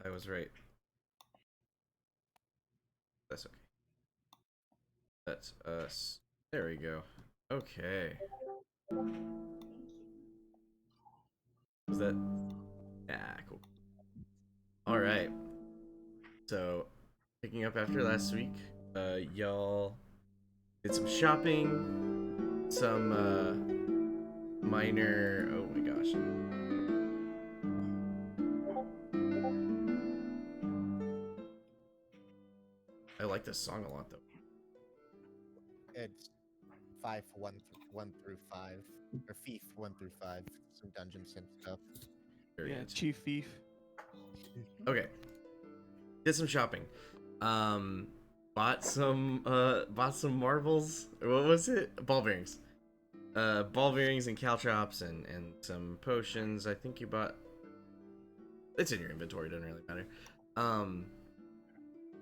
I was right. That's okay. That's us. There we go. Okay. Was that? Cool. All right. So, picking up after last week, y'all did some shopping, some minor. Oh my gosh. I like this song a lot though. It's five one through five, or Thief 1 through 5. Some dungeons and stuff. Very Yeah, nice. Chief Thief. Okay. Did some shopping. Um, bought some marbles. What was it? Ball bearings. Ball bearings and caltrops and some potions. I think you bought. It's in your inventory. Doesn't really matter.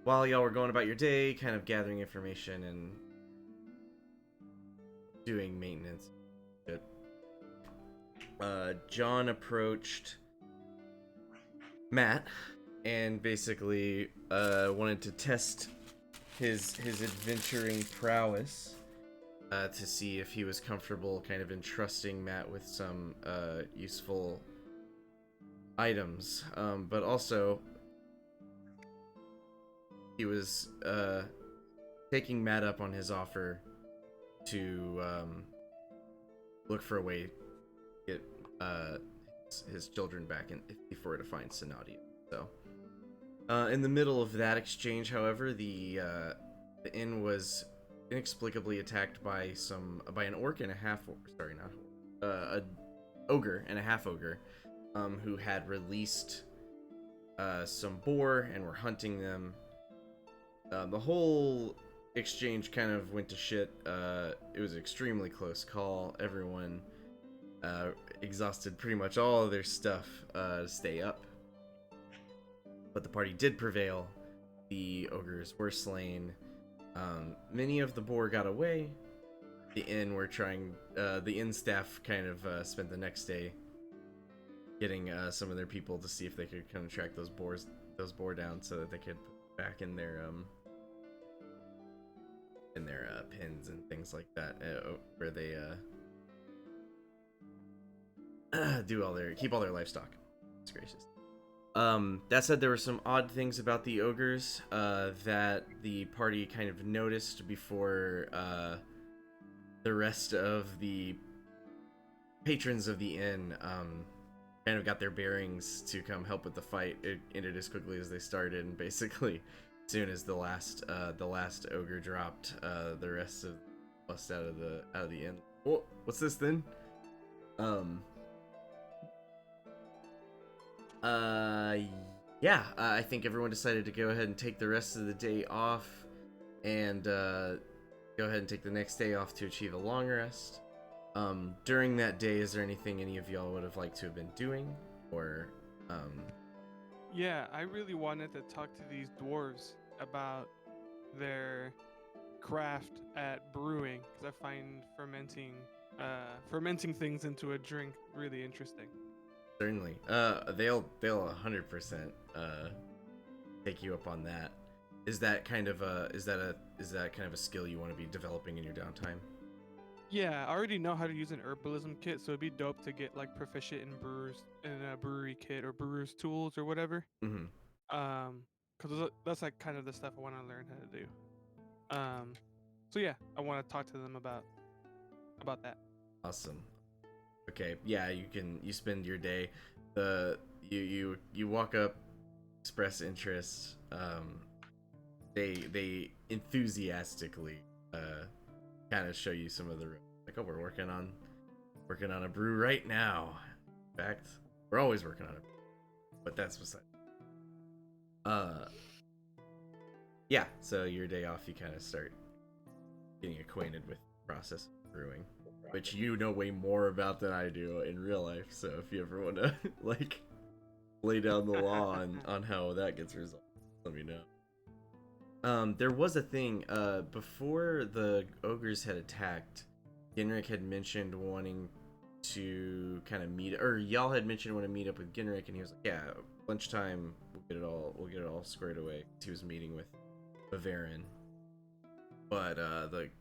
While y'all were going about your day, kind of gathering information and doing maintenance. John approached Matt and basically wanted to test his adventuring prowess to see if he was comfortable kind of entrusting Matt with some useful items, but also he was taking Matt up on his offer to look for a way to get his children back in before to find Sonottia. So, in the middle of that exchange, however, the inn was inexplicably attacked by an orc and a half. Sorry, not a ogre and a half ogre, who had released some boar and were hunting them. The whole exchange kind of went to shit. It was an extremely close call. Everyone exhausted pretty much all of their stuff to stay up. But the party did prevail. The ogres were slain. Many of the boar got away. The inn staff kind of spent the next day getting some of their people to see if they could kind of track those boar down so that they could put back in their pens and things like that, where they keep all their livestock. It's gracious. That said, there were some odd things about the ogres that the party kind of noticed before the rest of the patrons of the inn kind of got their bearings to come help with the fight. It ended as quickly as they started, and basically, as soon as the last ogre dropped, the rest of bust out of the inn. Oh, what's this then? Yeah, I think everyone decided to go ahead and take the rest of the day off, and go ahead and take the next day off to achieve a long rest. During that day, is there anything any of y'all would have liked to have been doing, or Yeah, I really wanted to talk to these dwarves about their craft at brewing, because I find fermenting things into a drink really interesting. Certainly. They'll 100% take you up on that. Is that kind of a skill you want to be developing in your downtime? Yeah, I already know how to use an herbalism kit, so it'd be dope to get like proficient in a brewery kit or brewer's tools or whatever. Mm-hmm. Because that's like kind of the stuff I want to learn how to do. So yeah, I want to talk to them about that. Awesome. Okay, yeah, you spend your day. You walk up, express interest. They enthusiastically kind of show you some of the like, oh, we're working on a brew right now. In fact, we're always working on it, but that's beside. Yeah. So your day off, you kind of start getting acquainted with the process of brewing, which you know way more about than I do in real life. So if you ever want to like lay down the law on how that gets resolved, let me know. There was a thing before the ogres had attacked. Ginrick had mentioned wanting to kind of meet, or y'all had mentioned wanting to meet up with Ginrick, and he was like, "Yeah, lunchtime would we'll get it all squared away. He was meeting with Bavarian, but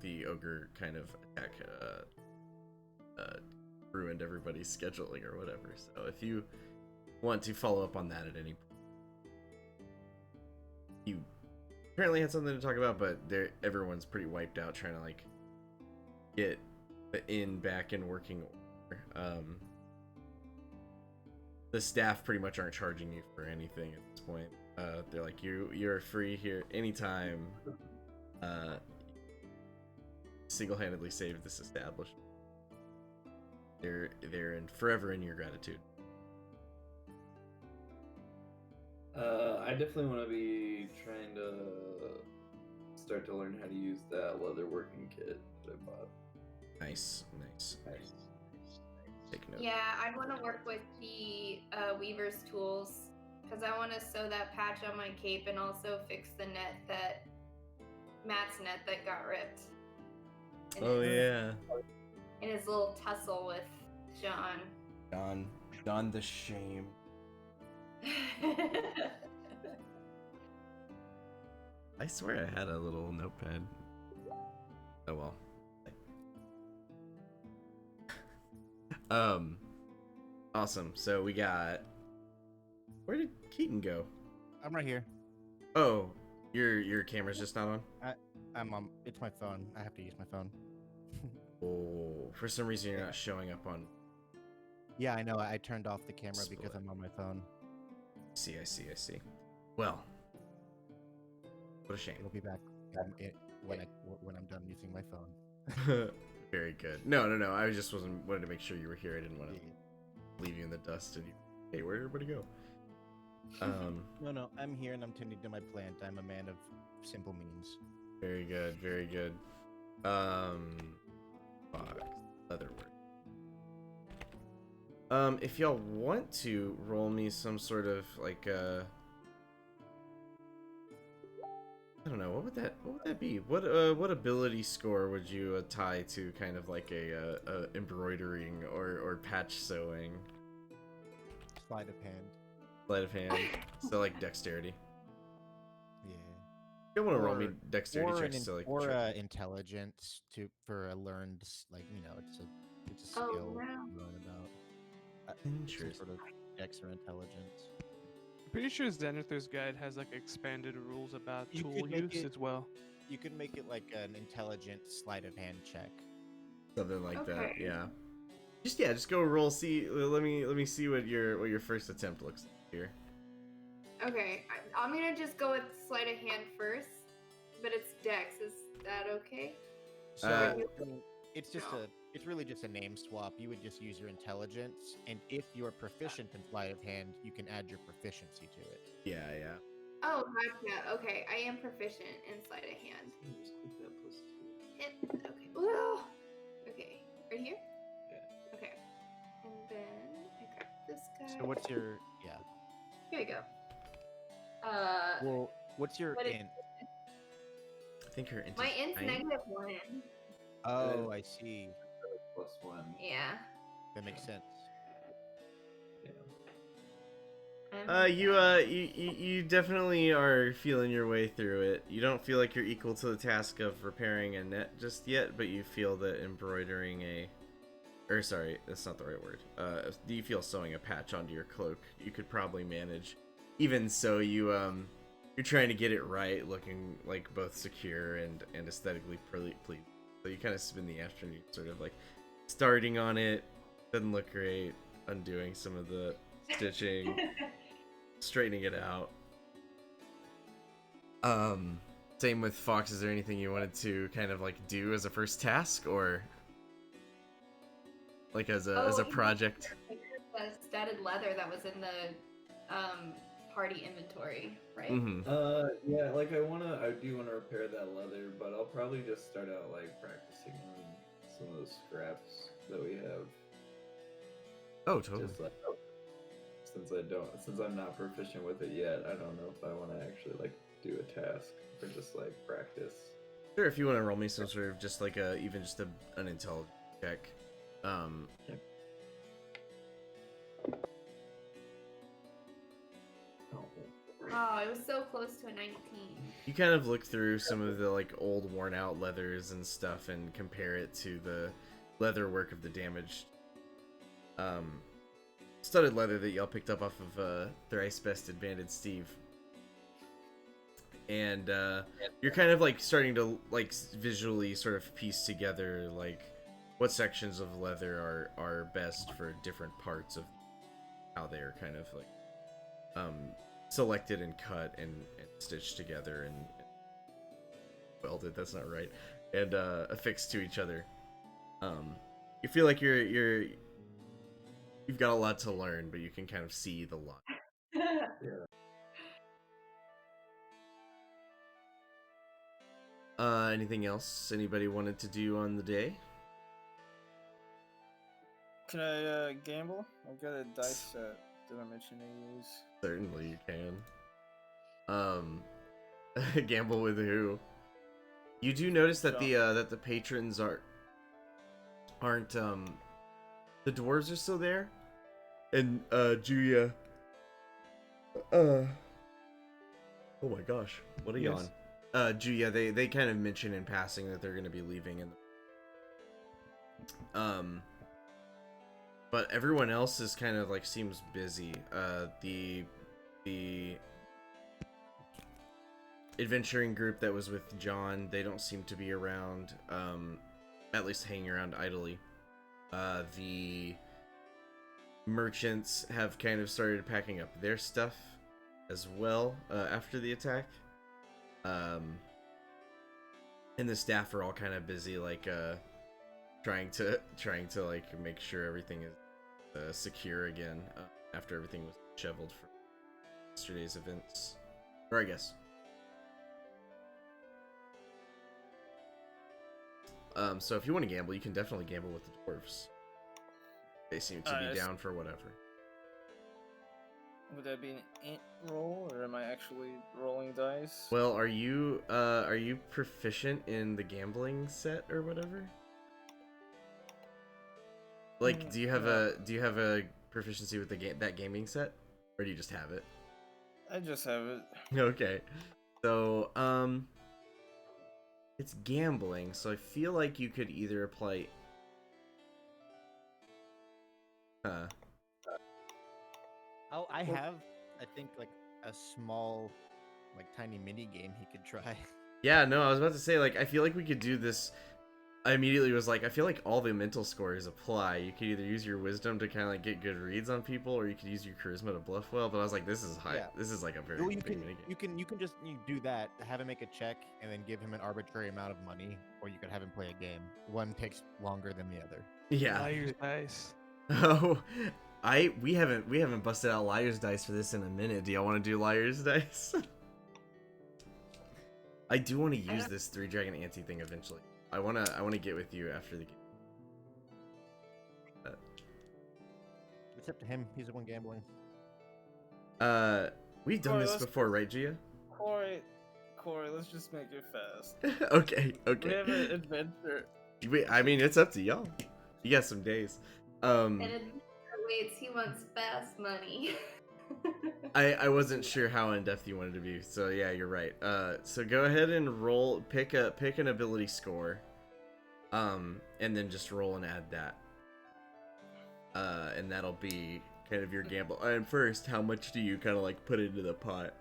the ogre kind of attack ruined everybody's scheduling or whatever. So if you want to follow up on that at any point, you apparently had something to talk about, but everyone's pretty wiped out trying to like get the inn back in working order. The staff pretty much aren't charging you for anything at this point. They're like, you're free here anytime. Single-handedly saved this establishment. They're forever in your gratitude. I definitely want to be trying to start to learn how to use that leather working kit that I bought. Nice. Take note. Yeah, I'd want to work with the weaver's tools because I want to sew that patch on my cape and also fix the Matt's net that got ripped. Yeah. In his little tussle with John. John the shame. I swear I had a little notepad. Oh well. Awesome. So we got. Where did Keaton go? I'm right here. Oh, your camera's just not on. I'm on. It's my phone. I have to use my phone. Oh, for some reason you're not showing up on. Yeah, I know. I turned off the camera because I'm on my phone. I see. Well, what a shame. We'll be back when I'm done using my phone. Very good. No. I just wanted to make sure you were here. I didn't want to leave you in the dust. And hey, where'd everybody go? No, I'm here and I'm tending to my plant. I'm a man of simple means. Very good. Box, leatherwork. If y'all want to roll me some sort of like I don't know, what would that be? What ability score would you tie to kind of like a embroidering or patch sewing? Sleight of hand. Sleight of hand. So like dexterity. Yeah. You don't want to roll me dexterity checks to like intelligence for a learned it's a skill wow. you learn about. Some sort of dex or intelligence. I'm pretty sure Zenithor's guide has like expanded rules about You tool could make use it- as well. You could make it like an intelligent sleight of hand check. something like that. Okay. Yeah. Just go roll. See, let me see what your first attempt looks like here. Okay, I'm gonna just go with sleight of hand first, but it's Dex. Is that okay? So Uh, it's really just a name swap. You would just use your intelligence, and if you're proficient in sleight of hand, you can add your proficiency to it. Yeah. Oh, gotcha. Okay, I am proficient in sleight of hand. Just click that +2. Okay. Ooh. Okay. Right here? Yeah. Okay. And then I grab this guy. So what's your Here we go. what's your What is- int? I think her int My is int's nine. -1. Oh, I see. +1. Yeah. That makes sense. Yeah. You definitely are feeling your way through it. You don't feel like you're equal to the task of repairing a net just yet, but you feel that embroidering sorry, that's not the right word. Do you feel sewing a patch onto your cloak? You could probably manage. Even so, you're trying to get it right, looking like both secure and aesthetically pleasing. So you kind of spend the afternoon sort of like starting on it, doesn't look great, undoing some of the stitching, straightening it out. Same with Fox. Is there anything you wanted to kind of like do as a first task, or like as a project? The studded leather that was in the party inventory, right? Mm-hmm. Yeah, like I do wanna repair that leather, but I'll probably just start out like practicing on some of the scraps that we have. Oh, totally. Just like since I'm not proficient with it yet, I don't know if I want to actually like do a task or just like practice. Sure, if you want to roll me some sort of just like an intelligence check. Yep. Oh, Oh, it was so close to a 19. You kind of look through some of the like old worn out leathers and stuff and compare it to the leather work of the damaged studded leather that y'all picked up off of Thrice Bested Banded Steve. And you're kind of like starting to like visually sort of piece together like what sections of leather are best for different parts of how they are kind of like selected and cut and stitched together and welded, that's not right, and affixed to each other. You feel like you've got a lot to learn, but you can kind of see the lot. Anything else anybody wanted to do on the day? Can I gamble? I've got a dice set that I mentioned I use. Certainly you can. Gamble with who? You do notice that the patrons aren't the dwarves are still there, and Julia. Oh my gosh, what are you on? Julia, they kind of mention in passing that they're gonna be leaving, and but everyone else is kind of like seems busy. The adventuring group that was with John, they don't seem to be around, at least hanging around idly. The merchants have kind of started packing up their stuff as well after the attack. And the staff are all kind of busy, like trying to like make sure everything is secure again after everything was shoveled for yesterday's events, or I guess. So if you want to gamble, you can definitely gamble with the dwarves. They seem to be down for whatever. Would that be an int roll, or am I actually rolling dice? Well, are you proficient in the gambling set or whatever? Like, do you have a proficiency with that gaming set, or do you just have it? I just have it. Okay, so it's gambling, so I feel like you could either apply. Oh, I have, I think, like a small, like tiny mini game he could try. Yeah, no, I was about to say, like, I feel like we could do this. I immediately was like, I feel like all the mental scores apply. You could either use your wisdom to kind of like get good reads on people, or you could use your charisma to bluff well. But I was like, this is high. Yeah. This is like a very big minigame. You can just do that, have him make a check, and then give him an arbitrary amount of money, or you could have him play a game. One takes longer than the other. Yeah. Liar's dice. Oh, we haven't busted out liar's dice for this in a minute. Do y'all want to do liar's dice? I do want to use this 3-dragon ante thing eventually. I wanna get with you after the game. It's up to him. He's the one gambling. We've done this before, right, Gia? Corey, let's just make it fast. Okay. We have an adventure. I mean, it's up to y'all. You got some days. And waits, he wants fast money. I wasn't sure how in depth you wanted to be, so yeah, you're right. So go ahead and roll, pick an ability score, and then just roll and add that, and that'll be kind of your gamble. And first, how much do you kind of like put into the pot?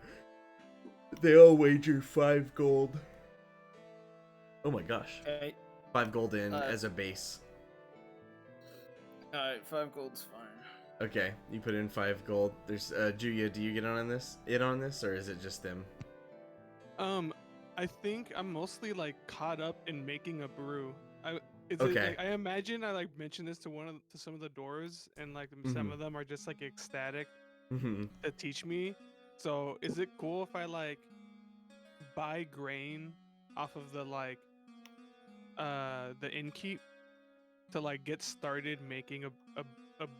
They all wager 5 gold. Oh my gosh, Okay. 5 gold in as a base. Alright, 5 gold's fine. Okay, you put in 5 gold. There's Julia, do you get on this, or is it just them? I think I'm mostly like caught up in making a brew. I imagine I like mentioned this to some of the doors, and like some of them are just like ecstatic to teach me. So is it cool if I like buy grain off of the like the innkeep to like get started making a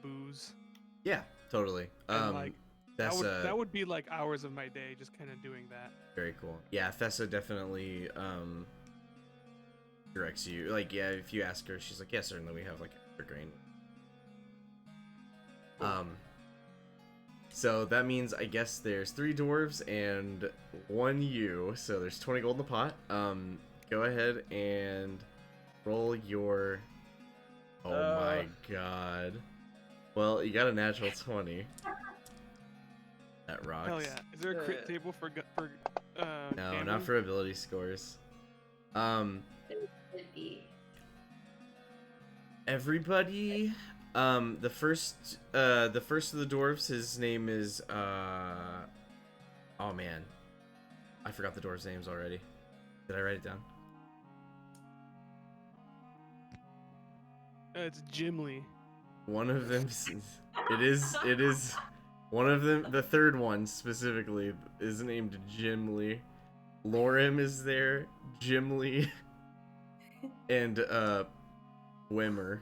booze? Yeah, totally. And, like, that's that would be like hours of my day just kind of doing that. Very cool. Yeah, Thessa definitely directs you. Like, yeah, if you ask her, she's like, yeah, certainly we have like extra grain. So that means I guess there's 3 dwarves and 1 you. So there's 20 gold in the pot. Go ahead and roll your. Oh my god. Well, you got a natural 20. That rocks. Hell yeah! Is there a crit table for No, gambling? not for ability scores. It could be. Everybody. The first of the dwarves, his name is oh man, I forgot the dwarves' names already. Did I write it down? It's Gimli. One of them. It is. One of them. The third one specifically is named Gimli. Lorem is there. Gimli. And Wimmer.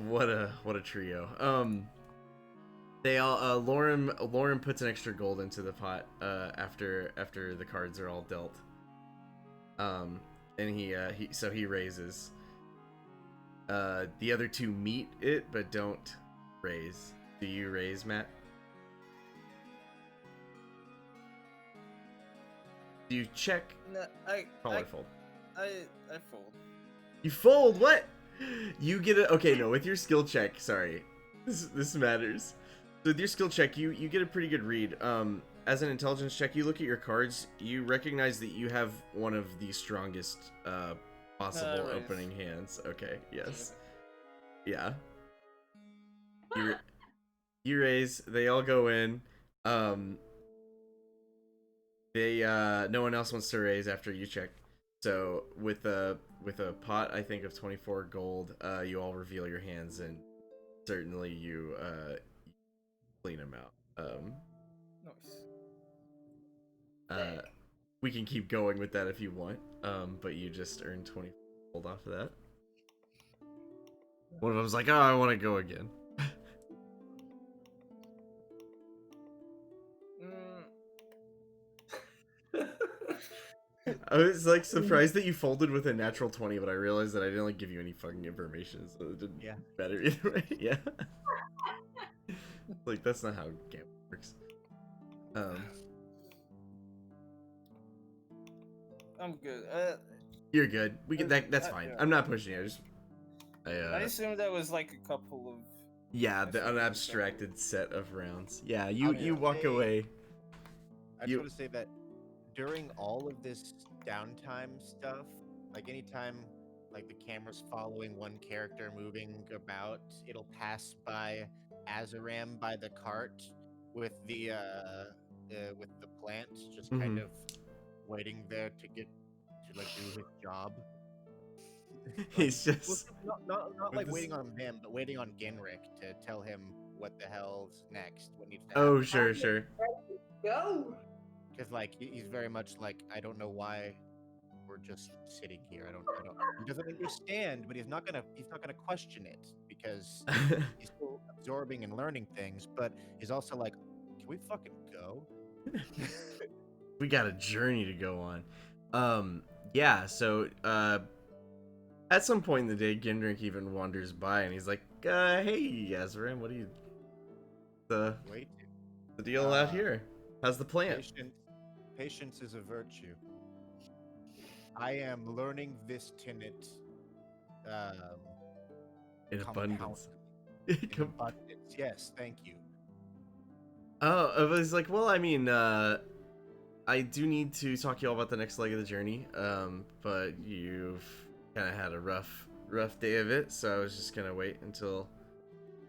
What a trio. They all Lorem puts an extra gold into the pot after the cards are all dealt. And he raises. The other 2 meet it but don't raise. Do you raise, Matt? Do you check? No, I fold. I fold. You fold? What? You get a okay. No, with your skill check. Sorry, this matters. So with your skill check, you get a pretty good read. As an intelligence check, you look at your cards. You recognize that you have one of the strongest possible Raise. opening hands. Okay. Yes. Yeah. You raise. They all go in. They no one else wants to raise after you check. So with a pot, I think of 24 gold, you all reveal your hands, and certainly you clean them out. Nice. We can keep going with that if you want. But you just earned 20 gold off of that. One of them's like, oh, I want to go again. I was like surprised that you folded with a natural 20, but I realized that I didn't like give you any fucking information, so it didn't matter either way. Yeah. Like that's not how gambling works. I'm good. You're good. We can that's fine. yeah. I'm not pushing you. I assumed that was like a couple of. yeah, an abstracted set of rounds. Yeah, you walk away. I just want to say that during all of this downtime stuff, like anytime like the camera's following one character moving about, it'll pass by Azaram by the cart with the plant, just kind of waiting there to get to like do his job. He's just not like waiting on him, but waiting on Genrick to tell him what the hell's next, what needs to happen. Oh, sure. Go. Because like he's very much like, I don't know why we're just sitting here. I don't. He doesn't understand, but he's not gonna question it because he's still absorbing and learning things. But he's also like, can we fucking go? We got a journey to go on. Yeah. So at some point in the day, Gendrick even wanders by and he's like, "Hey, Azram, what are you? The deal out here? How's the plant?" Patience is a virtue. I am learning this tenet in abundance. In abundance. Yes, thank you. Oh, I was like, well, I mean, I do need to talk to you all about the next leg of the journey. But you've kind of had a rough day of it, so I was just gonna wait until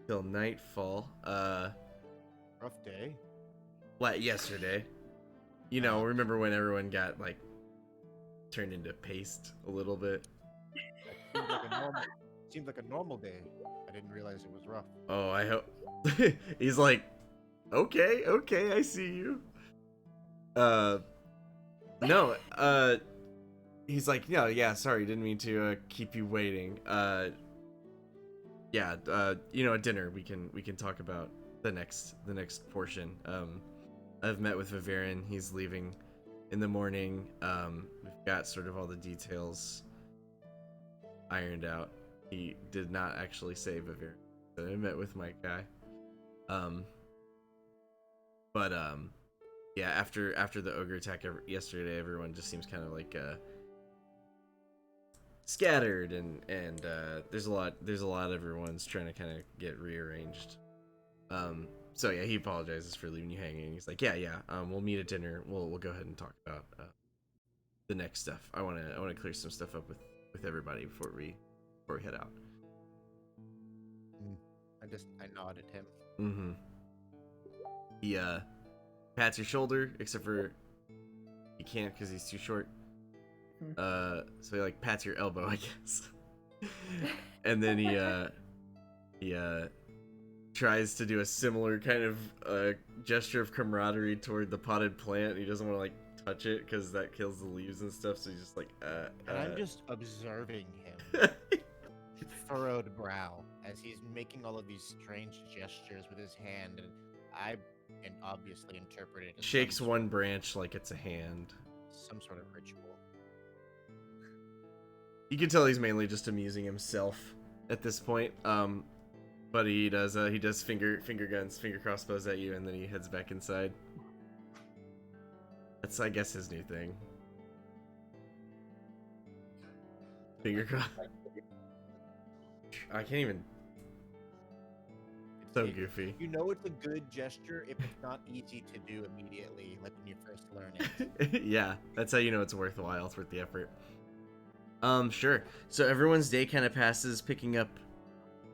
nightfall. Rough day. Like yesterday. You know, remember when everyone got like turned into paste a little bit? Seems like a normal day. I didn't realize it was rough. Oh, I hope. He's like, okay, I see you. No, he's like, yeah, sorry, didn't mean to keep you waiting. Yeah, at dinner we can talk about the next portion. I've met with Vivian. He's leaving in the morning. We've got sort of all the details ironed out. He did not actually say Vivian, but I met with my guy. Um, but yeah, after the ogre attack yesterday, everyone just seems kind of like scattered, and there's a lot everyone's trying to kind of get rearranged. So yeah, he apologizes for leaving you hanging. He's like, yeah, we'll meet at dinner. We'll go ahead and talk about the next stuff. I want to clear some stuff up with everybody before we head out. I nodded him. Mm-hmm. He pats your shoulder, except for he can't because he's too short. So he like pats your elbow, I guess. And then he tries to do a similar kind of gesture of camaraderie toward the potted plant. He doesn't want to like touch it because that kills the leaves and stuff. So he's just like And I'm just observing him, furrowed brow, as he's making all of these strange gestures with his hand, and I can obviously interpret it as shakes one branch like it's a hand. some sort of ritual. You can tell he's mainly just amusing himself at this point. But he does finger guns, finger crossbows at you, and then he heads back inside. That's, I guess, his new thing. Finger cross. I can't even. So goofy. You know it's a good gesture if it's not easy to do immediately, like when you first learn it. Yeah, that's how you know it's worthwhile. It's worth the effort. Sure. So everyone's day kind of passes picking up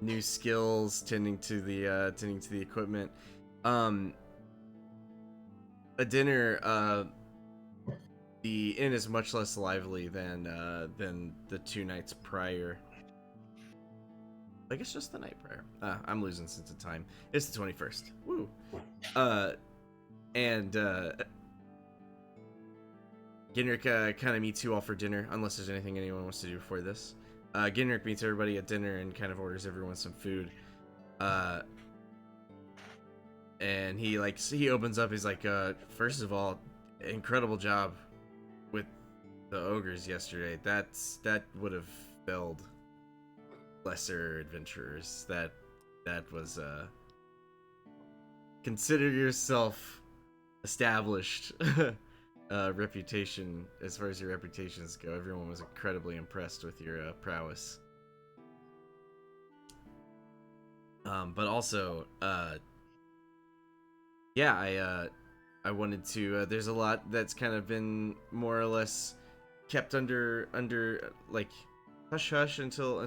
new skills, tending to the equipment. A dinner. The inn is much less lively than the 2 nights prior. I guess just the night prior. I'm losing sense of time. It's the 21st. Woo. Ginrick kind of meets you all for dinner, unless there's anything anyone wants to do before this. Ginrick meets everybody at dinner and kind of orders everyone some food. And he opens up. He's like, first of all, incredible job with the ogres yesterday. That would have felled lesser adventurers. That was consider yourself established. Reputation, as far as your reputations go, everyone was incredibly impressed with your prowess. But also, yeah, I wanted to. There's a lot that's kind of been more or less kept under like hush hush until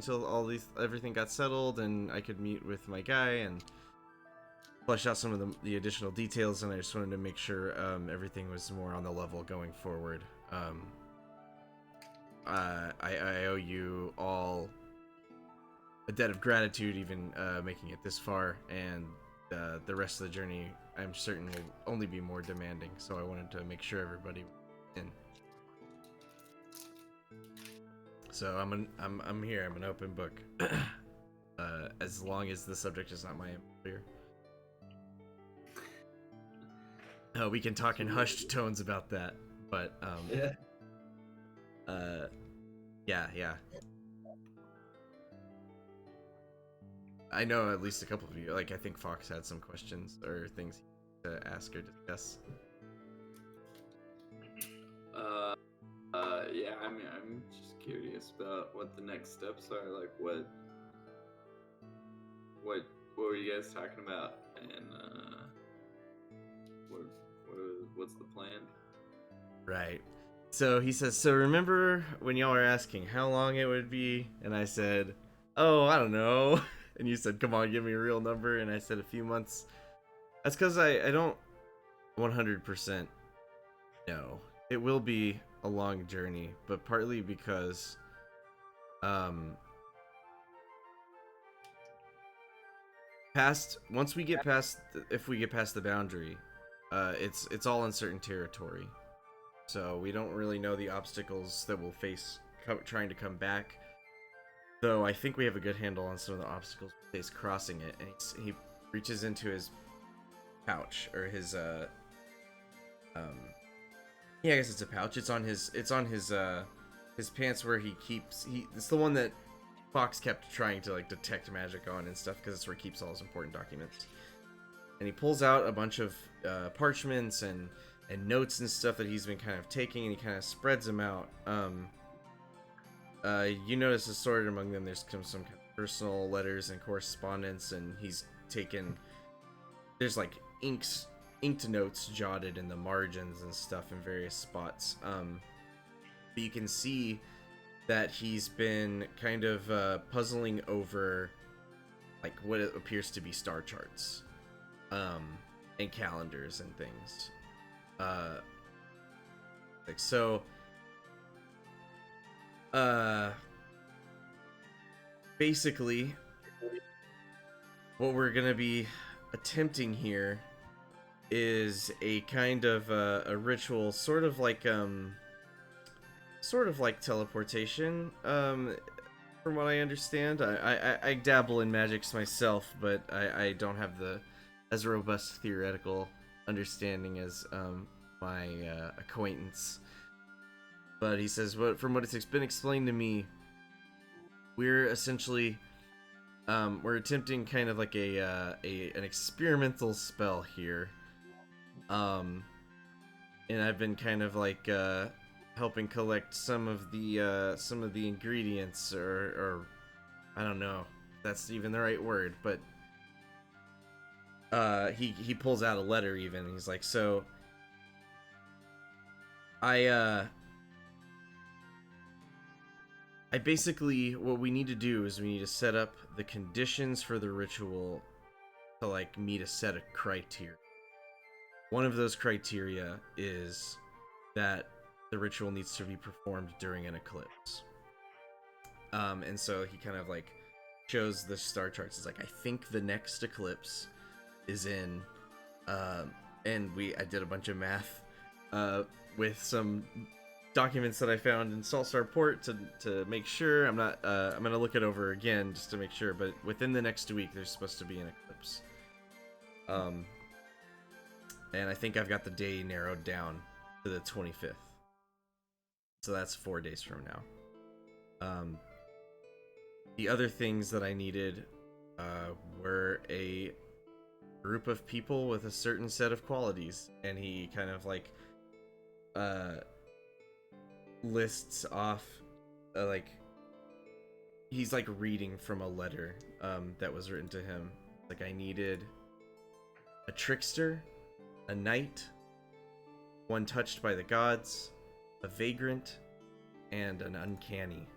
everything got settled and I could meet with my guy and flesh out some of the additional details, and I just wanted to make sure everything was more on the level going forward. I owe you all a debt of gratitude, even making it this far, and the rest of the journey I'm certain will only be more demanding, so I wanted to make sure everybody was in. So I'm here. I'm an open book. As long as the subject is not my employer. We can talk in hushed tones about that, but yeah. I know at least a couple of you. Like, I think Fox had some questions or things to ask or discuss. Yeah. I mean, I'm just curious about what the next steps are. Like, what were you guys talking about, and what's the plan? Right. So he says, so remember when y'all were asking how long it would be? And I said, oh, I don't know. And you said, come on, give me a real number. And I said a few months. That's because I don't 100% know. It will be a long journey, but partly because once we get past, if we get past the boundary, it's all uncertain territory. So we don't really know the obstacles that we'll face trying to come back. Though I think we have a good handle on some of the obstacles we face crossing it. And he reaches into his pouch, or his yeah, I guess it's a pouch. It's on his pants where he keeps it's the one that Fox kept trying to like detect magic on and stuff, because it's where he keeps all his important documents. and he pulls out a bunch of parchments and notes and stuff that he's been kind of taking, and he kind of spreads them out. You notice assorted among them there's some kind of personal letters and correspondence, and he's taken, there's like inked notes jotted in the margins and stuff in various spots. But you can see that he's been kind of puzzling over like what it appears to be star charts and calendars and things. Like so basically what we're gonna be attempting here is a kind of a ritual, sort of like teleportation, from what I understand. I dabble in magics myself, but I don't have as robust theoretical understanding as my acquaintance. But he says, from what it's been explained to me, we're essentially we're attempting kind of like an experimental spell here, and I've been kind of like helping collect some of the ingredients, or I don't know if that's even the right word, but he pulls out a letter even, and he's like, so I basically, what we need to do is we need to set up the conditions for the ritual to like meet a set of criteria. One of those criteria is that the ritual needs to be performed during an eclipse. And so he kind of like shows the star charts. It's like, I think the next eclipse is in, and I did a bunch of math with some documents that I found in Saltstar Port to make sure. I'm gonna look it over again just to make sure, but within the next week there's supposed to be an eclipse. And I think I've got the day narrowed down to the 25th. So that's 4 days from now. The other things that I needed were a group of people with a certain set of qualities, and he kind of like lists off like he's like reading from a letter that was written to him. Like, I needed a trickster, a knight, one touched by the gods, a vagrant, and an uncanny,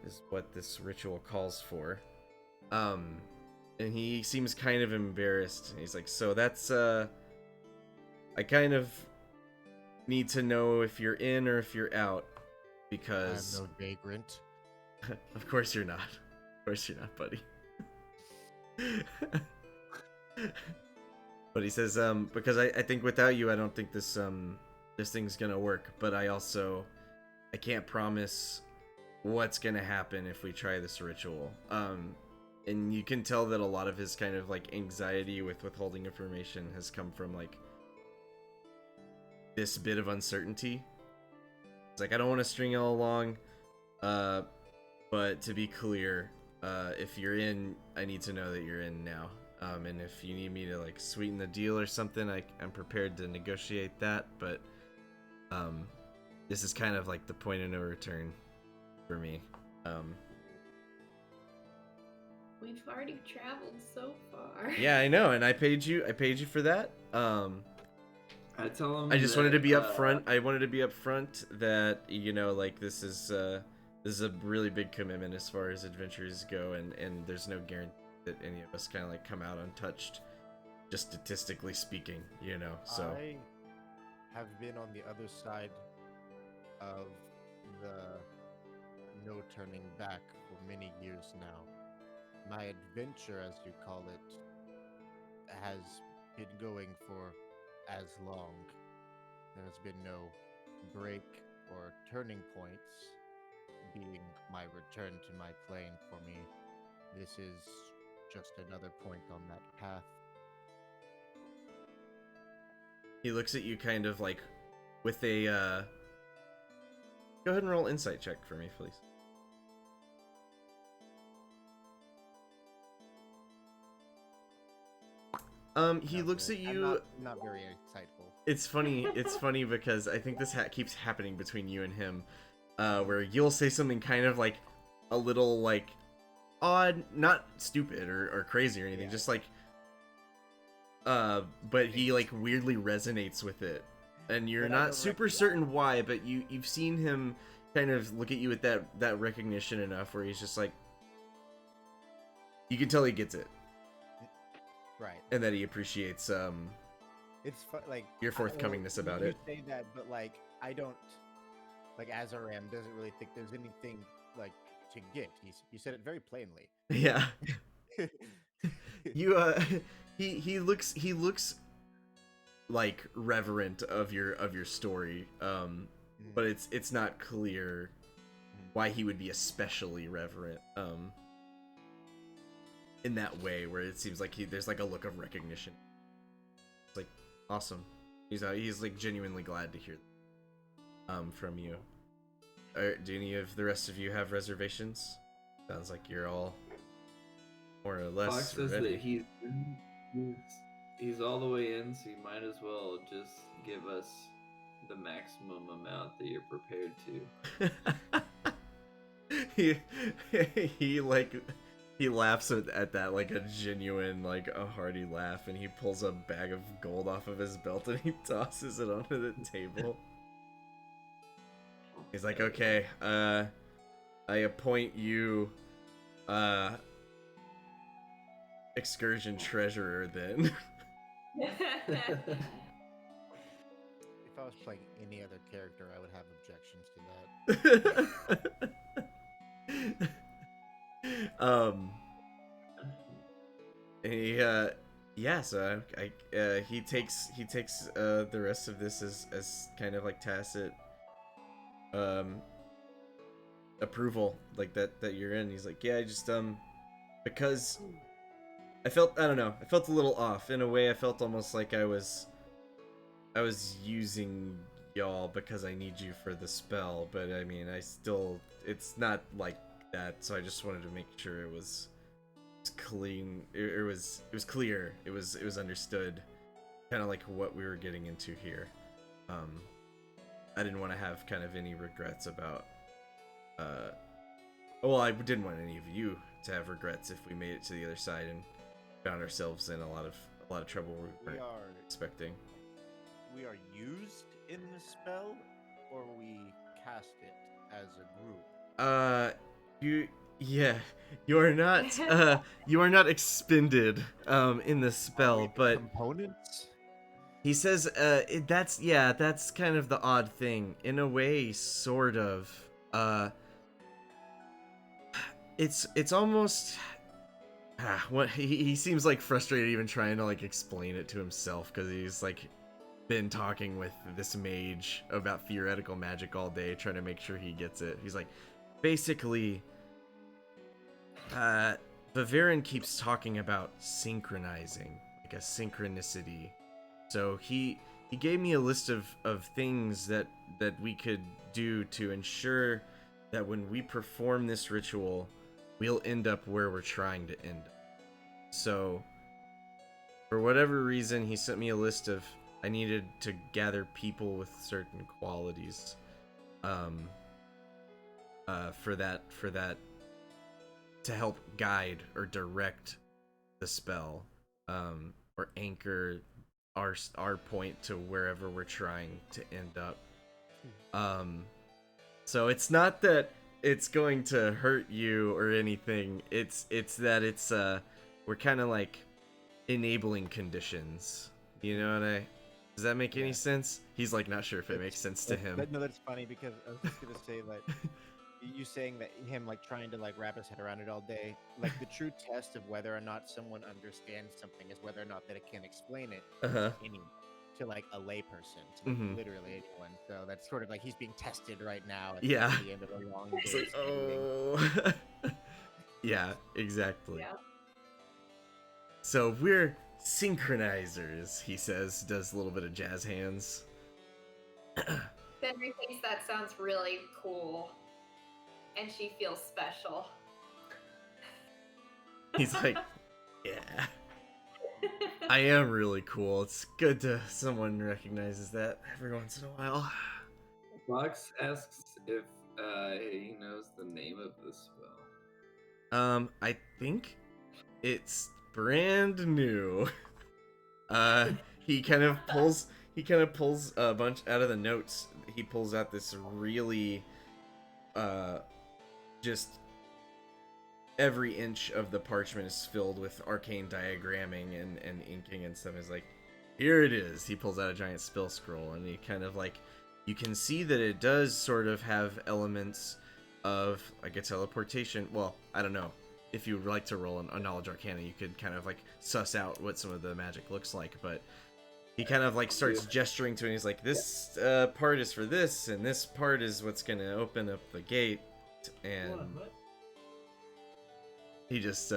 is what this ritual calls for. And he seems kind of embarrassed. He's like, so that's I kind of need to know if you're in or if you're out, because I'm no vagrant. Of course you're not. Of course you're not, buddy. But he says, because I think without you, I don't think this thing's gonna work. But I can't promise what's gonna happen if we try this ritual. And you can tell that a lot of his kind of like anxiety with withholding information has come from like this bit of uncertainty. It's like, I don't want to string y'all along, but to be clear, if you're in, I need to know that you're in now. And if you need me to like sweeten the deal or something, I'm prepared to negotiate that. But this is kind of like the point of no return for me. We've already traveled so far. Yeah, I know, and I paid you for that. I tell him. I just wanted to be upfront. I wanted to be upfront that, you know, like this is a really big commitment as far as adventures go, and there's no guarantee that any of us kind of like come out untouched, just statistically speaking, you know. So I have been on the other side of the no turning back for many years now. My adventure, as you call it, has been going for as long. There's been no break or turning points, being my return to my plane for me. This is just another point on that path. he looks at you kind of like with a go ahead and roll insight check for me, please. He Not looks good. at you. I'm not very insightful. It's funny. It's funny because I think this keeps happening between you and him, where you'll say something kind of like a little like odd, not stupid or crazy or anything, Yeah. just like, but he like weirdly resonates with it, and you're But I not don't super recognize certain why, but you've seen him kind of look at you with that recognition enough where he's just like, you can tell he gets it, Right. and that he appreciates It's like your forthcomingness about it. You say that, but like I don't. Like Azaram doesn't really think there's anything like to get. You said it very plainly. Yeah. You he looks like reverent of your story, but it's not clear why he would be especially reverent in that way, where it seems like there's like a look of recognition. It's like awesome. He's like genuinely glad to hear from you. Do any of the rest of you have reservations? Sounds like you're all more or less Fox says ready. that he's all the way in, so you might as well just give us the maximum amount that you're prepared to. he laughs at that like a genuine, like a hearty laugh, and he pulls a bag of gold off of his belt and he tosses it onto the table. He's like, okay, I appoint you excursion treasurer then. If I was playing any other character, I would have objections to that. So he takes the rest of this as kind of like tacit approval, like that you're in. He's like, yeah, I just because I felt a little off in a way. I felt almost like I was using y'all because I need you for the spell, but I mean, it's not like that, so I just wanted to make sure it was clean. It was clear. It was understood, kind of like what we were getting into here. I didn't want to have kind of any regrets about well, I didn't want any of you to have regrets if we made it to the other side and found ourselves in a lot of trouble we weren't expecting. We are used in the spell, or we cast it as a group. You are not expended in the spell, but components. he says that's kind of the odd thing. In a way, sort of. It's almost what he seems like frustrated even trying to like explain it to himself, because he's like been talking with this mage about theoretical magic all day, trying to make sure he gets it. He's like, basically, Viviran keeps talking about synchronizing, like a synchronicity. So he gave me a list of things that we could do to ensure that when we perform this ritual, we'll end up where we're trying to end up. So, for whatever reason, he sent me a list of I needed to gather people with certain qualities for that to help guide or direct the spell, or anchor our point to wherever we're trying to end up. So it's not that it's going to hurt you or anything. It's that we're kind of like enabling conditions. You know what does that make any sense? He's like not sure if it makes sense to him. No, that's funny, because I was just gonna say, like, you saying that him like trying to like wrap his head around it all day, like the true test of whether or not someone understands something is whether or not that it can explain it to like a layperson, to like, literally anyone. So that's sort of like he's being tested right now at the end of a long day. Yeah, exactly. Yeah. So we're synchronizers, he says, does a little bit of jazz hands. Henry thinks that sounds really cool, and she feels special. He's like, yeah. I am really cool. It's good to someone recognizes that every once in a while. Fox asks if he knows the name of the spell. I think it's brand new. He kind of pulls a bunch out of the notes. He pulls out this really just every inch of the parchment is filled with arcane diagramming and inking and stuff. He's like, here it is. He pulls out a giant spell scroll, and he kind of like, you can see that it does sort of have elements of like a teleportation. Well, I don't know. If you would like to roll a knowledge arcana, you could kind of like suss out what some of the magic looks like, but he kind of like starts gesturing to it, and he's like, this part is for this, and this part is what's gonna open up the gate, and he just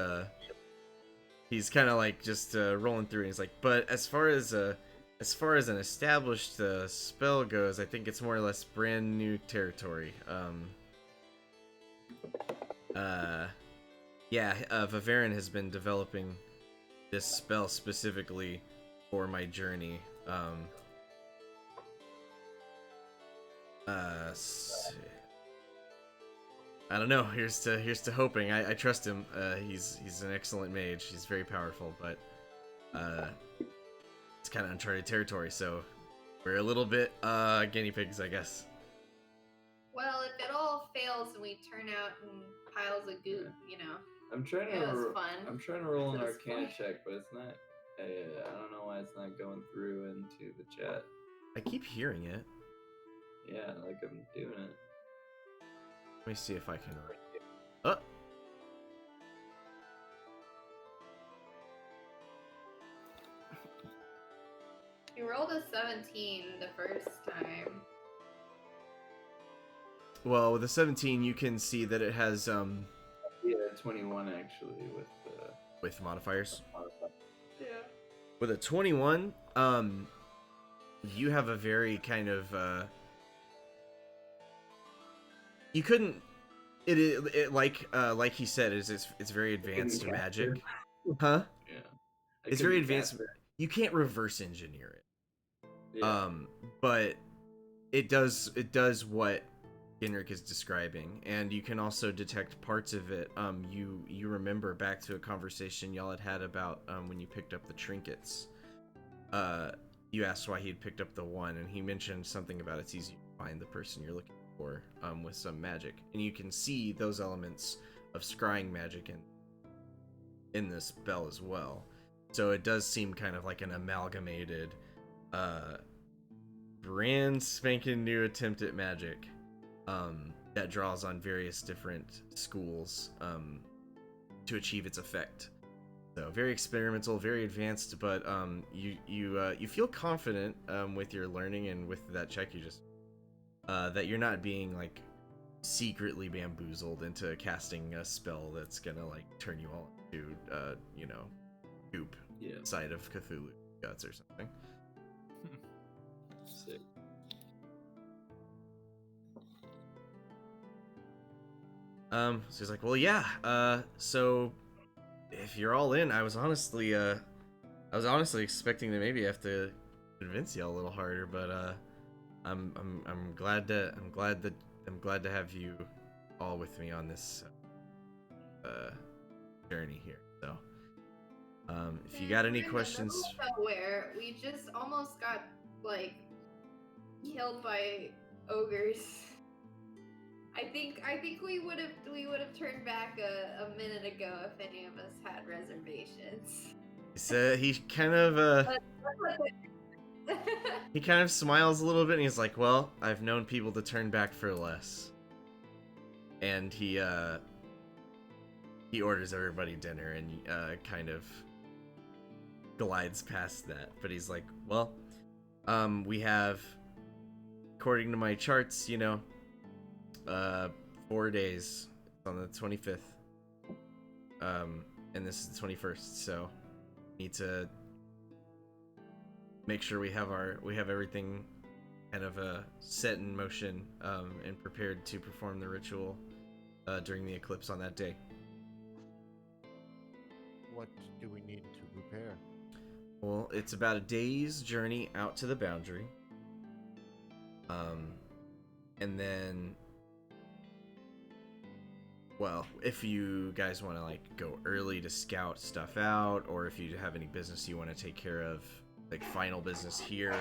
he's kind of like just rolling through, and he's like, but as far as an established spell goes, I think it's more or less brand new territory. Yeah, Vivaren has been developing this spell specifically for my journey. I don't know. Here's to hoping. I trust him. He's an excellent mage. He's very powerful, but it's kind of uncharted territory. So we're a little bit guinea pigs, I guess. Well, if it all fails and we turn out in piles of goop, you know. I'm trying It was to fun. I'm trying to roll an It was arcana fun. check, but it's not. I don't know why it's not going through into the chat. I keep hearing it. Yeah, like I'm doing it. Let me see if I can. Oh. You rolled a 17 the first time. Well, with the 17, you can see that it has Yeah, 21 actually with modifiers. Yeah. With a 21, you have a very kind of you couldn't it like he said it's very advanced magic. Huh? Yeah. It's very advanced. You can't reverse engineer it. Yeah. But it does what Ginrick is describing, and you can also detect parts of it. You remember back to a conversation y'all had about when you picked up the trinkets. You asked why he had picked up the one, and he mentioned something about it's easy to find the person you're looking for with some magic, and you can see those elements of scrying magic in this spell as well. So it does seem kind of like an amalgamated, brand spanking new attempt at magic. That draws on various different schools to achieve its effect. So very experimental, very advanced, but you feel confident with your learning and with that check you just that you're not being like secretly bamboozled into casting a spell that's gonna like turn you all into goop side of Cthulhu guts or something. Sick. So he's like, well, yeah. So if you're all in, I was honestly expecting to maybe have to convince you a little harder, but I'm glad to have you all with me on this journey here. So if you got any questions, Nowhere, we just almost got like killed by ogres. I think we would have turned back a minute ago if any of us had reservations. he kind of smiles a little bit, and he's like, well, I've known people to turn back for less. And he orders everybody dinner and kind of glides past that. But he's like, well, we have, according to my charts, 4 days on the 25th. And this is the 21st, so need to make sure we have everything kind of set in motion and prepared to perform the ritual during the eclipse on that day. What do we need to prepare? Well, it's about a day's journey out to the boundary. And then, well, if you guys want to like go early to scout stuff out, or if you have any business you want to take care of, like final business here,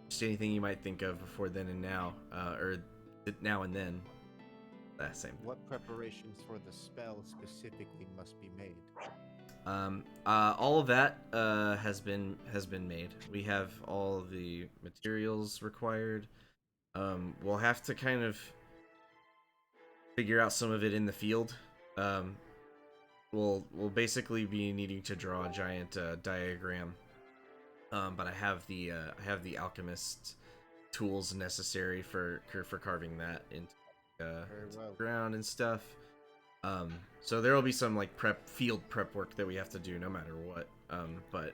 just anything you might think of before then and now, or now and then. That same. What preparations for the spell specifically must be made? All of that has been made. We have all the materials required. We'll have to kind of figure out some of it in the field. We'll basically be needing to draw a giant diagram. But I have the alchemist tools necessary for carving that into ground and stuff. So there will be some like field prep work that we have to do no matter what. But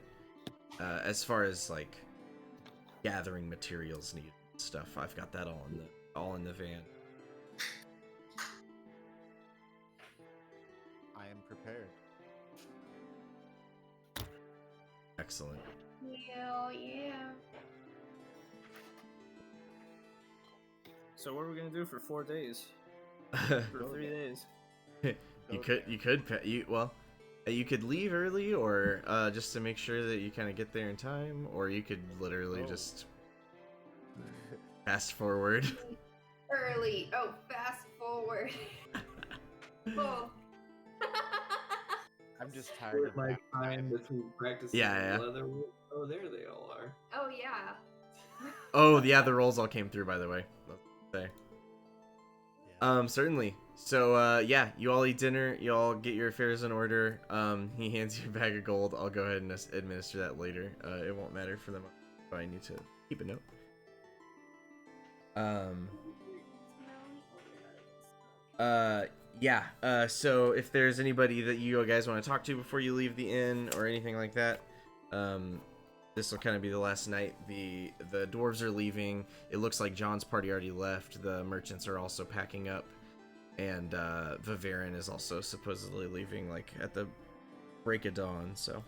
as far as like gathering materials needed and stuff, I've got that all in the van. I am prepared. Excellent. Hell yeah. So what are we gonna do for 4 days? For 3 days? You could leave early, or just to make sure that you kind of get there in time, or you could literally just fast forward. Early. Oh, fast forward. Oh. I'm just tired of my my time between practicing Yeah. leather. Oh, there they all are. Oh yeah. Oh yeah, the rolls all came through, by the way. Let's say. Certainly. So, yeah, you all eat dinner. You all get your affairs in order. He hands you a bag of gold. I'll go ahead and administer that later. It won't matter for them, but I need to keep a note. Yeah. So if there's anybody that you guys want to talk to before you leave the inn or anything like that, this will kind of be the last night. The dwarves are leaving. It looks like John's party already left. The merchants are also packing up, and Vivarin is also supposedly leaving, like at the break of dawn. So,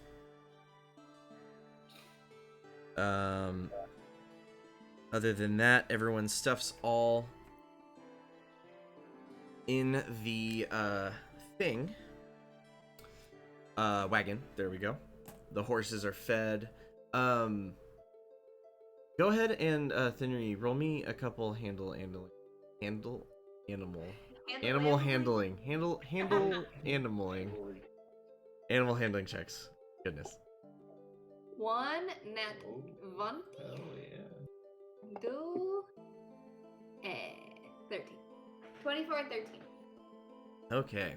other than that, everyone's stuff's all in the thing. Wagon. There we go. The horses are fed. Go ahead and Thinnery, roll me a couple animal handling checks. Goodness. 1 nat 20. Oh yeah. 2 13. 24 and 13. Okay.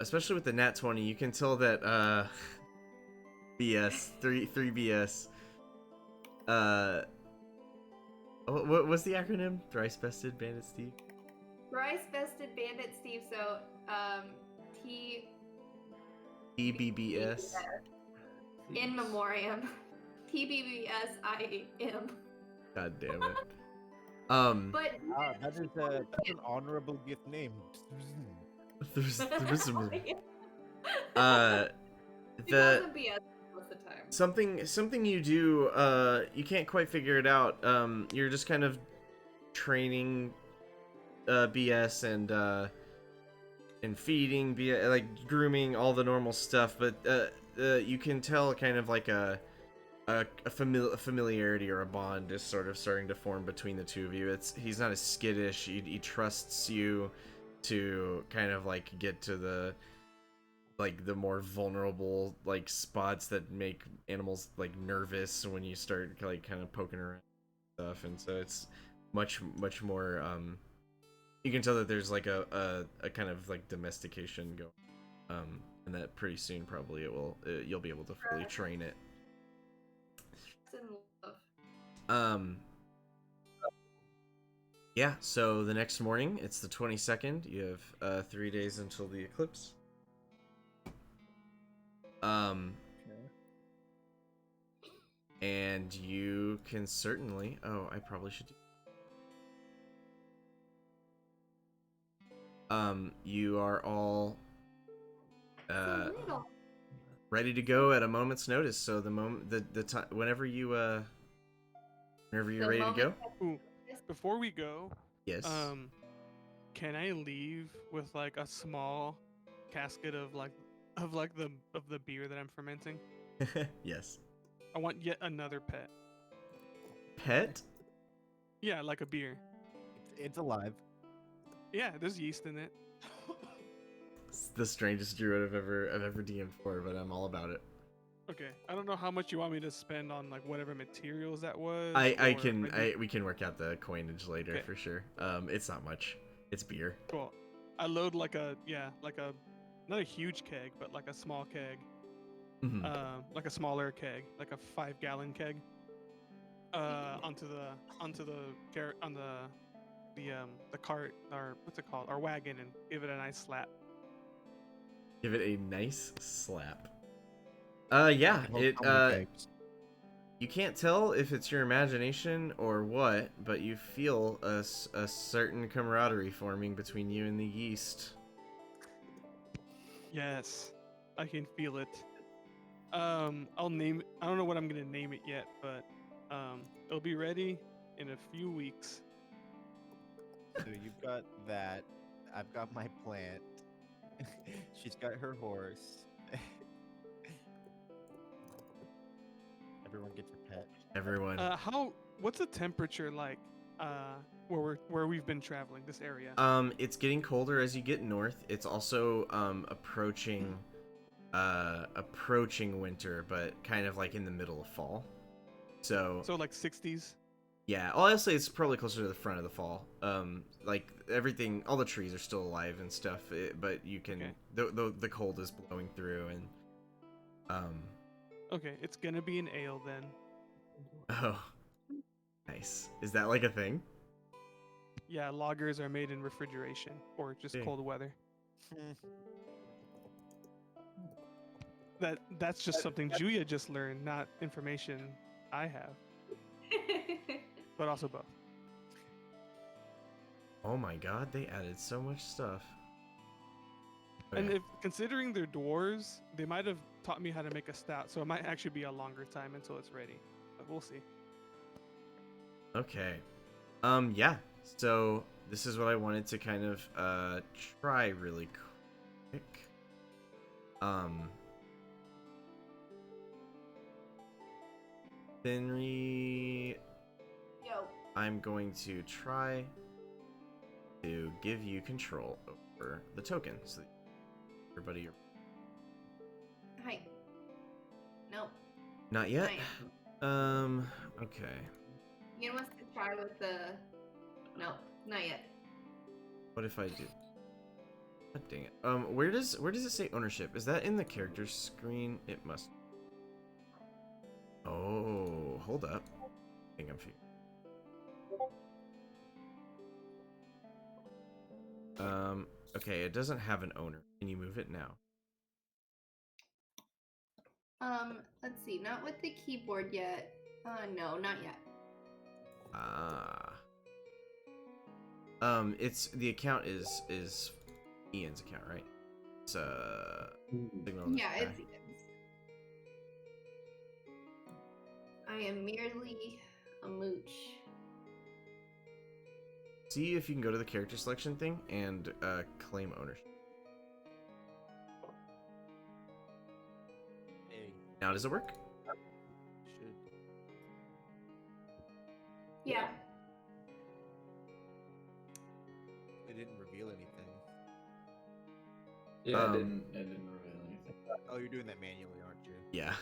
Especially with the nat 20, you can tell that BS 3 BS. What was the acronym? Thrice Bested Bandit Steve. Thrice Bested Bandit Steve. So TBBS. In memoriam. TBBS I am. God damn it. But that's an honorable gift name. There's it the wasn't BS most of the time. something you do, you can't quite figure it out. You're just kind of training BS and feeding BS, like grooming, all the normal stuff, but you can tell kind of like a familiarity or a bond is sort of starting to form between the two of you. He's not as skittish. He trusts you to kind of like get to the more vulnerable like spots that make animals like nervous when you start like kind of poking around and stuff, and so it's much more you can tell that there's like a kind of like domestication going, and that pretty soon probably you'll be able to fully train it. In love. Yeah, so the next morning, it's the 22nd. You have 3 days until the eclipse. And you can certainly... Oh, I probably should do... You are all... ready to go at a moment's notice. So the moment, the time, whenever you're The ready to go. moment Ooh, before we go, Yes. can I leave with like a small casket of the beer that I'm fermenting? Yes. I want yet another pet. Pet? Yeah, like a beer. It's alive. Yeah, there's yeast in it. It's the strangest druid I've ever DM'd for, but I'm all about it. Okay, I don't know how much you want me to spend on like whatever materials that was. We can work out the coinage later Okay. for sure. It's not much. It's beer. Cool. I load like a not a huge keg, but like a small keg. Mhm. Like a smaller keg, like a 5-gallon keg. Onto the cart, or what's it called, our wagon, and give it a nice slap. Give it a nice slap. Yeah, it you can't tell if it's your imagination or what, but you feel a certain camaraderie forming between you and the yeast. Yes, I can feel it. I'll name it. I don't know what I'm gonna name it yet, but it'll be ready in a few weeks. So you've got that. I've got my plant. She's got her horse. Everyone gets a pet. Everyone. What's the temperature like where we've been traveling, this area? It's getting colder as you get north. It's also approaching winter, but kind of like in the middle of fall. So like 60s. Yeah, honestly, it's probably closer to the front of the fall. Like everything, all the trees are still alive and stuff, but you can the cold is blowing through and Okay, it's gonna be an ale then. Oh, nice. Is that like a thing? Yeah, lagers are made in refrigeration or just cold weather. That's just something Julia just learned, not information I have. But also both. Oh my god, they added so much stuff. And if considering they're dwarves, they might have taught me how to make a stout, so it might actually be a longer time until it's ready. But we'll see. Okay. Yeah. So this is what I wanted to kind of try really quick. Henry, Yo. I'm going to try to give you control over the token, so that everybody. Hi. Nope. Not yet. Not yet. Okay. Ian wants to try with the. Nope. Not yet. What if I do? God dang it. Where does it say ownership? Is that in the character screen? It must. Oh, hold up. I think I'm figuring. Okay, it doesn't have an owner. Can you move it now? Let's see. Not with the keyboard yet. No, not yet. It's the account is Ian's account, right? It's signal. Yeah, it's Ian's. I am merely a mooch. See if you can go to the character selection thing and claim ownership. Hey, Now does it work? should. Yeah. It didn't reveal anything. Yeah, I didn't reveal anything. Oh, you're doing that manually, aren't you? Yeah.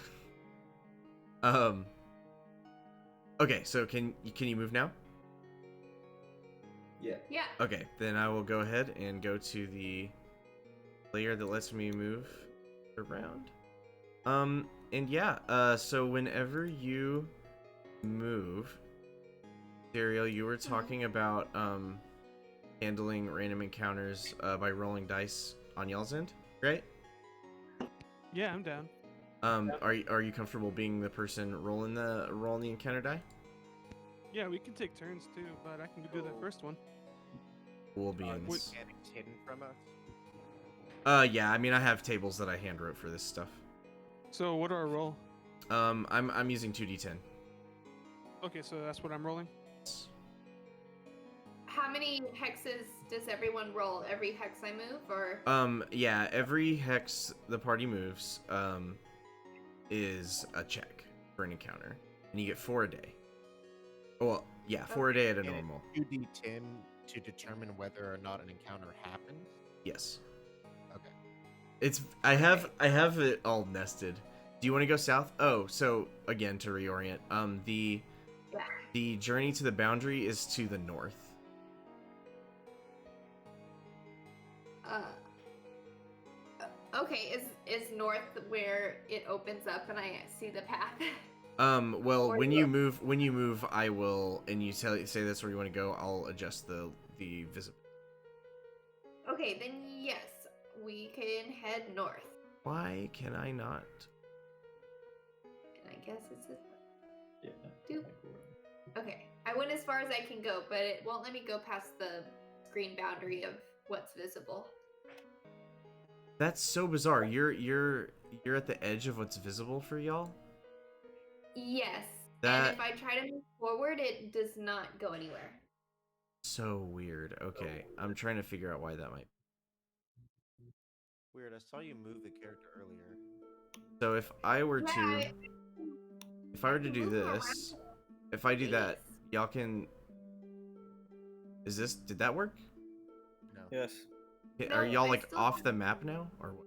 Okay, so can you move now? Yeah. Yeah. Okay, then I will go ahead and go to the layer that lets me move around. And yeah, so whenever you move, Dariel, you were talking about handling random encounters by rolling dice on y'all's end, right? Yeah, I'm down. Are you comfortable being the person rolling the encounter die? Yeah, we can take turns too, but I can do the first one. Cool beans. Mechanics hidden from us. Yeah, I mean I have tables that I hand wrote for this stuff. So what do I roll? I'm using 2d10. Okay, so that's what I'm rolling. How many hexes does everyone roll? Every hex I move, or? Yeah, every hex the party moves, is a check for an encounter, and you get 4 a day. Well, yeah, 4 a day at a And normal. it's 2d10 to determine whether or not an encounter happens. Yes. Okay. I have it all nested. Do you want to go south? Oh, so again to reorient. The journey to the boundary is to the north. Okay, is north where it opens up and I see the path? Well, Or when no. you move, I will, and you say that's where you want to go. I'll adjust the visibility. Okay, then yes, we can head north. Why can I not? And I guess it's this Yeah. Doop. Okay, I went as far as I can go, but it won't let me go past the screen boundary of what's visible. That's so bizarre. You're at the edge of what's visible for y'all. Yes, That and if I try to move forward, it does not go anywhere. so weird. Okay, I'm trying to figure out why that might. Weird. I saw you move the character earlier. So if I were Yeah, to can do move this, around. if I do that, Yes. y'all can. Did that work? No. Yes. No, Are y'all I like still off have- the map now, or what?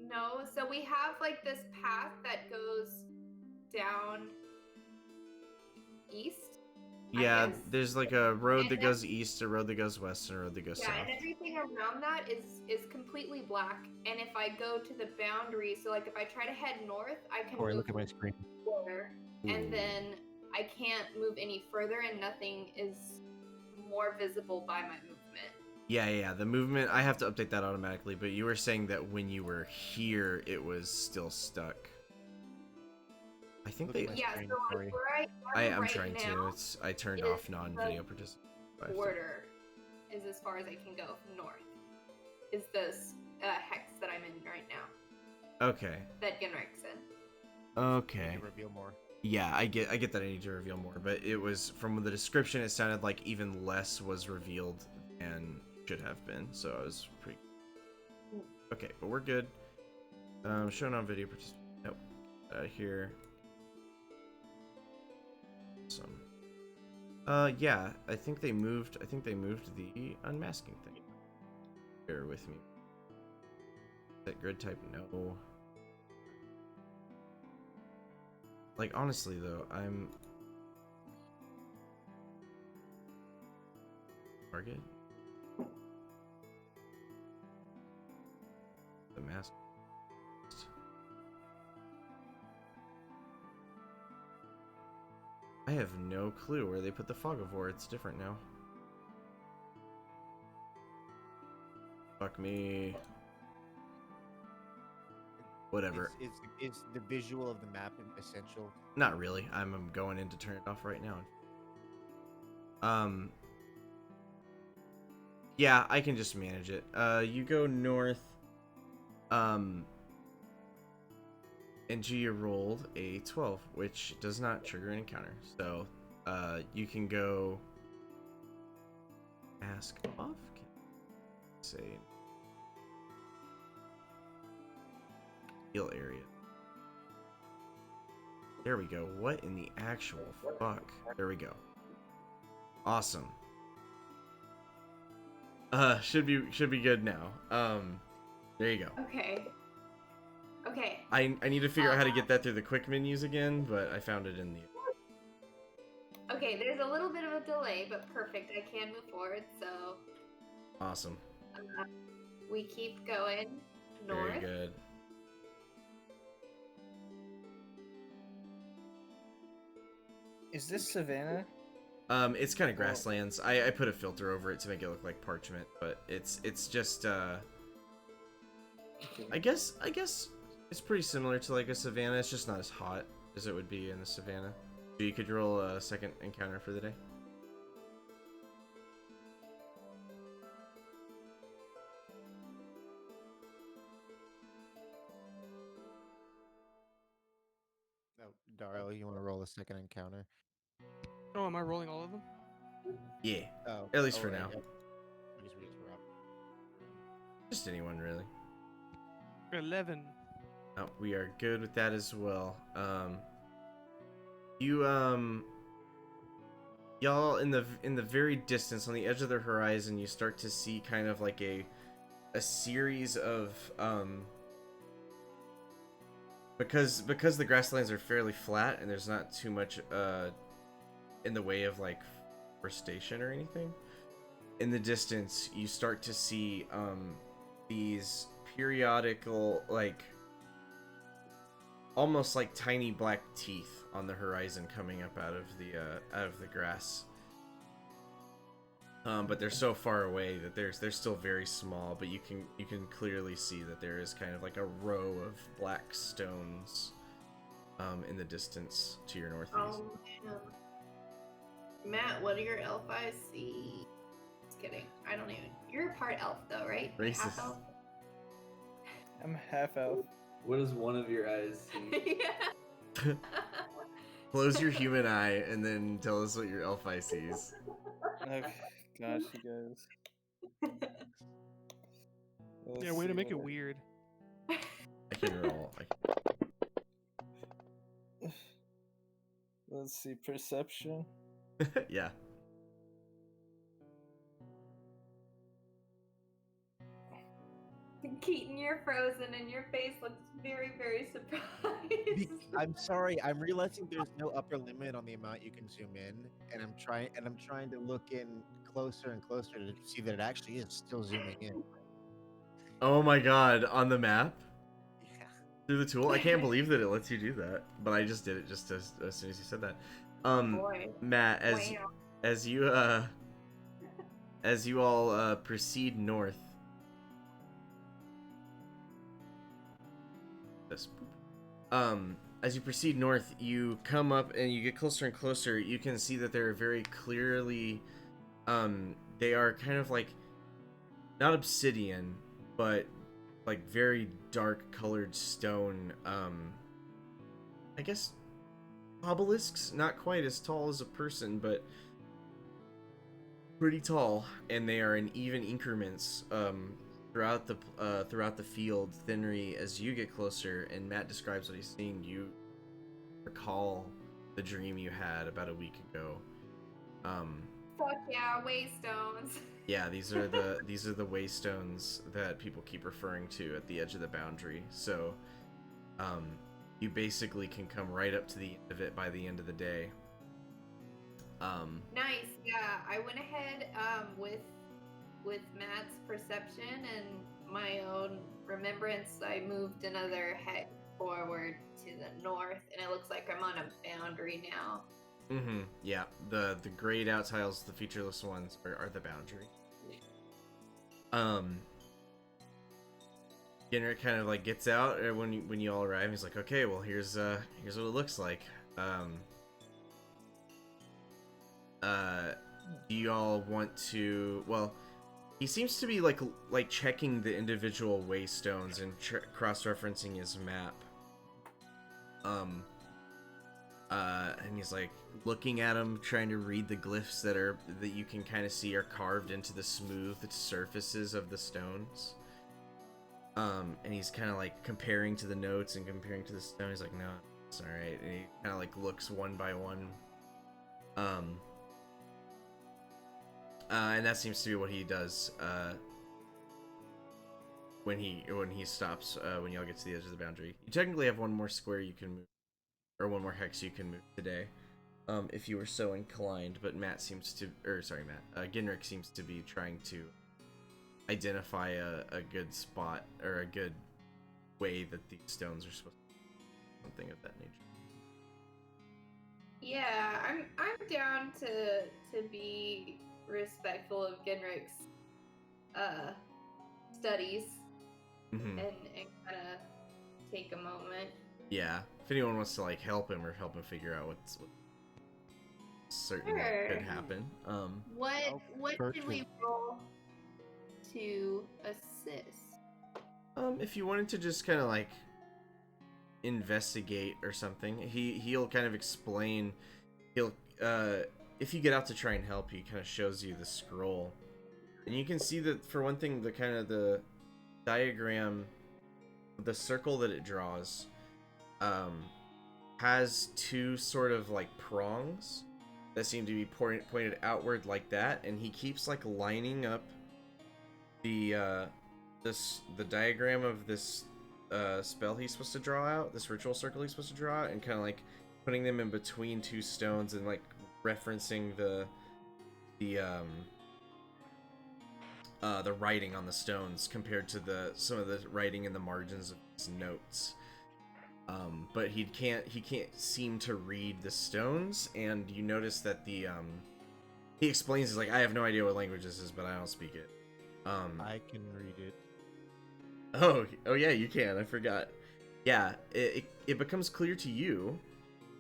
No. So we have like this path that goes down east. I Yeah, guess. there's like a road And that goes east, a road that goes west, and a road that goes Yeah, south. and everything around that is completely black. And if I go to the boundary, so like if I try to head north, I can Corey, move look at my screen. forward, and Ooh. then I can't move any further, and nothing is more visible by my movement. Yeah. The movement, I have to update that automatically. But you were saying that when you were here, it was still stuck. I think Look at they. my Yeah, screen, so Corey. like where I am I'm right trying now, to. I turned is off non-video the participation. border is as far as I can go north. Is this hex that I'm in right now Okay. that Genrik's in? Okay. To reveal more. Yeah, I get that I need to reveal more, but it was from the description. It sounded like even less was revealed than should have been. So I was pretty. Okay, but we're good. Shown on video participation. Nope. Here. Some. Yeah, I think they moved the unmasking thing. Bear with me. That grid type, no. Like, honestly, though, I'm... Target? The mask. I have no clue where they put the fog of war. It's different now. Fuck me. Whatever. Is the visual of the map essential? Not really. I'm going in to turn it off right now. Yeah, I can just manage it. You go north. And Gia rolled a 12, which does not trigger an encounter. So, you can go ask off. Say heal area. There we go. What in the actual fuck? There we go. Awesome. Should be good now. There you go. Okay. Okay. I need to figure out how to get that through the quick menus again, but I found it in the. Okay, there's a little bit of a delay, but perfect. I can move forward, so Awesome. we keep going north. Very good. Is this Savannah? It's kind of grasslands. I put a filter over it to make it look like parchment, but it's just I guess it's pretty similar to like a savanna. It's just not as hot as it would be in the savanna. So you could roll a second encounter for the day. Dario, you want to roll a second encounter? Oh, am I rolling all of them? Yeah, Oh, at least for right, now. yep. I guess we just were up. Just anyone really. 11. Oh, we are good with that as well. Y'all in the very distance on the edge of the horizon, you start to see kind of like a series of because the grasslands are fairly flat and there's not too much in the way of like forestation or anything. In the distance, you start to see these periodical, like almost like tiny black teeth on the horizon coming up out of the grass. But they're so far away that they're still very small, but you can clearly see that there is kind of like a row of black stones in the distance to your northeast. Oh, man. Matt, what do your elf eyes see? Just kidding. I don't even. You're part elf though, right? You're half Racist. elf? I'm half elf. What does one of your eyes see? Yeah. Close your human eye and then tell us what your elf eye sees. Okay, gosh, you guys. Let's Yeah, way to see make it what weird. I can roll. Let's see, perception. Yeah. Keaton, you're frozen and your face looks very, very surprised. I'm sorry. I'm realizing there's no upper limit on the amount you can zoom in, and I'm trying to look in closer and closer to see that it actually is still zooming in. Oh my god, on the map? Yeah. Through the tool? I can't believe that it lets you do that. But I just did it just as soon as you said that. Boy. Matt, Wow. as you all proceed north. This. As you proceed north, you come up and you get closer and closer. You can see that they're very clearly, they are kind of like not obsidian, but like very dark colored stone. I guess obelisks, not quite as tall as a person, but pretty tall, and they are in even increments. Throughout the field, Thinry, as you get closer, and Matt describes what he's seeing, you recall the dream you had about a week ago. Fuck yeah, waystones. Yeah, these are the waystones that people keep referring to at the edge of the boundary. So, you basically can come right up to the end of it by the end of the day. Nice. Yeah, I went ahead with Matt's perception and my own remembrance. I moved another hex forward to the north, and it looks like I'm on a boundary now. Mm-hmm. Yeah, the grayed out tiles, the featureless ones, are the boundary. Ginner kind of like gets out when you all arrive. He's like, okay, well here's what it looks like. Do you all want to? Well, he seems to be like checking the individual waystones and cross-referencing his map. And he's like looking at them, trying to read the glyphs that you can kind of see are carved into the smooth surfaces of the stones. And he's kind of like comparing to the notes and comparing to the stone. He's like, no, it's all right. And he kind of like looks one by one. And that seems to be what he does when he stops when y'all get to the edge of the boundary. You technically have one more square you can move, or one more hex you can move today, if you were so inclined. But Matt seems to, Ginrick seems to be trying to identify a good spot or a good way that these stones are supposed to be, something of that nature. Yeah, I'm down to be respectful of Genrick's studies Mm-hmm. and kind of take a moment. Yeah, if anyone wants to like help him figure out what certainly could happen. What should we roll to assist? If you wanted to just kind of like investigate or something. He'll kind of explain. He'll if you get out to try and help, he kind of shows you the scroll, and you can see that for one thing, the kind of the diagram, the circle that it draws, has two sort of like prongs that seem to be pointed outward like that, and he keeps like lining up the diagram of this spell he's supposed to draw out, this ritual circle he's supposed to draw out, and kind of like putting them in between two stones and like referencing the writing on the stones compared to some of the writing in the margins of his notes. But he can't seem to read the stones, and you notice that he explains, he's like, I have no idea what language this is, but I don't speak it. I can read it. Oh yeah, you can. I forgot. Yeah, it becomes clear to you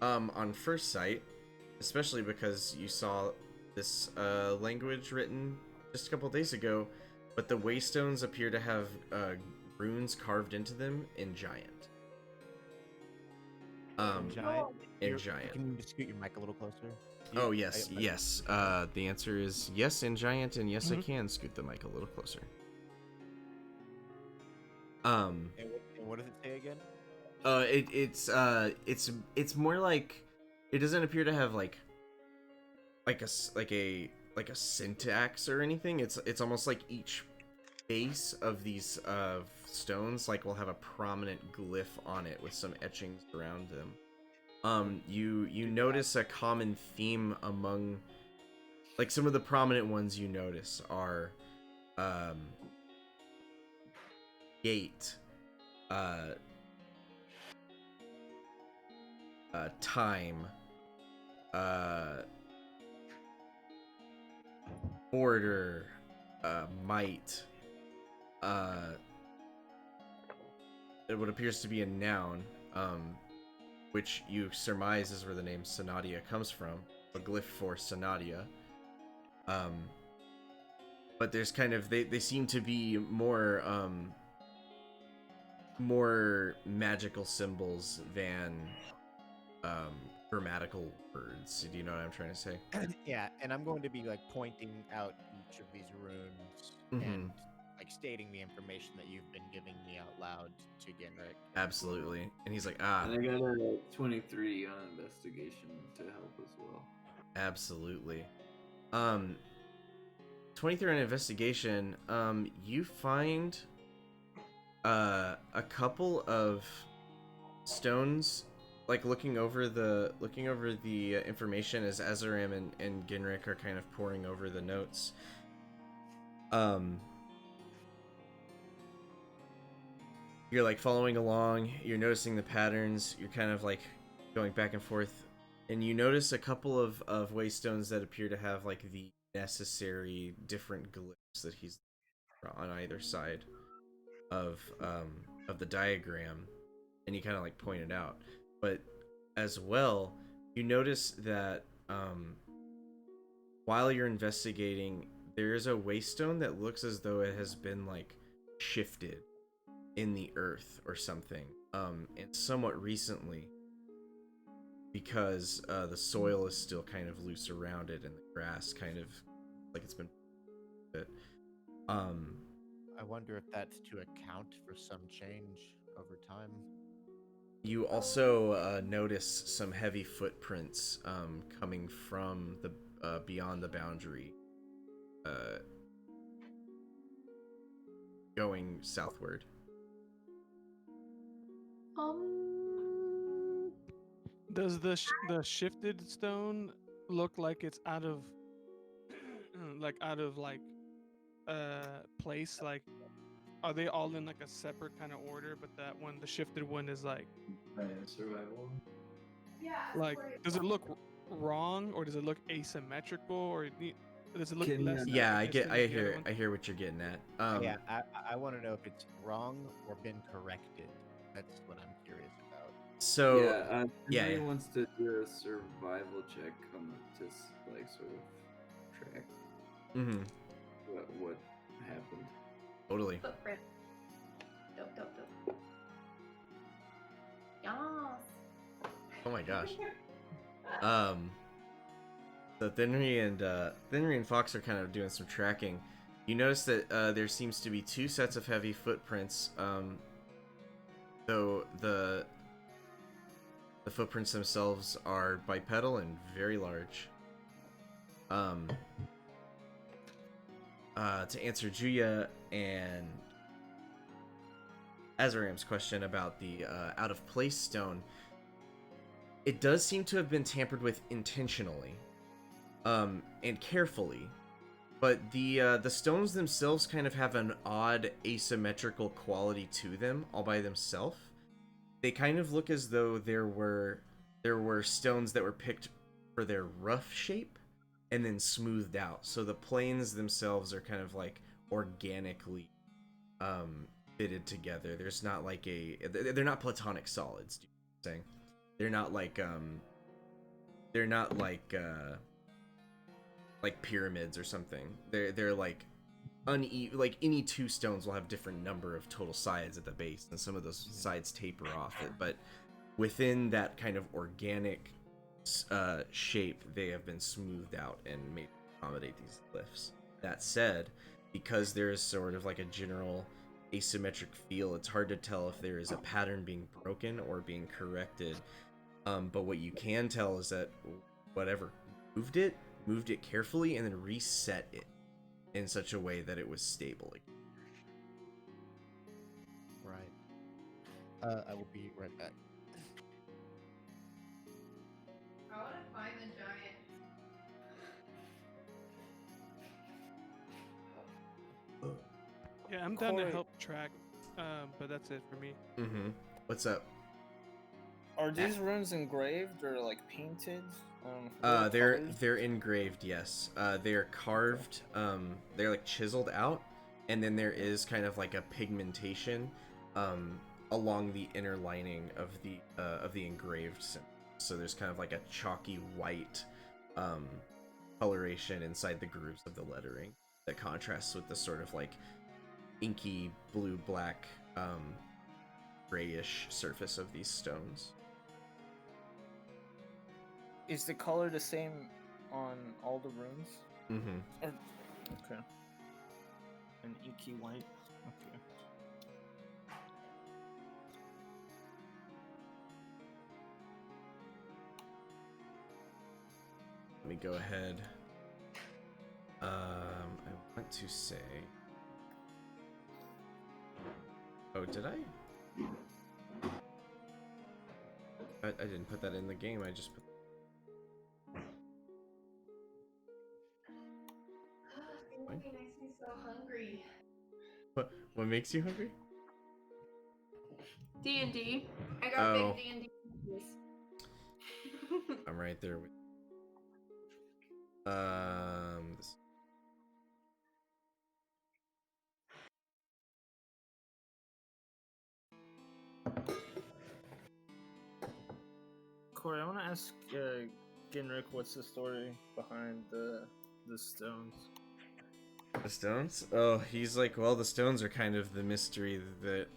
on first sight, especially because you saw this language written just a couple days ago, but the waystones appear to have runes carved into them in giant. Giant. In giant. Can you just scoot your mic a little closer? Oh yes, yes. The answer is yes in giant, and yes, I Mhm. can scoot the mic a little closer. And what does it say again? It's more like, it doesn't appear to have like a syntax or anything. It's almost like each base of these stones like will have a prominent glyph on it with some etchings around them. You notice a common theme among, like, some of the prominent ones you notice are gate, time, order, might, what appears to be a noun, which you surmise is where the name Sonottia comes from, a glyph for Sonottia. But there's kind of, they seem to be more magical symbols than grammatical words. Do you know what I'm trying to say? Yeah, and I'm going to be like pointing out each of these runes and like stating the information that you've been giving me out loud to Genrick. Absolutely. And he's like, And I got a 23 on investigation to help as well. absolutely. 23 on investigation. You find a couple of stones, like looking over the information as Azaram and Genrick are kind of poring over the notes. You're like following along, you're noticing the patterns, you're kind of like going back and forth, and you notice a couple of waystones that appear to have like the necessary different glyphs that he's on either side of the diagram, and you kind of like point it out. But as well, you notice that while you're investigating, there is a waystone that looks as though it has been like shifted in the earth or something, and somewhat recently, because the soil is still kind of loose around it and the grass kind of like it's been I wonder if that's to account for some change over time. You also notice some heavy footprints coming from the beyond the boundary, going southward. Does the shifted stone look like it's out of place? Like, are they all in like a separate kind of order? But that one, the shifted one, is like Survival. like. Does it look wrong, or does it look asymmetrical, or does it look Can- less? Yeah, I efficacious than the other one? hear what you're getting at. Yeah, I want to know if it's wrong or been corrected. That's what I'm curious about. So yeah, yeah. Henry wants to do a survival check on to like sort of track Mm-hmm. what happened. Totally. Footprint. Dope. Yes. Oh my gosh. So Thinry and Fox are kind of doing some tracking. You notice that there seems to be 2 sets of heavy footprints. Though the footprints themselves are bipedal and very large. To answer Juya and Azaram's question about the out of place stone, it does seem to have been tampered with intentionally, and carefully. But the stones themselves kind of have an odd asymmetrical quality to them all by themselves. They kind of look as though there were stones that were picked for their rough shape and then smoothed out. So the planes themselves are kind of like organically fitted together. There's not like they're not platonic solids, do you know what I'm saying? They're not like pyramids or something. They're like uneven. Like any 2 stones will have different number of total sides at the base, and some of those sides taper off it. But within that kind of organic shape, they have been smoothed out and made to accommodate these glyphs. That said, because there is sort of like a general asymmetric feel, it's hard to tell if there is a pattern being broken or being corrected. But what you can tell is that whatever moved it carefully and then reset it in such a way that it was stable again. Right. I will be right back. I want to find the giant. Yeah, I'm down to Corey- help track, but that's it for me. Mm-hmm. What's up? Are these runes engraved or like painted? What colors? They're engraved, yes. They're carved, they're like chiseled out, and then there is kind of like a pigmentation along the inner lining of the engraved symbol. So there's kind of like a chalky white coloration inside the grooves of the lettering that contrasts with the sort of like inky blue black grayish surface of these stones. Is the color the same on all the runes? Mm-hmm. Okay. An inky white. Okay. Let me go ahead. I want to say. Oh, did I? I didn't put that in the game. I just put. It makes me so hungry. What makes you hungry? D&D. I got Oh. big D&D. I'm right there with. This... Corey, I want to ask Ginrick, what's the story behind the stones? The stones? Oh, he's like, well, the stones are kind of the mystery that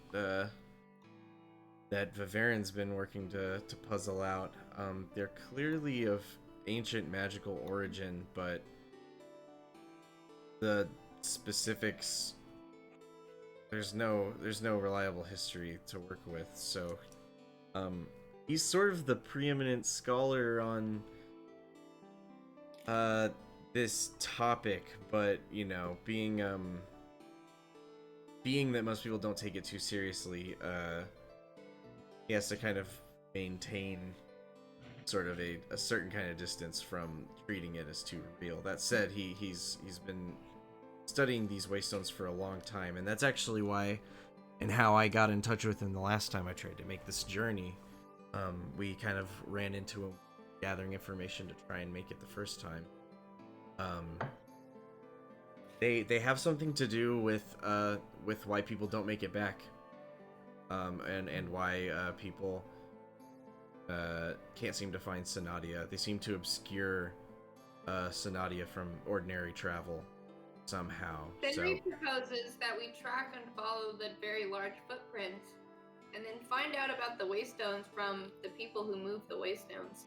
that Vivarin's been working to puzzle out. They're clearly of ancient magical origin, but the specifics, there's no reliable history to work with. So he's sort of the preeminent scholar on this topic, but you know, being that most people don't take it too seriously, he has to kind of maintain sort of a certain kind of distance from treating it as too real. That said, he's been studying these waystones for a long time, and that's actually why and how I got in touch with him the last time I tried to make this journey. We kind of ran into him gathering information to try and make it the first time. They have something to do with why people don't make it back, and why people can't seem to find Sonottia. They seem to obscure Sonottia from ordinary travel somehow. Henry proposes that we track and follow the very large footprints and then find out about the waystones from the people who moved the waystones.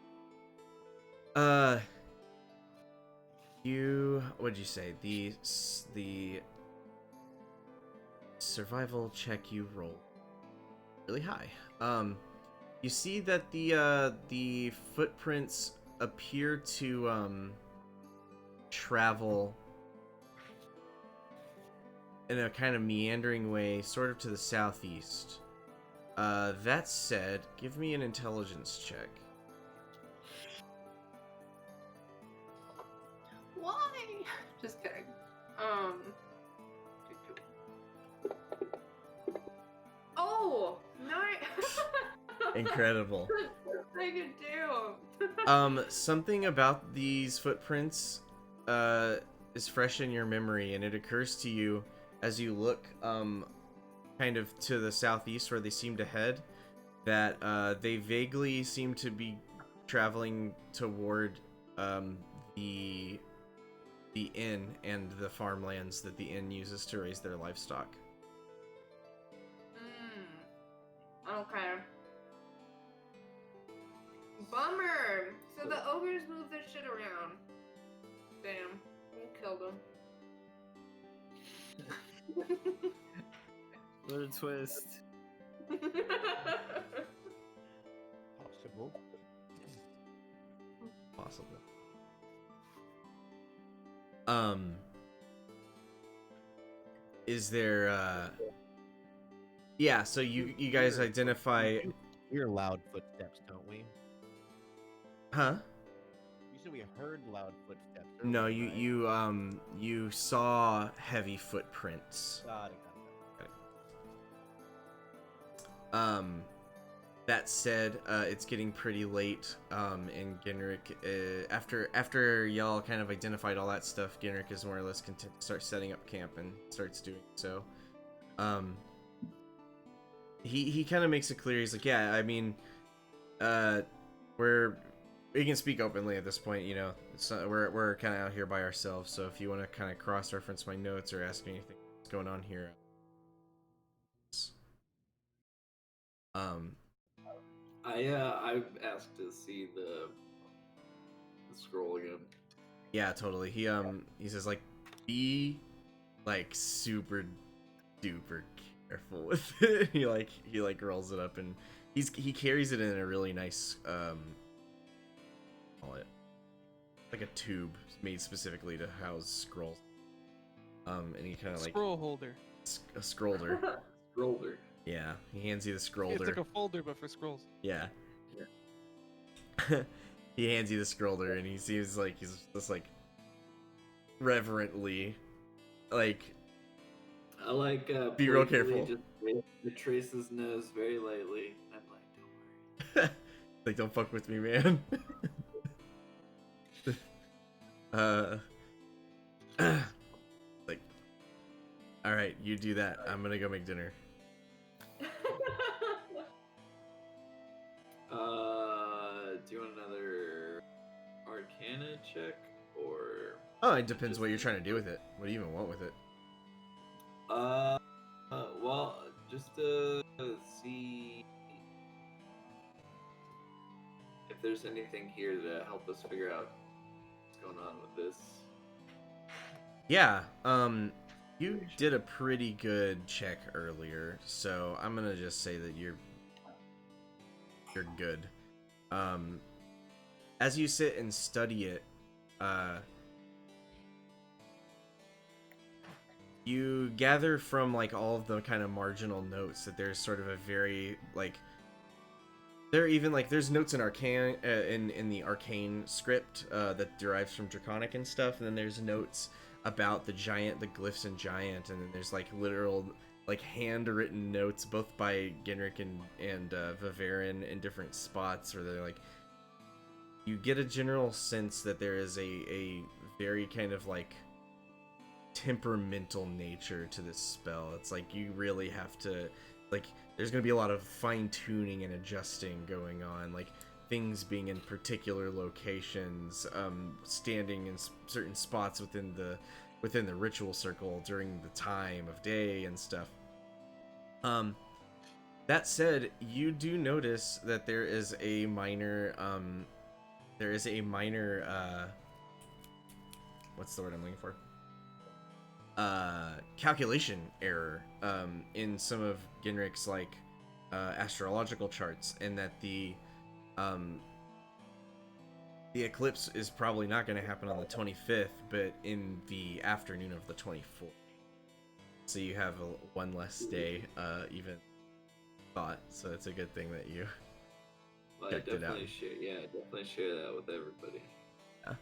What'd you say? The survival check you roll really high. You see that the footprints appear to travel in a kind of meandering way, sort of to the southeast. That said, give me an intelligence check. Why? Just kidding. Oh, nice. Incredible. I could do. Something about these footprints is fresh in your memory, and it occurs to you as you look kind of to the southeast where they seem to head, that they vaguely seem to be traveling toward the inn and the farmlands that the inn uses to raise their livestock. Okay. Bummer. So the ogres moved their shit around. Damn. We killed them. What a twist. Possible. Is there yeah, so you guys identify. We hear loud footsteps, don't we? Huh? You said we heard loud footsteps. No, earlier, right? you saw heavy footprints. Got it. That said, it's getting pretty late, and Genrick, after y'all kind of identified all that stuff, Genrick is more or less content to start setting up camp and starts doing so. He kind of makes it clear, he's like, yeah, I mean, we can speak openly at this point, you know, we're kind of out here by ourselves, so if you want to kind of cross-reference my notes or ask me anything that's going on here. I asked to see the scroll again. Yeah, totally. He says, like, be like super duper careful with it. he rolls it up, and he carries it in a really nice call it like a tube made specifically to house scrolls. And he kind of like Scroll holder. a scroller. Scroller. Yeah, he hands you the scroller. It's like a folder, but for scrolls. Yeah. He hands you the scroller, and he seems like he's just like reverently, like. I like be real careful. Just trace his nose very lightly. I'm like, don't worry. Like, don't fuck with me, man. Like, all right, you do that. I'm gonna go make dinner. Do you want another Arcana check, or? Oh, it depends what you're trying to do with it. What do you even want with it? Well, just to see if there's anything here to help us figure out what's going on with this. Yeah, you did a pretty good check earlier, so I'm gonna just say that you're good. As you sit and study it, you gather from like all of the kind of marginal notes that there's sort of a very like there's notes in arcane in the arcane script that derives from Draconic and stuff, and then there's notes about the glyphs and giant, and then there's like literal like handwritten notes both by Genrick and Viverin in different spots where they're like, you get a general sense that there is a very kind of like temperamental nature to this spell. It's like you really have to, like, there's going to be a lot of fine-tuning and adjusting going on, like things being in particular locations, standing in certain spots within the ritual circle during the time of day and stuff. That said, you do notice that there is a minor what's the word I'm looking for? Calculation error in some of Ginrick's like astrological charts, and that the eclipse is probably not going to happen on the 25th, but in the afternoon of the 24th. So you have one less day, even thought. So it's a good thing that you checked it out. Definitely share that with everybody. Yeah.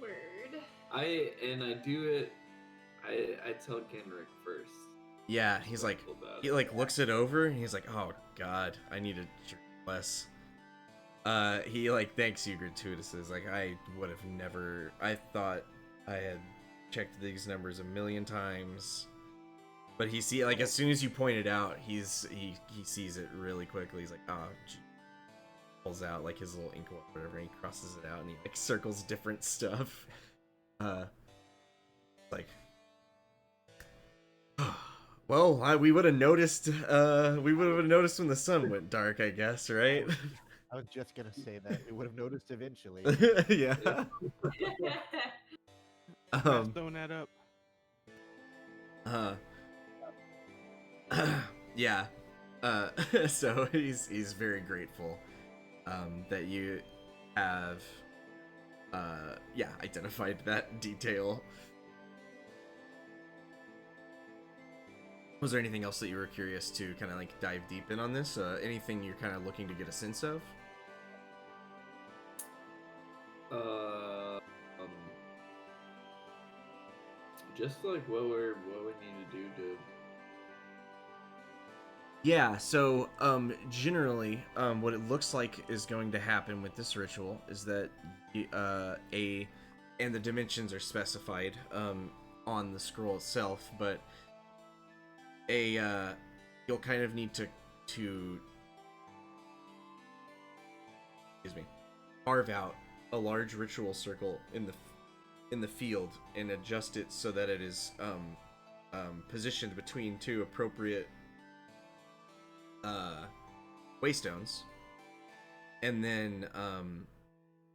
Word. I do it. I tell Kenrick first. Yeah, he's like, he like looks it over and he's like, oh god, I need to drink less. He like thanks you gratuitously. Like, I would have never. I thought I had checked these numbers a million times, but he like as soon as you point it out, he sees it really quickly. He's like, oh, gee. Pulls out like his little ink or whatever, and he crosses it out and he like circles different stuff. Like, well, we would have noticed. We would have noticed when the sun went dark, I guess, right? I was just gonna say that we would have noticed eventually. Yeah. Math don't add up. Yeah. So he's very grateful that you have identified that detail. Was there anything else that you were curious to kind of like dive deep in on this? Anything you're kind of looking to get a sense of? Just like what we need to do to. Yeah, so generally, what it looks like is going to happen with this ritual is that and the dimensions are specified on the scroll itself, but you'll kind of need to carve out a large ritual circle in the field and adjust it so that it is positioned between two appropriate waystones, and then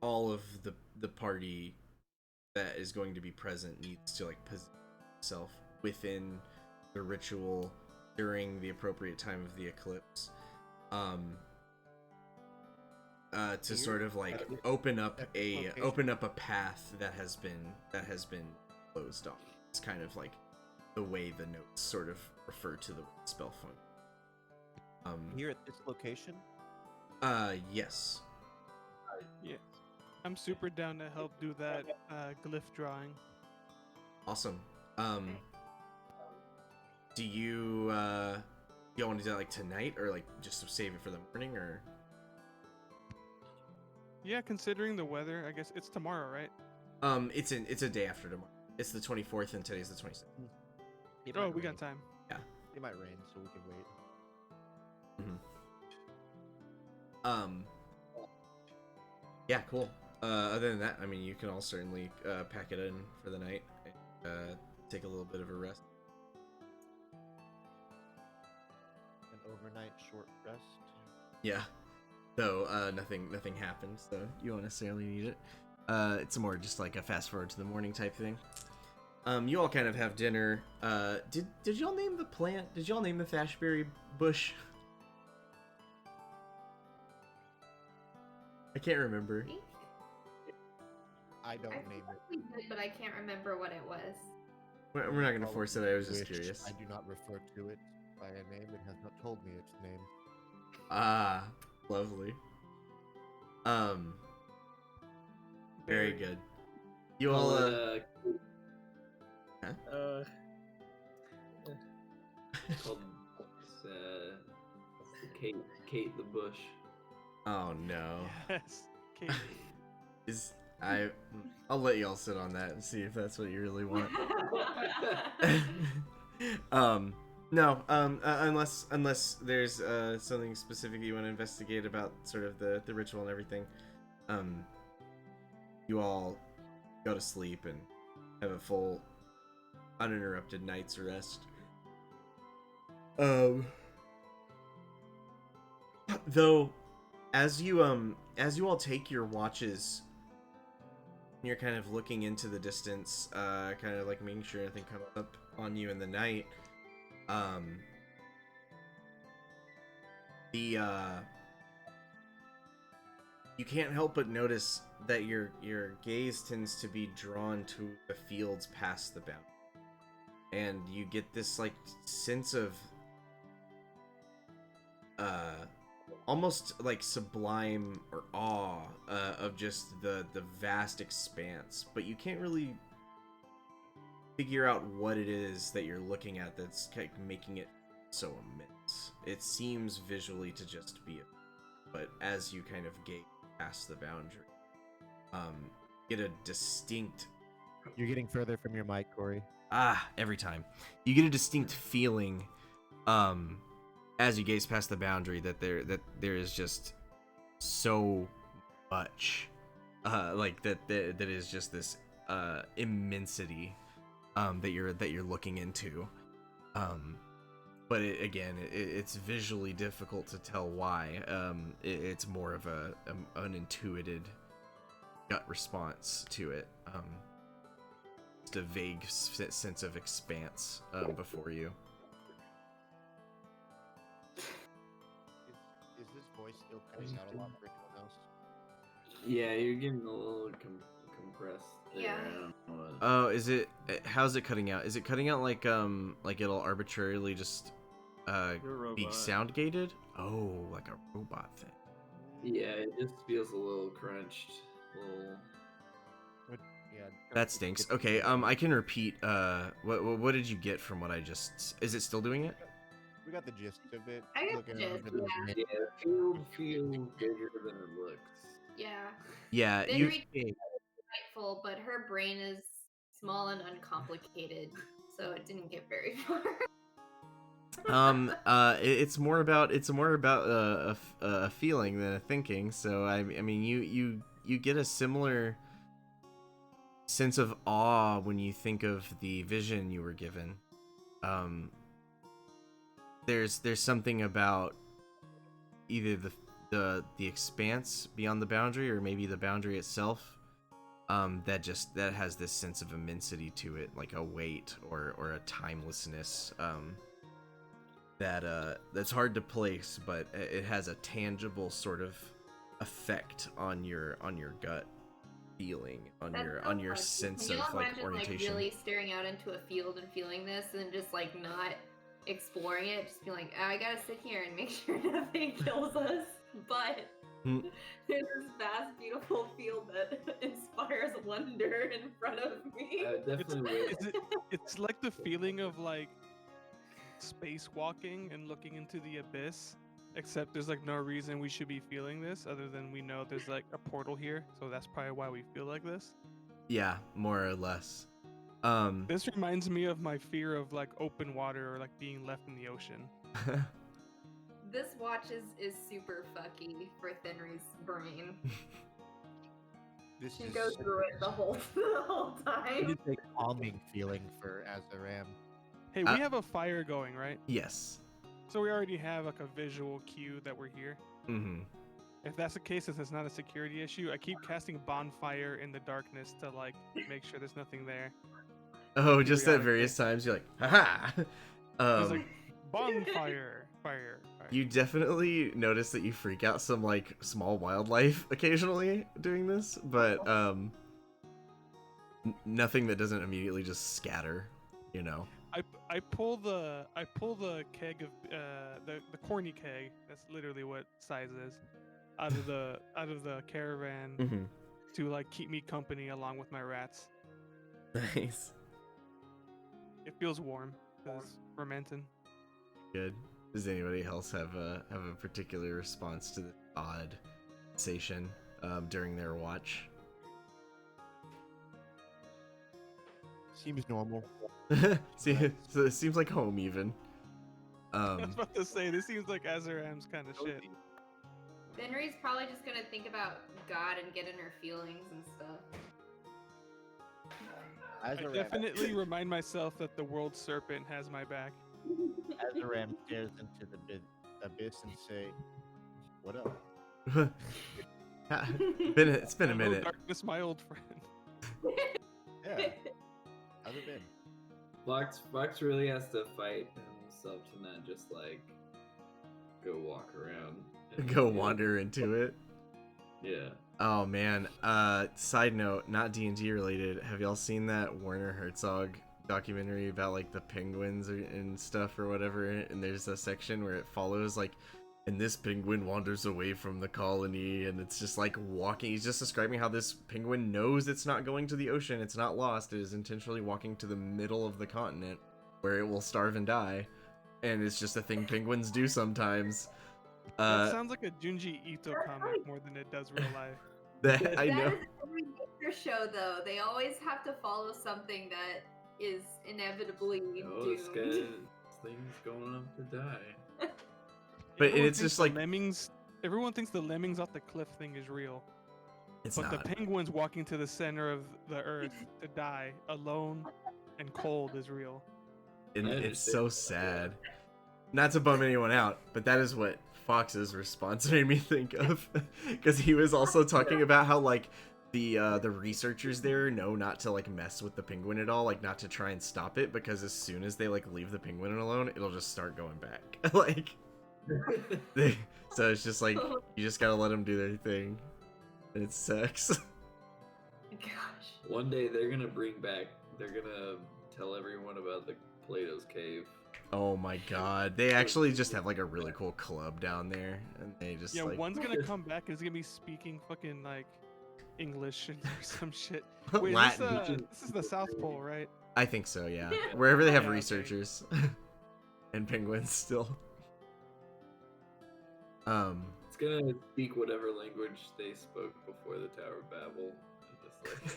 all of the party that is going to be present needs to like position itself within the ritual during the appropriate time of the eclipse, to sort of like open up a path that has been closed off. It's kind of like the way the notes sort of refer to the spell fund. Here at this location? Yes. Yeah, I'm super down to help do that glyph drawing. Awesome. Do you y'all want to do that like tonight, or like just save it for the morning, or? Yeah, considering the weather, I guess it's tomorrow, right? It's a day after tomorrow. It's the 24th and today's the 26th. Oh, we got time. Yeah. It might rain, so we can wait. Yeah, cool. Other than that, I mean, you can all certainly pack it in for the night and take a little bit of a rest. An overnight short rest. Yeah. Though nothing happened, so you won't necessarily need it. It's more just like a fast forward to the morning type thing. You all kind of have dinner. Did y'all name the plant? Did y'all name the fashberry bush? I can't remember. I don't I name think it. we did, but I can't remember what it was. We're not gonna force it. I was just Which curious. I do not refer to it by a name. It has not told me its name. Ah, lovely. Very good. You all Called Kate the Bush. Oh no. Yes, Katie. I'll let y'all sit on that and see if that's what you really want. No, unless there's something specific you want to investigate about sort of the ritual and everything. You all go to sleep and have a full uninterrupted night's rest. Though, as you all take your watches, you're kind of looking into the distance, kind of like making sure nothing comes up on you in the night. You can't help but notice that your gaze tends to be drawn to the fields past the boundary, and you get this like sense of almost like sublime or awe of just the vast expanse, but you can't really figure out what it is that you're looking at that's like making it so immense. It seems visually to just be but as you kind of gaze past the boundary, get a distinct... You're getting further from your mic, Corey. Every time. You get a distinct feeling, as you gaze past the boundary that there is just so much, like that is just this immensity, that you're looking into, but it's visually difficult to tell why. It's more of an intuited gut response to it. Just a vague sense of expanse before you. Is this voice still cutting out a lot for anyone else? Yeah, you're getting a little compressed there. Yeah. I don't know what... Oh, is it? How's it cutting out? Is it cutting out like it'll arbitrarily just You're a be robot. sound gated? Oh, like a robot thing. Yeah, it just feels a little crunched. Yeah. That stinks. Okay, I can repeat. What did you get from what I just? Is it still doing it? We got the gist of it. I got looking the gist, over the yeah. map. Yeah, the field feels bigger than it looks. Yeah. Yeah, Then you. read delightful, but her brain is small and uncomplicated, so it didn't get very far. It's more about a feeling than a thinking. So I mean, you get a similar sense of awe when you think of the vision you were given. There's something about either the expanse beyond the boundary, or maybe the boundary itself, that has this sense of immensity to it, like a weight or a timelessness, that's hard to place, but it has a tangible sort of effect on your gut feeling, on your sense Can you of like imagine, orientation. like, really staring out into a field and feeling this, and just like not exploring it, just being like, I gotta sit here and make sure nothing kills us. But there's this vast, beautiful field that inspires wonder in front of me. Definitely. It's like the feeling of like spacewalking and looking into the abyss, except there's like no reason we should be feeling this other than we know there's like a portal here, so that's probably why we feel like this. Yeah, more or less. This reminds me of my fear of like open water or like being left in the ocean. This watch is super fucky for Thenry's brain. This She is goes through it the whole time. It's a calming feeling for Azaram. Hey, we have a fire going, right? Yes. So we already have like a visual cue that we're here. Mm-hmm. If that's the case, if it's not a security issue, I keep casting bonfire in the darkness to like make sure there's nothing there. Oh, just at Periodically. various times you're like, haha. It's like bonfire, fire. You definitely notice that you freak out some like small wildlife occasionally doing this, but nothing that doesn't immediately just scatter, you know. I pull the keg of the corny keg. That's literally what size is. Out of the caravan Mm-hmm. to like keep me company along with my rats. Nice. It feels warm because we're Menton. Good. Does anybody else have a particular response to this odd sensation during their watch? Seems normal. See, so it seems like home even. I was about to say this seems like Azaram's kind of shit. Thenry's probably just gonna think about God and get in her feelings and stuff. I definitely remind myself that the world serpent has my back. Azaram stares into the abyss and say, "What up?" It's been a Hello, minute. darkness, my old friend. Yeah. How's it been? Fox really has to fight himself to not just like go walk around. Go wander into it. Yeah. Oh man. Side note, not D&D related. Have y'all seen that Werner Herzog documentary about like the penguins and stuff or whatever? And there's a section where it follows like, and this penguin wanders away from the colony, and it's just like walking. He's just describing how this penguin knows it's not going to the ocean. It's not lost. It is intentionally walking to the middle of the continent where it will starve and die. And it's just a thing penguins do sometimes. That sounds like a Junji Ito comic more than it does real life. I know. That is every nature show, though. They always have to follow something that is inevitably Oh, this doomed. thing's going up to die. But Everyone it's thinks just the like lemmings. Everyone thinks the lemmings off the cliff thing is real, it's but not. the penguins walking to the center of the earth to die alone and cold is real. And I it's so understand. sad. Not to bum anyone out, but that is what Fox's response made me think of, because he was also talking about how like the researchers there know not to like mess with the penguin at all, like not to try and stop it, because as soon as they like leave the penguin alone, it'll just start going back. Like, so it's just like you just gotta let them do their thing, and it sucks. Gosh. One day they're gonna tell everyone about the Plato's cave. Oh my god, they actually just have like a really cool club down there, and they just like One's gonna come back and it's gonna be speaking fucking like English or some shit. Wait, Latin. this is the South Pole, right? I think so, yeah. Wherever they have Yeah, okay. researchers and penguins still. It's gonna speak whatever language they spoke before the Tower of Babel. And just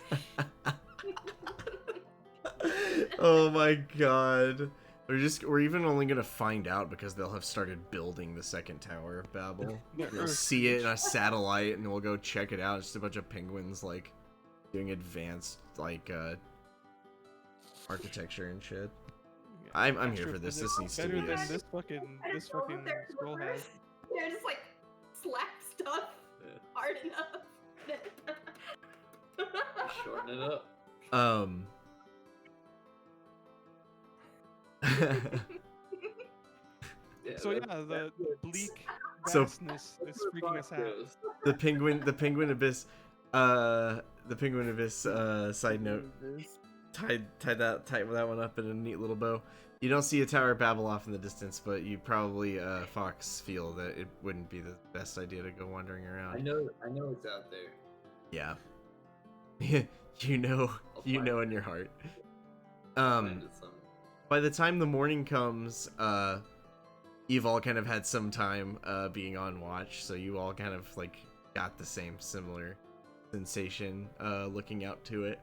like... Oh my god. We're even only gonna find out because they'll have started building the second Tower of Babel. The We'll Earth see it in Bridge. a satellite and we'll go check it out. Just a bunch of penguins like doing advanced like architecture and shit. Yeah, I'm here for this. This needs to better be than this. this fucking scroll has. They're just like slap stuff Yeah. hard enough. Shorten it up. Yeah, So that's- yeah, the that's what- bleak So- vastness is freaking us out. Goes. the penguin abyss side note, tied that one up in a neat little bow. You don't see a Tower of Babel off in the distance, but you probably Fox feel that it wouldn't be the best idea to go wandering I around. know it's out there. Yeah. you know in your heart. Find it somewhere. By the time the morning comes, you've all kind of had some time being on watch, so you all kind of like got the same similar sensation looking out to it.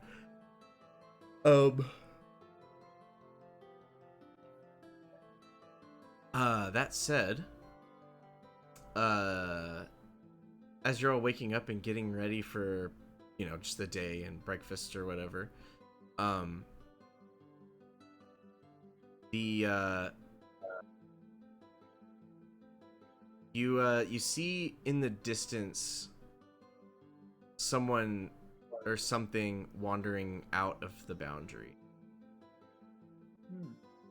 That said, as you're all waking up and getting ready for, you know, just the day and breakfast or whatever, you see in the distance someone or something wandering out of the boundary.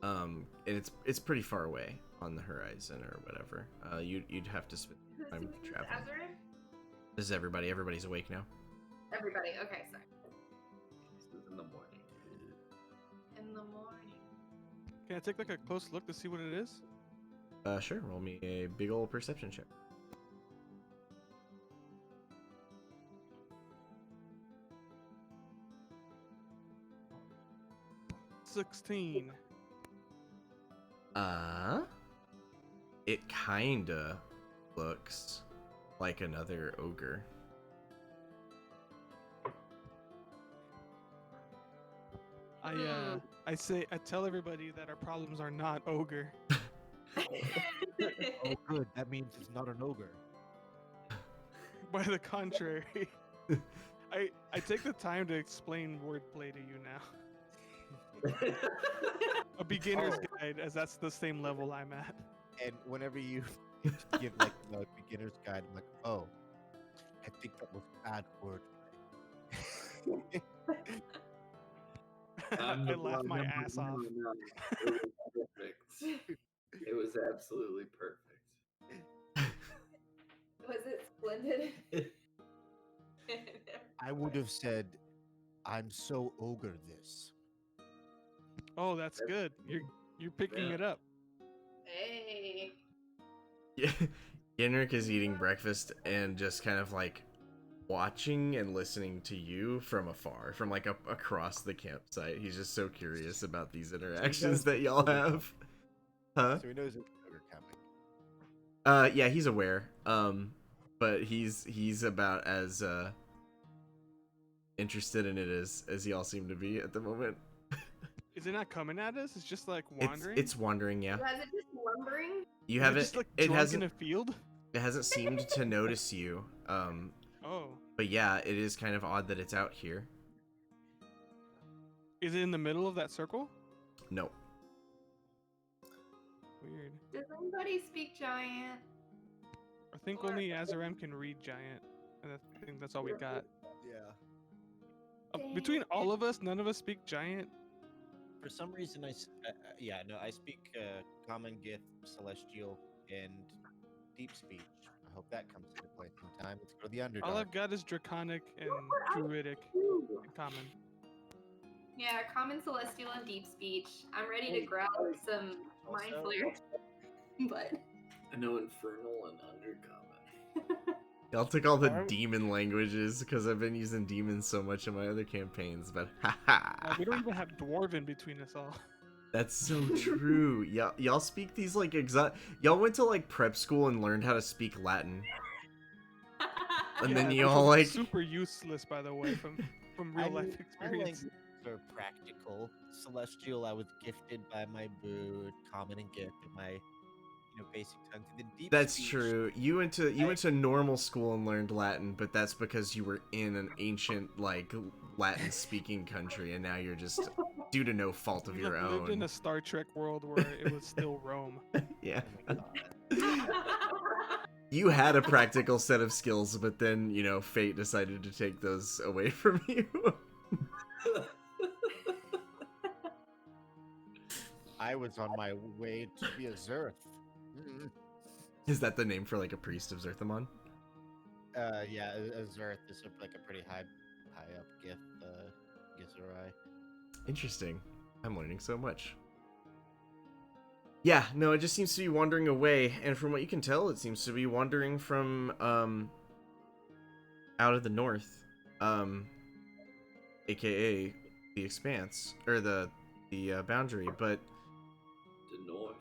And it's pretty far away on the horizon or whatever. You'd have to spend time traveling. Azarin? This is everybody. Everybody's awake now. Everybody, okay, sorry. This is in the morning. In the morning. Can I take like a close look to see what it is? Sure. Roll me a big old perception check. 16. It kinda looks like another ogre. I tell everybody that our problems are not ogre. Oh, good. That means it's not an ogre. By the contrary. I take the time to explain wordplay to you now. A beginner's side, as that's the same level I'm at. And whenever you give like the beginner's guide, I'm like, oh, I think that was bad word. I laugh my ass off. No, it was perfect. It was absolutely perfect. Was it splendid? I would have said, I'm so ogre this. Oh, that's good. You're picking Yeah. it up. Hey. Yeah. Yenrik is eating breakfast and just kind of like watching and listening to you from afar, from like across the campsite. He's just so curious about these interactions that y'all have. Huh? So he knows it's ogre coming. Yeah, he's aware. But he's about as interested in it as y'all seem to be at the moment. Is it not coming at us? It's just like wandering. It's wandering, yeah. Was it just lumbering? You Is it haven't. just, like, It drunk hasn't. in a field. It hasn't seemed to notice you. Oh, But yeah, it is kind of odd that it's out here. is it in the middle of that circle? No. Weird. Does anybody speak giant? I think only Azaram can read giant, and I think that's all we got. Yeah. Between all of us, none of us speak giant. For some reason, I speak Common, Gift, Celestial, and Deep Speech. I hope that comes into play sometime. Let's go to the Underdark. All I've got is draconic and druidic in common. Yeah, common, celestial, and deep speech. I'm ready to grab some mind Also- flayer. But I know infernal and undercommon. Y'all took all the Alright. demon languages because I've been using demons so much in my other campaigns, but haha. We don't even have dwarven between us all. That's so true. Y'all speak these like y'all went to like prep school and learned how to speak Latin. And then which you all was like super useless, by the way, from real life My experience. languages are practical. Celestial, I was gifted by my boot. Common and Gift, and my basic tongue. The Deep That's Speech, true. You went to normal school and learned Latin, but that's because you were in an ancient like Latin speaking country, and now you're just due to no fault of We your lived in own. a Star Trek world where it was still Rome. Yeah. Oh my god. You had a practical set of skills, but then, fate decided to take those away from you. I was on my way to be a Zerth. Is that the name for like a priest of Zerthamon? Yeah, a Zerth is like a pretty high up gift, Gizzerai. Interesting. I'm learning so much. Yeah, no, it just seems to be wandering away, and from what you can tell, it seems to be wandering from out of the north, aka the Expanse or the boundary. But The north.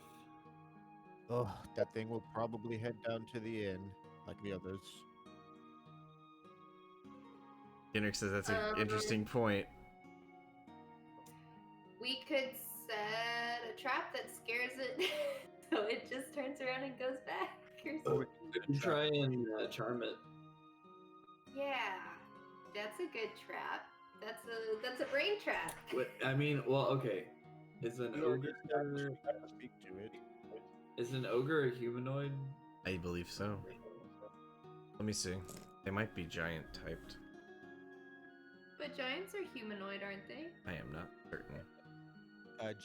Oh, that thing will probably head down to the inn, like the others. Ginrick says that's an interesting point. we could set a trap that scares it, so it just turns around and goes back. Or something. Try and charm it. Yeah, that's a good trap. That's a brain trap. I mean, well, okay. Is an ogre Speak to it. is an ogre a humanoid? I believe so. Let me see. They might be giant typed. But giants are humanoid, aren't they? I am not certain.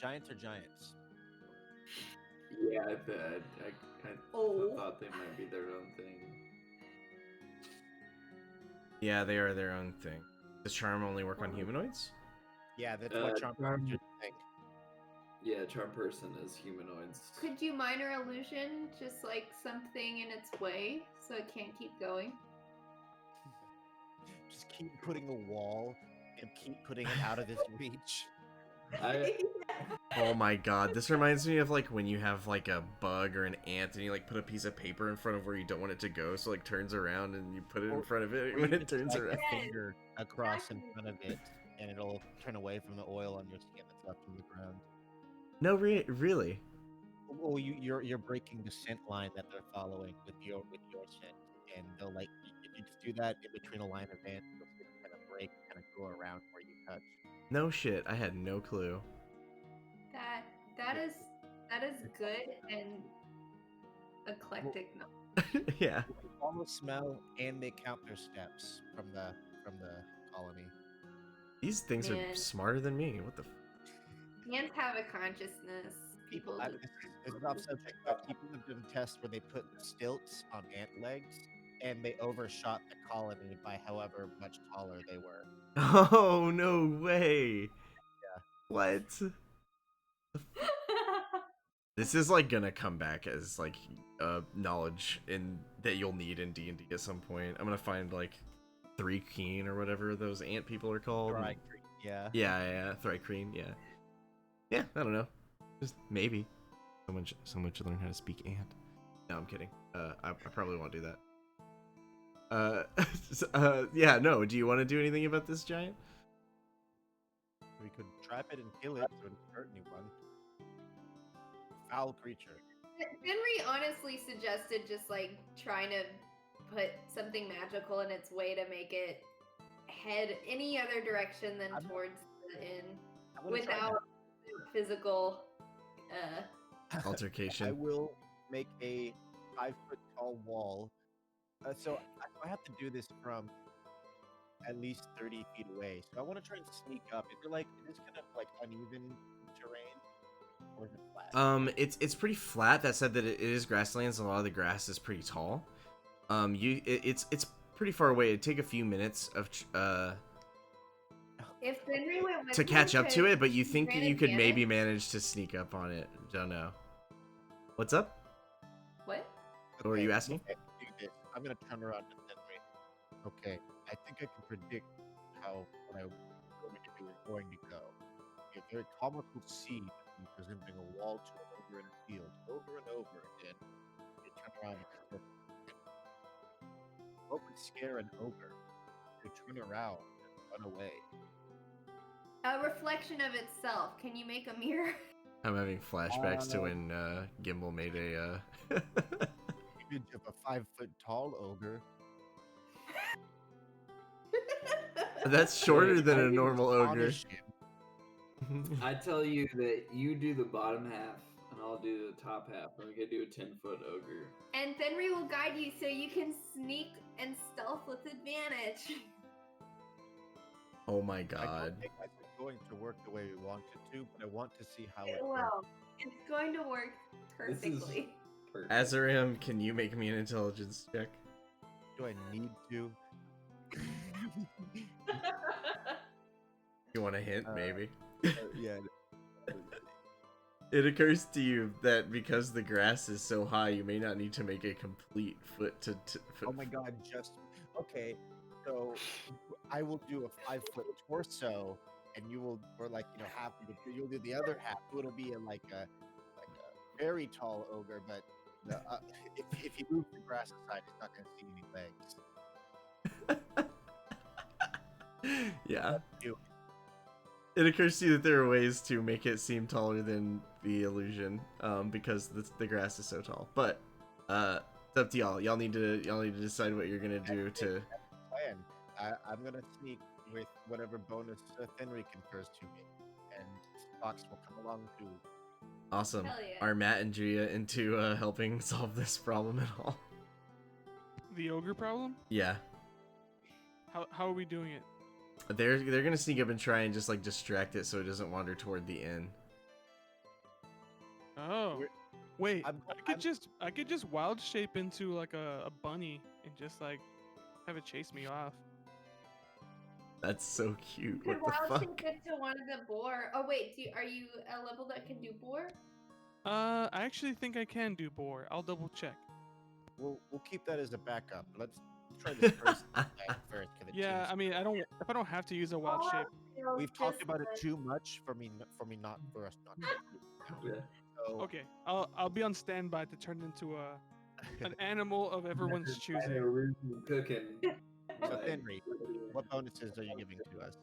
Giants are giants. Yeah, I bet. I Oh. thought they might be their own thing. Yeah, they are their own thing. Does charm only work on humanoids? Yeah, that's what charm charm- thing. Yeah, charm person is humanoids. Could you minor illusion just like something in its way so it can't keep going? Just keep putting a wall and keep putting it out of its reach. Oh my god, this reminds me of like when you have like a bug or an ant and you like put a piece of paper in front of where you don't want it to go, so like turns around and you put it in front of it Or when you it could turns slide around. a finger across in front of it, and it'll turn away from the oil on your skin that's left on the ground. No, really? Well, you're breaking the scent line that they're following with your scent, and they'll like if you just do that in between a line of ants, you'll see it kind of break, kind of go around where you touch. No shit, I had no clue. That is That is good and eclectic. Yeah. They follow smell and they count their steps from the colony. These things Man. are smarter than me. What the? Ants have a consciousness. People I, just... this is off subject, but people have done tests where they put stilts on ant legs and they overshot the colony by however much taller they were. Oh no way! Yeah. What? This is like gonna come back as like knowledge in that you'll need in D&D at some point. I'm gonna find like Thrycreen or whatever those ant people are called. Yeah. Yeah, Thrycreen. Yeah. Yeah, I don't know. Just maybe. Someone should learn how to speak ant. No, I'm kidding. I probably won't do that. Yeah, no. Do you want to do anything about this giant? We could trap it and kill it so it doesn't hurt anyone. Foul creature. Henry honestly suggested just like trying to put something magical in its way to make it head any other direction than towards the inn without physical altercation. I will make a 5-foot-tall wall. So I have to do this from at least 30 feet away. So I want to try and sneak up. Is this kind of like uneven terrain, or is it flat? It's pretty flat. That said, that it is grasslands. A lot of the grass is pretty tall. It's pretty far away. It'd take a few minutes of if Henry went with to catch up to it, but you think Grand you could advantage? maybe manage to sneak up on it. Don't know. What's up? What? What were you asking? Okay, do this. I'm gonna turn around to Henry. Okay, I think I can predict how what I'm going to do is going to go. A very comical scene of me presenting a wall to an ogre in a field over and over again. You turn around and what would scare an ogre? To turn around and run away. A reflection of itself. Can you make a mirror? I'm having flashbacks to when Gimbal made a. Image of a 5-foot-tall ogre. That's shorter than a normal ogre. Astonish him. I tell you that you do the bottom half, and I'll do the top half, and we can do a 10-foot ogre. And Fenrir will guide you so you can sneak and stealth with advantage. Oh my I god. don't think it's going to work the way we want it to, but I want to see how it Well, works. it's going to work This is perfectly. perfect. Azaram, can you make me an intelligence check? Do I need to? You want a hint, maybe? Yeah. It occurs to you that because the grass is so high, you may not need to make a complete foot to foot. Oh my god, just okay. So I will do a 5-foot torso, and you will, or like half. You'll do the other half. It'll be like a very tall ogre, but if he moves the grass aside, he's not going to see any legs. Yeah. You. It occurs to you that there are ways to make it seem taller than the illusion, because the grass is so tall. But it's up to y'all. Y'all need to decide what you're gonna do to. Plan. I'm gonna sneak with whatever bonus Fenrir confers to me, and Fox will come along too. Awesome. Hell yeah. Are Matt and Gia into helping solve this problem at all? The ogre problem? Yeah. How are we doing it? They're gonna sneak up and try and just like distract it so it doesn't wander toward the inn. Oh, wait. I'm- I could just wild shape into like a bunny and just like have it chase me off. That's so cute. You What could the wild fuck? shape it to one of the boar. Oh wait, are you a level that can do boar? I actually think I can do boar. I'll double check. We'll keep that as a backup. Let's try this first. First, 'cause it Yeah, seems- I mean, if I don't have to use a wild shape. We've talked about it too much for us not to. Yeah. So, Okay, I'll be on standby to turn into an animal of everyone's I know choosing. we're cooking. so like, Henry, what bonuses are you giving to us?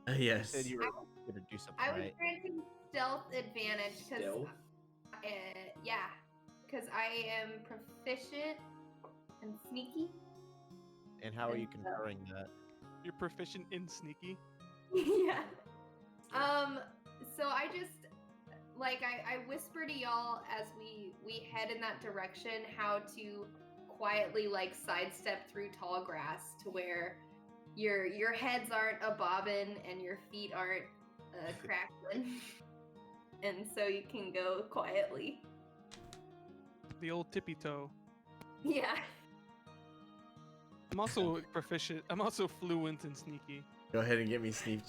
You Yes. said you were going to do something, I was right? granting stealth advantage because, Stealth? yeah, because I am proficient and sneaky. And how are you conferring that? You're proficient in sneaky. Yeah. so I just like I whisper to y'all as we head in that direction how to quietly like sidestep through tall grass to where your heads aren't a bobbing and your feet aren't crackling, and so you can go quietly. The old tippy toe. Yeah. I'm also proficient. I'm also fluent and sneaky. Go ahead and get me sneak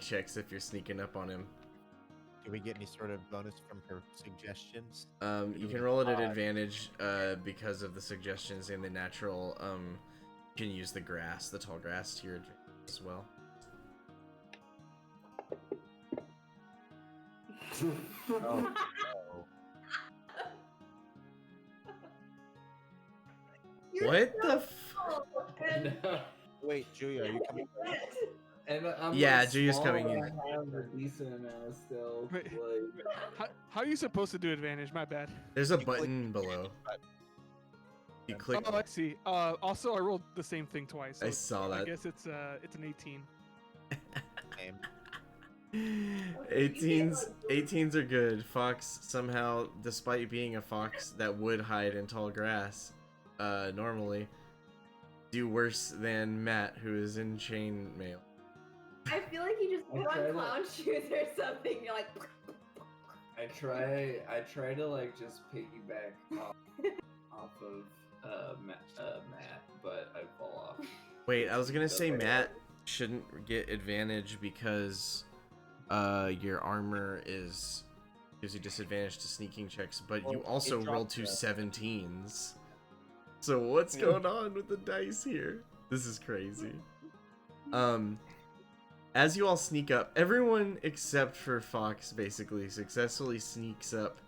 checks if you're sneaking up on him. Do we get any sort of bonus from her suggestions? You can roll it at advantage because of the suggestions and the natural. You can use the grass, the tall grass, to your advantage as well. Oh, no. What the? Wait, Julia, are you coming? And I'm Yeah, like, Julia's small, coming but in. I have a decent amount of stealth. Wait. Like, How are you supposed to do advantage? My bad. There's a You click- button below. You click. Oh, I see. Also, I rolled the same thing twice. So I saw I that. guess it's an 18. Same. 18s are good. Fox somehow, despite being a fox that would hide in tall grass, normally, do worse than Matt, who is in chainmail. I feel like you just put tried on clown shoes or something. You're like. I try to like just piggyback off of Matt, but I fall off. Wait, I was gonna say Matt shouldn't get advantage because your armor gives you disadvantage to sneaking checks, but you Well, also it rolled dropped two the- 17s. So what's going on with the dice here? This is crazy. As you all sneak up, everyone except for Fox basically successfully sneaks up.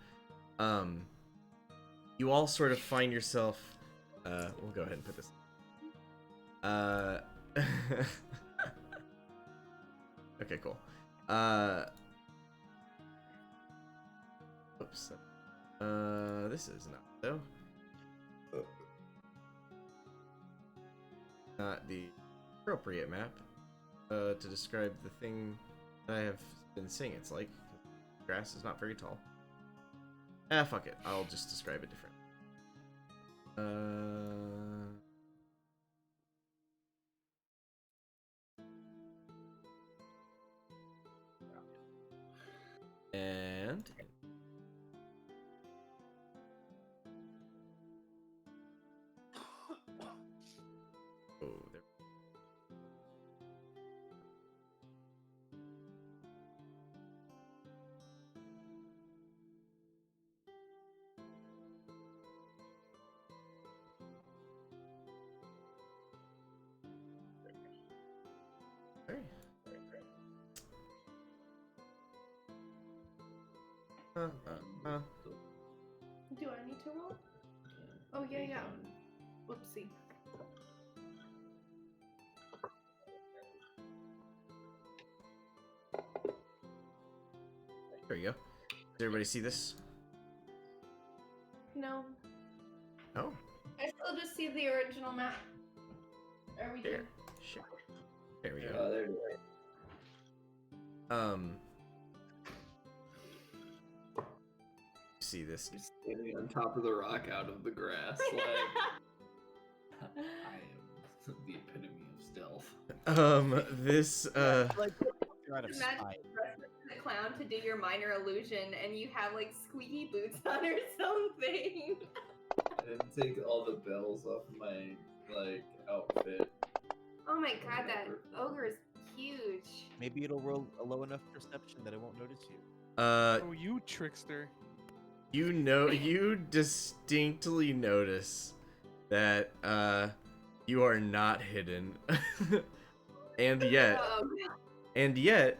You all sort of find yourself. We'll go ahead and put this. Okay, cool. Oops. This is not though. Not the appropriate map to describe the thing that I have been saying it's like. Grass is not very tall. Ah, fuck it. I'll just describe it different. And oh, there. Very. Do I need to roll? Oh yeah. Whoopsie. There you go. Does everybody see this? No. Oh, I still just see the original map. Are we there. good? Shit. There we go. Oh, there it is. See this? You're standing on top of the rock out of the grass. Like, I am the epitome of stealth. This Like, you're out of Imagine sight. dressing as a clown to do your minor illusion, and you have like squeaky boots on or something. I didn't take all the bells off my like outfit. Oh my god, that ogre is huge. Maybe it'll roll a low enough perception that it won't notice you. Oh, you trickster. you distinctly notice that you are not hidden. and yet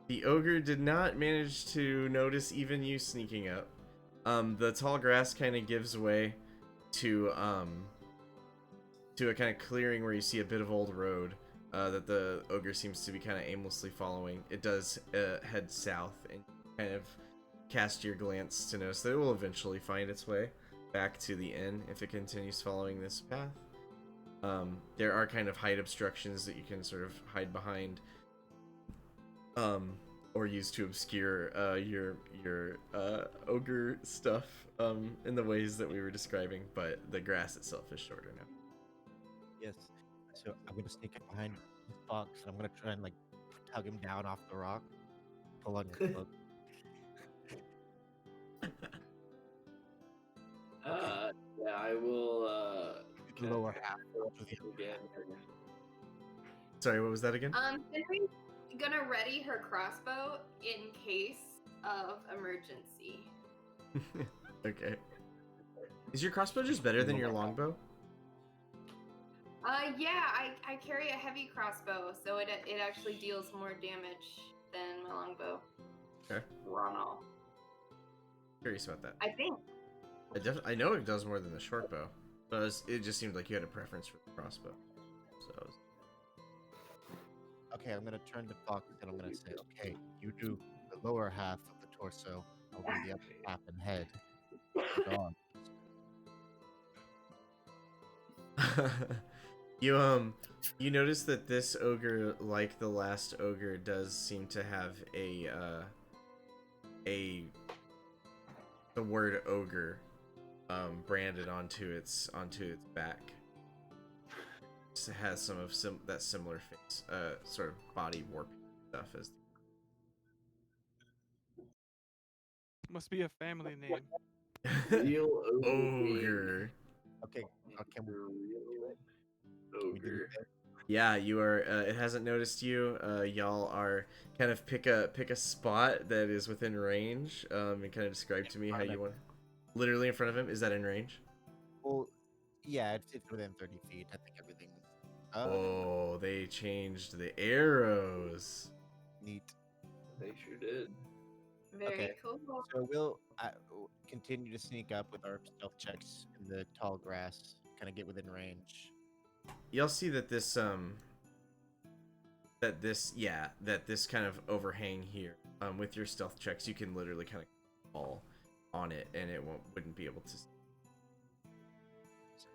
the ogre did not manage to notice even you sneaking up. The tall grass kind of gives way to a kind of clearing where you see a bit of old road that the ogre seems to be kind of aimlessly following. It does head south, and kind of cast your glance to notice that it will eventually find its way back to the inn if it continues following this path. There are kind of height obstructions that you can sort of hide behind. or used to obscure your ogre stuff in the ways that we were describing, but the grass itself is shorter now. Yes. So I'm gonna sneak up behind this fox, and I'm gonna try and like tug him down off the rock, pull on his cloak. Yeah, I will. The lower half. Again. Sorry, what was that again? Henry's gonna ready her crossbow in case of emergency. Okay. Is your crossbow just better than your longbow? Yeah, I carry a heavy crossbow, so it actually deals more damage than my longbow. Okay. Ronald. Curious about that. I think. I know it does more than the short bow, but it just seemed like you had a preference for the crossbow. So I was... Okay, I'm gonna turn to fox, and I'm gonna say, okay, you do the lower half of the torso, I'll do the upper half and head. Dog. You notice that this ogre, like the last ogre, does seem to have the word ogre branded onto its back. It has some of that similar face, sort of body warping stuff as. Must be a family name. Real ogre. Okay, can we do ogre. that? Yeah, you are. It hasn't noticed you. Y'all are kind of pick a spot that is within range. And kind of describe to me how you want. Literally in front of him. Is that in range? Well, yeah, it's within 30 feet. I think everything's Oh, they changed the arrows. neat. They sure did. Very Okay. cool. So we'll continue to sneak up with our stealth checks in the tall grass, kind of get within range. Y'all see that this kind of overhang here. With your stealth checks, you can literally kind of fall on it, and it wouldn't be able to.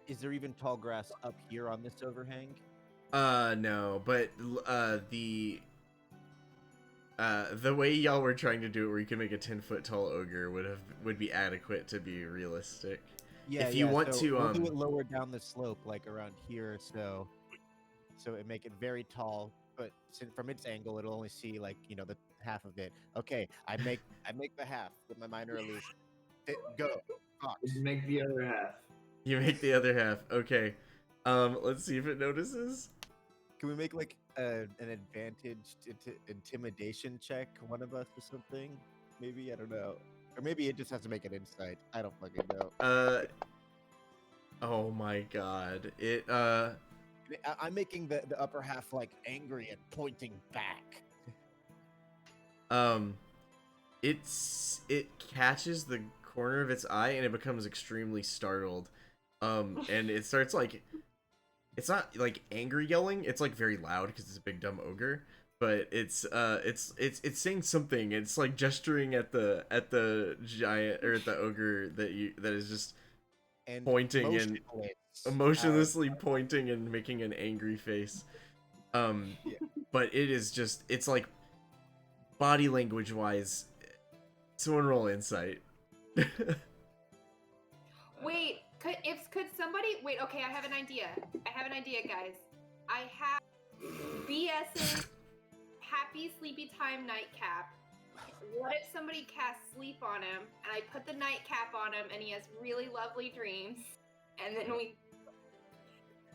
Is there even tall grass up here on this overhang? No, but the way y'all were trying to do it, where you can make a 10-foot tall ogre, would be adequate to be realistic. Yeah. If you want so to, we'll do it lower down the slope, like around here, so it make it very tall. But from its angle, it'll only see like the half of it. Okay, I make the half with my minor illusion. Go, fox. Make the other half. You make the other half. Okay. Let's see if it notices. Can we make like an advantage intimidation check, one of us or something? Maybe, I don't know. Or maybe it just has to make an insight. I don't fucking know. Oh my god. I'm making the upper half like angry and pointing back. It catches the corner of its eye and it becomes extremely startled. And it starts like, it's not like angry yelling, it's like very loud because it's a big dumb ogre, but it's saying something. It's like gesturing at the giant, or at the ogre that is just And pointing and emotionlessly pointing and making an angry face. But it is just, it's like body language wise. Someone roll insight. Wait, could somebody wait? Okay, I have an idea. Guys. I have BS's Happy Sleepy Time nightcap. What if somebody casts sleep on him, and I put the nightcap on him, and he has really lovely dreams, and then we.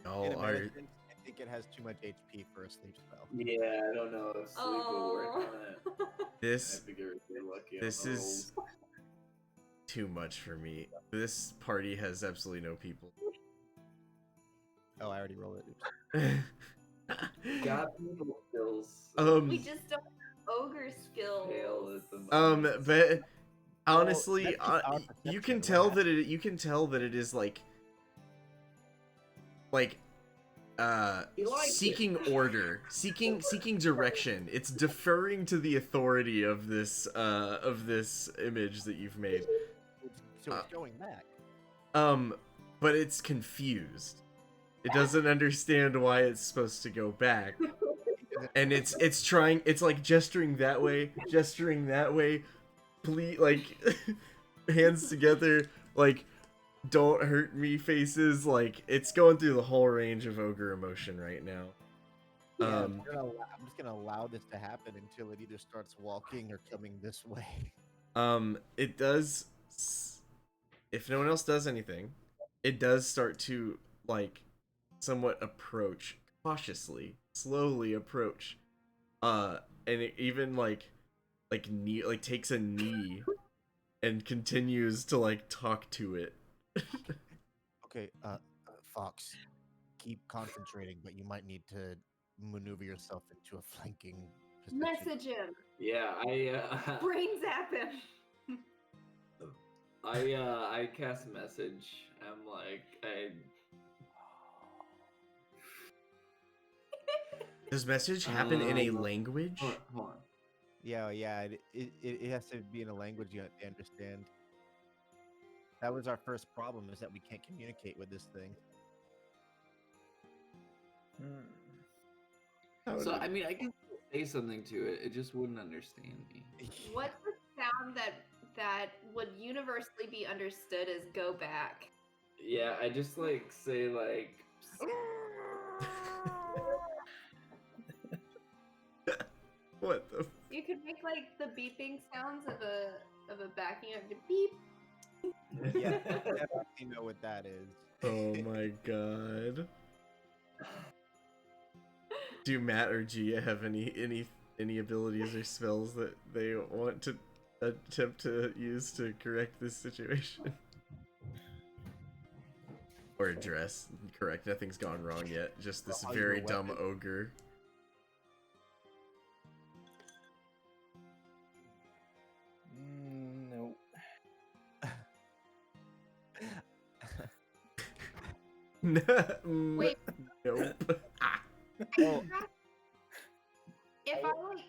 Y'all are. I think it has too much HP for a sleep spell. Yeah, I don't know if sleep will work on it. This I figure if you're lucky this on the is too much for me. This party has absolutely no people. Oh, I already rolled it. got people skills. We just don't have ogre skills. Fail at the But honestly, that's just our you perception can of tell what that it is like seeking order, seeking direction. It's deferring to the authority of this image that you've made. So it's going back. But it's confused. It doesn't understand why it's supposed to go back. Because and it's trying, it's like gesturing that way, please, like hands together, like don't hurt me faces, like it's going through the whole range of ogre emotion right now. Yeah, I'm just gonna allow this to happen until it either starts walking or coming this way. It does, if no one else does anything, it does start to like somewhat approach cautiously, slowly approach, and it even like takes a knee and continues to like talk to it. Okay, Fox, keep concentrating, but you might need to maneuver yourself into a flanking position. Message him. Yeah, Brain zap him. I cast message. I'm like, Does message happen in a language? Hold on. Yeah, it has to be in a language you understand. That was our first problem, is that we can't communicate with this thing. So I mean, I can say something to it. It just wouldn't understand me. What's the sound that would universally be understood as "go back"? Yeah, I just like say like. What the? You could make like the beeping sounds of a backing up to beep. Yeah, I definitely know what that is. Oh my god. Do Matt or Gia have any abilities or spells that they want to attempt to use to correct this situation? Or address, correct, nothing's gone wrong yet, just this very dumb ogre. Nope. Wait. Nope. Oh. If I like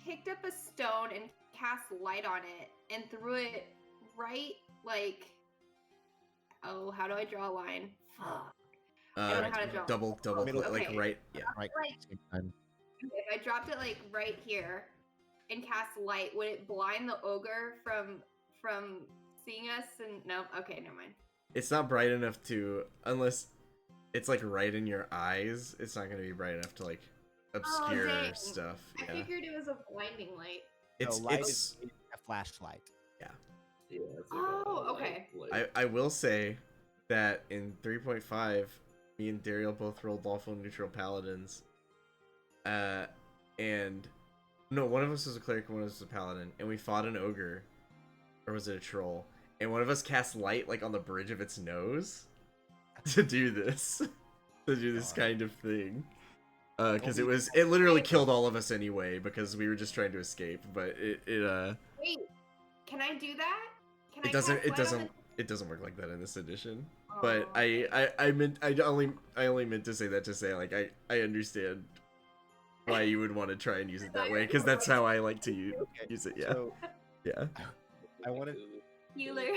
picked up a stone and cast light on it and threw it right, like, oh, how do I draw a line? Fuck. I don't know how to draw. Double Middle, click, like okay. right, yeah. Right. Like, if I dropped it like right here and cast light, would it blind the ogre from seeing us? And no, okay, never mind. It's not bright enough to, unless it's like right in your eyes, it's not gonna be bright enough to like obscure stuff. I figured it was a blinding light. It's light is a flashlight. Yeah. Yeah. It's like okay. I will say that in 3.5, me and Daryl both rolled lawful neutral paladins. And no, one of us was a cleric and one of us was a paladin, and we fought an ogre, or was it a troll? And one of us cast light like on the bridge of its nose to do this, kind of thing. Because it literally killed all of us anyway because we were just trying to escape. But it Wait, can I do that? Can it doesn't work like that in this edition. But I only meant to say that to say like I understand why you would want to try and use it that way, because that's how I like to use it. Yeah. So, yeah. I want to. Healer.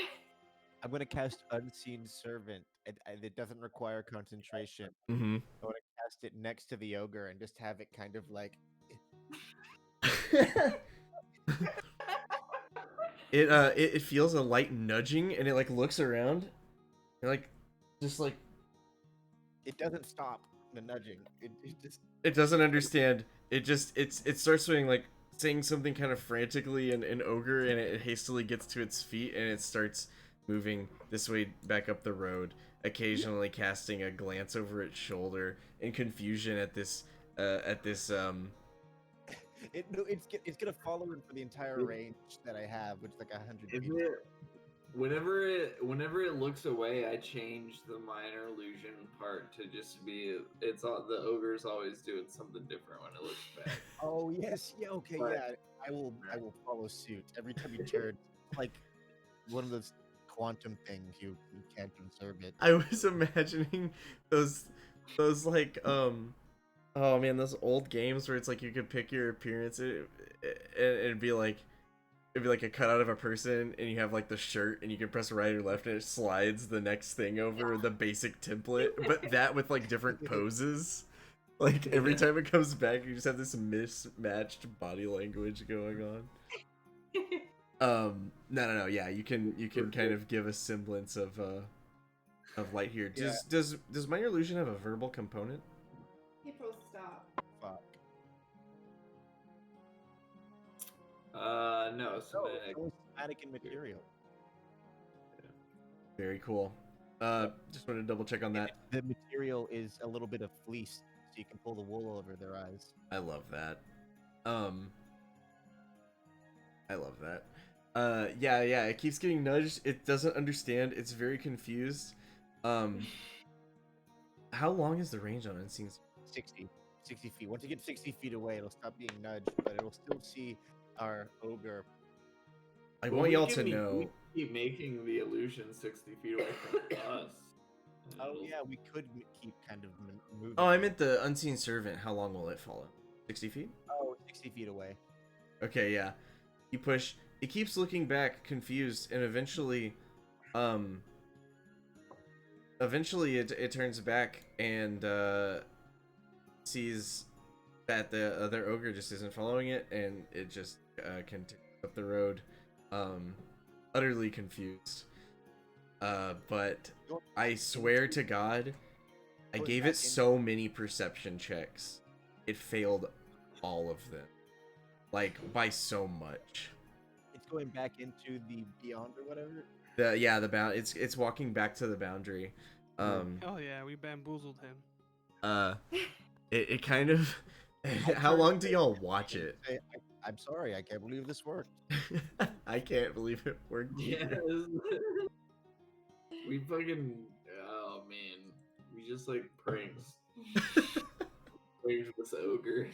I'm going to cast Unseen Servant. It doesn't require concentration. Mm-hmm. I want to cast it next to the ogre and just have it kind of like. It feels a light nudging, and it like looks around, and like just like. It doesn't stop the nudging. It doesn't understand. It starts doing like saying something kind of frantically in ogre, and it hastily gets to its feet, and it starts moving this way back up the road, occasionally casting a glance over its shoulder in confusion at this It's gonna follow him for the entire range that I have, which is like 100 feet. Whenever it looks away, I change the minor illusion part to just be the ogre's always doing something different when it looks back. Oh yes, yeah, okay, But- yeah. I will follow suit every time you turn. Like one of those quantum things, you can't conserve it. I was imagining those like oh man, those old games where it's like you could pick your appearance and it'd be like a cutout of a person, and you have like the shirt, and you can press right or left, and it slides the next thing over the basic template, but that with like different poses. Like every time it comes back, you just have this mismatched body language going on. No. Yeah, you can kind of give a semblance of light here. Does minor illusion have a verbal component? April, stop. Fuck. No, No, somatic. it's only somatic in material. Very cool. Just wanted to double check on that. The material is a little bit of fleece, so you can pull the wool over their eyes. I love that. I love that. Yeah, it keeps getting nudged. It doesn't understand. It's very confused. How long is the range on Unseen? 60 feet. Once you get 60 feet away, it'll stop being nudged, but it'll still see our ogre. I want y'all to We know. keep making the illusion 60 feet away from us. Oh yeah, we could keep kind of moving. Oh, I meant the Unseen Servant. How long will it follow? 60 feet? Oh, 60 feet away. Okay, yeah. You push. It keeps looking back, confused, and eventually it turns back and sees that the other ogre just isn't following it, and it just continues up the road, utterly confused. But I swear to God, I gave it so many perception checks. It failed all of them. Like, by so much. It's going back into the beyond or whatever. The bound. It's walking back to the boundary. Oh yeah, we bamboozled him. It kind of. How long do y'all watch it? I'm sorry, I can't believe this worked. I can't believe it worked. Yes. We fucking. Oh man, we just like pranks. Pranks this ogre.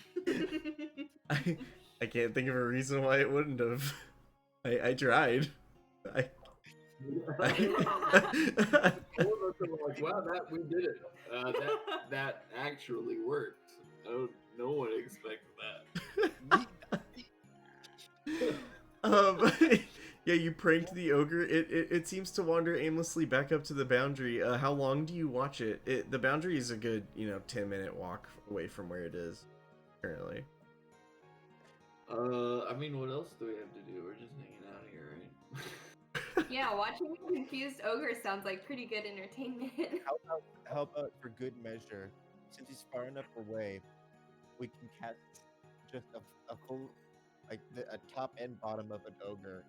I can't think of a reason why it wouldn't have. I tried. Like, wow, we did it. That actually worked. No one expected that. Yeah, you pranked the ogre. It seems to wander aimlessly back up to the boundary. How long do you watch it? The boundary is a good 10-minute walk away from where it is currently. I mean, what else do we have to do? We're just hanging out here, right? Yeah, watching a confused ogre sounds like pretty good entertainment. How about for good measure, since he's far enough away, we can cast just a full, like a top and bottom of an ogre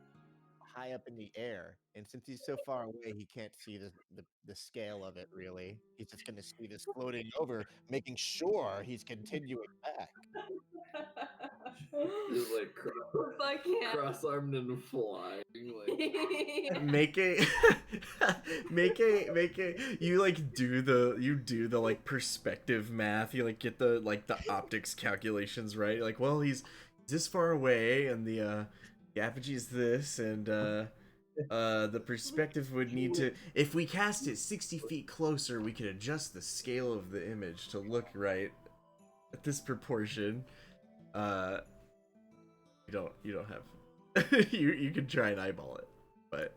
high up in the air, and since he's so far away, he can't see the scale of it really. He's just gonna see this floating over, making sure he's continuing back. Just like Fuck yeah. cross-armed and flying. Like. Make a you like do the like perspective math. You like get the optics calculations right. Like, well, he's this far away, and the apogee is this, and the perspective would need to, if we cast it 60 feet closer, we could adjust the scale of the image to look right at this proportion. You don't have you can try and eyeball it, but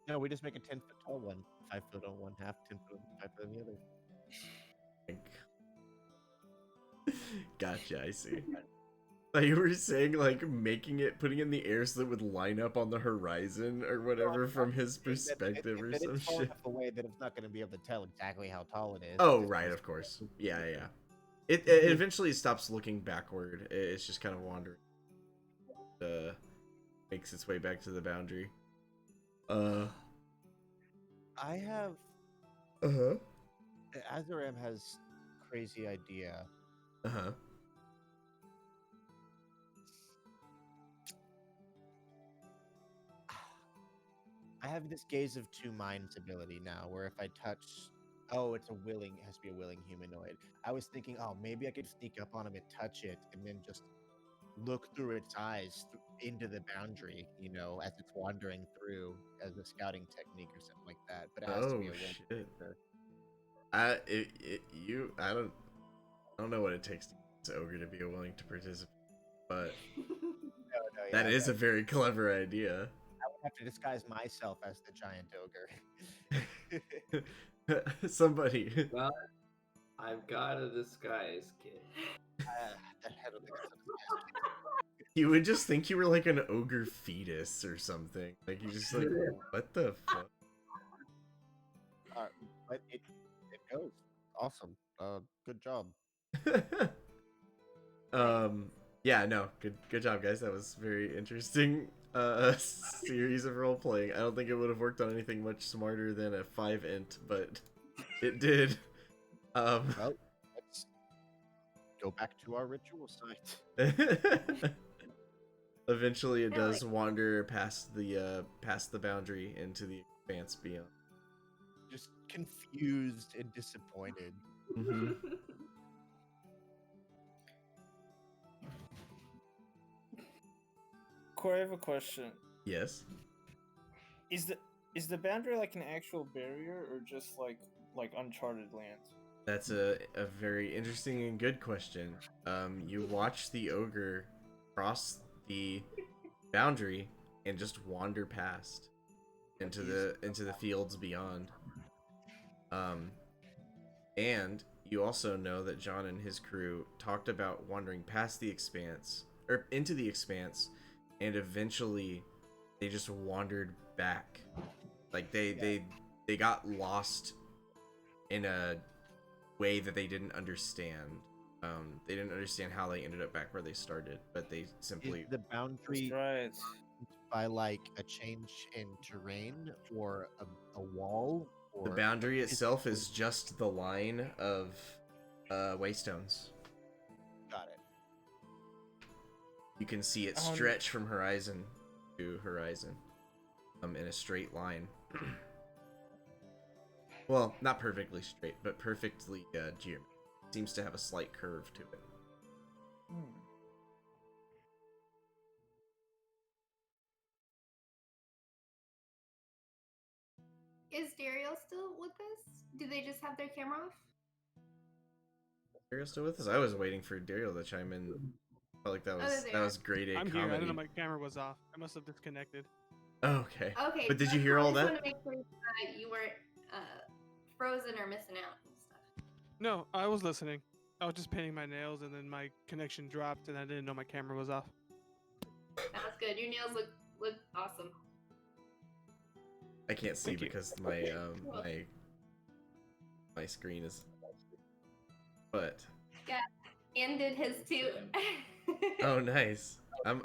No, we just make a 10-foot tall one, 5 foot on one half, 10 foot, 5 foot on the other. Gotcha, I see. You were saying like putting it in the air so that it would line up on the horizon or whatever from his perspective or some it's far shit. enough away that it's not going to be able to tell exactly how tall it is. Oh, right, of course. Yeah. It eventually stops looking backward. It's just kind of wandering. Makes its way back to the boundary. I have. Azaram has crazy idea. I have this gaze of two minds ability now, where if I touch, it has to be a willing humanoid. I was thinking, maybe I could sneak up on him and touch it, and then just look through its eyes into the boundary, as it's wandering through as a scouting technique or something like that. But it has to be a willing creature. I don't know what it takes to get this ogre to be willing to participate, but that is a very clever idea. I would have to disguise myself as the giant ogre. Somebody. I've got a disguise kit. The head of the You would just think you were like an ogre fetus or something. Like you just like, what the fuck? but it goes awesome. Good job. Yeah, no, good job, guys. That was very interesting. Series of role playing. I don't think it would have worked on anything much smarter than a 5 int, but it did. Well, let's go back to our ritual site. Eventually, it Yeah, does like- wander past the boundary into the expanse beyond. Just confused and disappointed. Mm-hmm. Corey, I have a question. Yes. Is the boundary like an actual barrier or just like uncharted lands? That's a very interesting and good question. You watch the ogre cross the boundary and just wander past into the fields beyond. And you also know that John and his crew talked about wandering past the expanse or into the expanse, and eventually they just wandered back. Like they got lost in a way that they didn't understand. They didn't understand how they ended up back where they started, but they simply Is the boundary Right. by like a change in terrain or a wall? the Or boundary is it itself is just the line of waystones. Got it. You can see it Um, stretch from horizon to horizon, in a straight line. Well, not perfectly straight, but perfectly geometric. Seems to have a slight curve to it. Hmm. Is Dario still with us? Do they just have their camera off? Dario still with us? I was waiting for Dario to chime in. Felt like that was there that they was grade A I'm comedy. here. I didn't know my camera was off. I must have disconnected. Oh, okay. Okay. But did you that's hear cool. all I that? just want to make sure you weren't frozen or missing out and stuff. No, I was listening. I was just painting my nails, and then my connection dropped, and I didn't know my camera was off. That's good. Your nails look awesome. I can't see Thank you. because my screen is. But And did his too. oh, nice.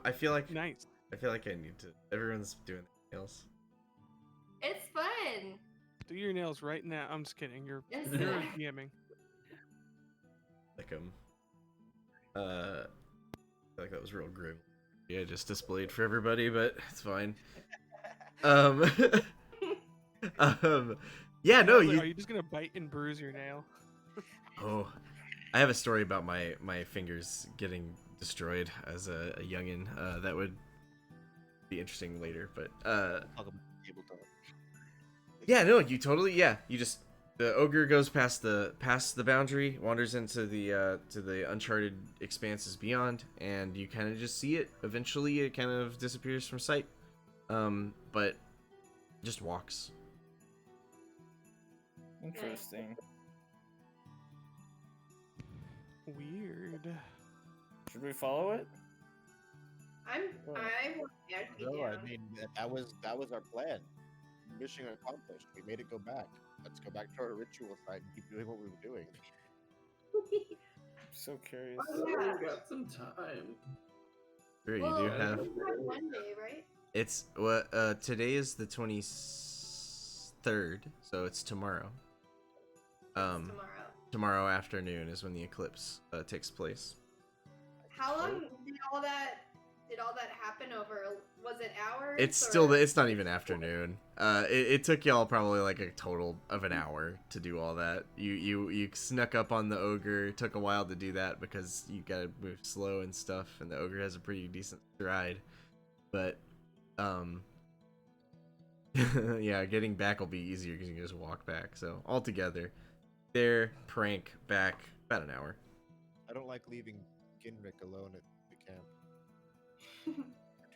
I feel like Nice. I need to. Everyone's doing their nails. It's fun. Do your nails right now. I'm just kidding. You're Yes. DMing. Like I feel like that was real grim. Yeah, just displayed for everybody, but it's fine. Yeah, no, I was like, you. Are you just gonna bite and bruise your nail? Oh, I have a story about my fingers getting destroyed as a youngin. That would be interesting later, but Talk about tabletop. yeah, no, you totally, yeah, you just the ogre goes past the boundary, wanders into the to the uncharted expanses beyond, and you kind of just see it. Eventually, it kind of disappears from sight, but just walks. Interesting. Weird. Should we follow it? I want to be No, I down. mean that was our plan. Mission accomplished. We made it go back. Let's go back to our ritual site and keep doing what we were doing. I'm so curious. Oh, yeah. We got some time. Sure, you Well, do we have. have one day, right? It's what today is the 23rd, so it's tomorrow. Tomorrow. Tomorrow afternoon is when the eclipse takes place. How long did all that happen over? Was it hours? It's still or- it's not even afternoon. It took y'all probably like a total of an hour to do all that. You snuck up on the ogre. It took a while to do that because you gotta move slow and stuff, and the ogre has a pretty decent stride. But yeah, getting back will be easier because you can just walk back. So altogether, their prank back about an hour. I don't like leaving Ginrick alone at the camp for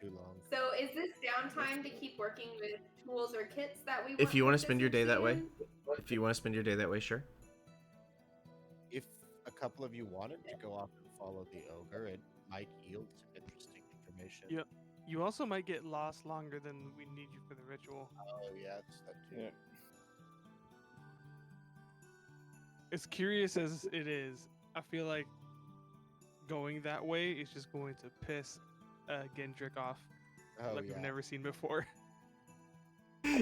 too long. So is this downtime to keep working with tools or kits that we? If you want want to spend your day that way, in? if you want to spend your day that way, sure. if a couple of you wanted to go off and follow the ogre, it might yield some interesting information. Yep. You also might get lost longer than we need you for the ritual. Oh yeah, that's that too. Yeah. As curious as it is, I feel like going that way is just going to piss Gendrick off Oh like yeah. we've never seen before.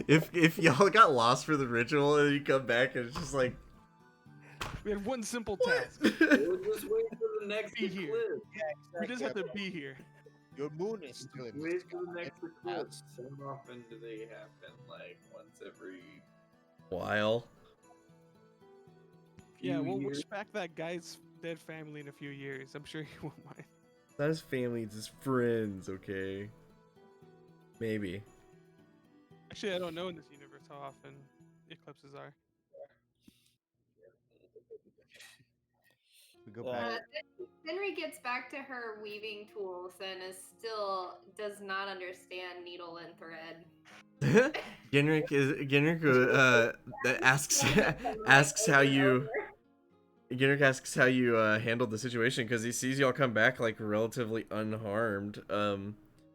If y'all got lost for the ritual and you come back and it's just like, We had one simple what? task. We'll just wait for the next Be here. eclipse. We just have to be here. Your moon is still in the Wait sky. for the next It eclipse. has- So often do they happen? Like once every While. Yeah, few we'll years? wish back that guy's dead family in a few years. I'm sure he won't mind. Not his family, it's his friends, okay? Maybe. Actually, I don't know in this universe how often eclipses are. We go Uh, back. Henry gets back to her weaving tools and does not understand needle and thread. Genric asks how you handled the situation because he sees y'all come back like relatively unharmed.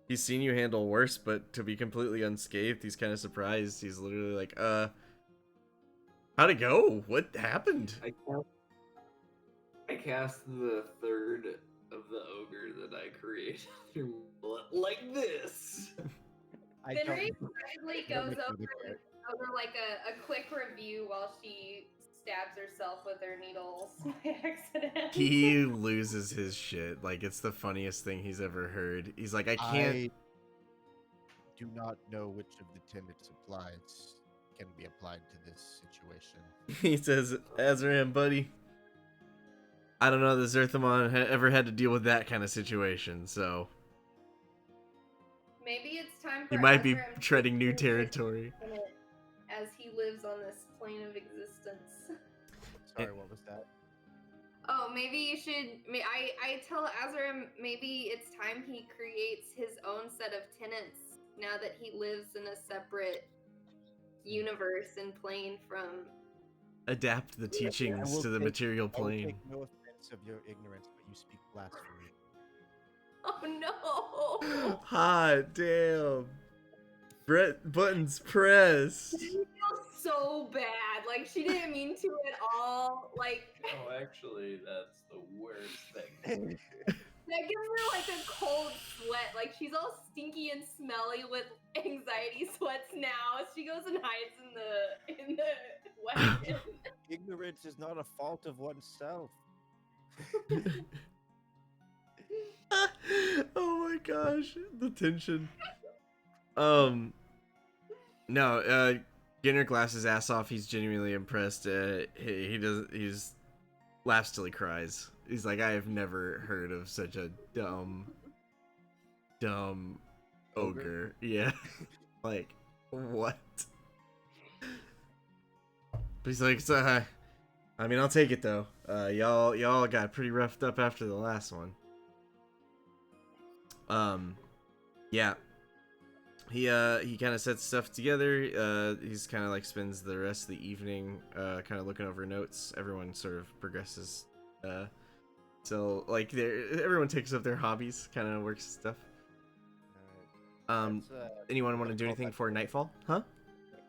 He's seen you handle worse, but to be completely unscathed, he's kind of surprised. He's literally like, how'd it go? What happened? I cast the third of the ogre that I created through like this. I don't. Henry don't actually don't goes make me over look at it. like a quick review while she stabs herself with her needles by accident. He loses his shit. Like, it's the funniest thing he's ever heard. He's like, I can't. I do not know which of the tenets applies can be applied to this situation. He says, Azram, buddy, I don't know that Zerthamon ever had to deal with that kind of situation, so Maybe it's time for he might be Azram to treading new experience territory. it as he lives on this plane of existence. Sorry, what was that? Oh, maybe you should. I tell Azram maybe it's time he creates his own set of tenets now that he lives in a separate universe and plane from. Adapt the I teachings will to the take- material I will plane. take no offense of your ignorance, but you speak blasphemy. Oh no! Hot damn. Brett buttons pressed. She feels so bad. Like she didn't mean to at all. Like Oh, actually, that's the worst thing. that gives her like a cold sweat. Like she's all stinky and smelly with anxiety sweats now. She goes and hides in the wagon. Ignorance is not a fault of oneself. Oh my gosh, the tension. No, Ginner laughs his ass off. He's genuinely impressed. He does. He's laughs till he cries. He's like, I have never heard of such a dumb ogre. Yeah, like what? But he's like, so, I mean, I'll take it though. Y'all got pretty roughed up after the last one. Yeah. He kind of sets stuff together. He's kind of like spends the rest of the evening kind of looking over notes. Everyone sort of progresses. So like everyone takes up their hobbies, kind of works stuff. Let's, Anyone want to let's do call anything that- for nightfall? Huh?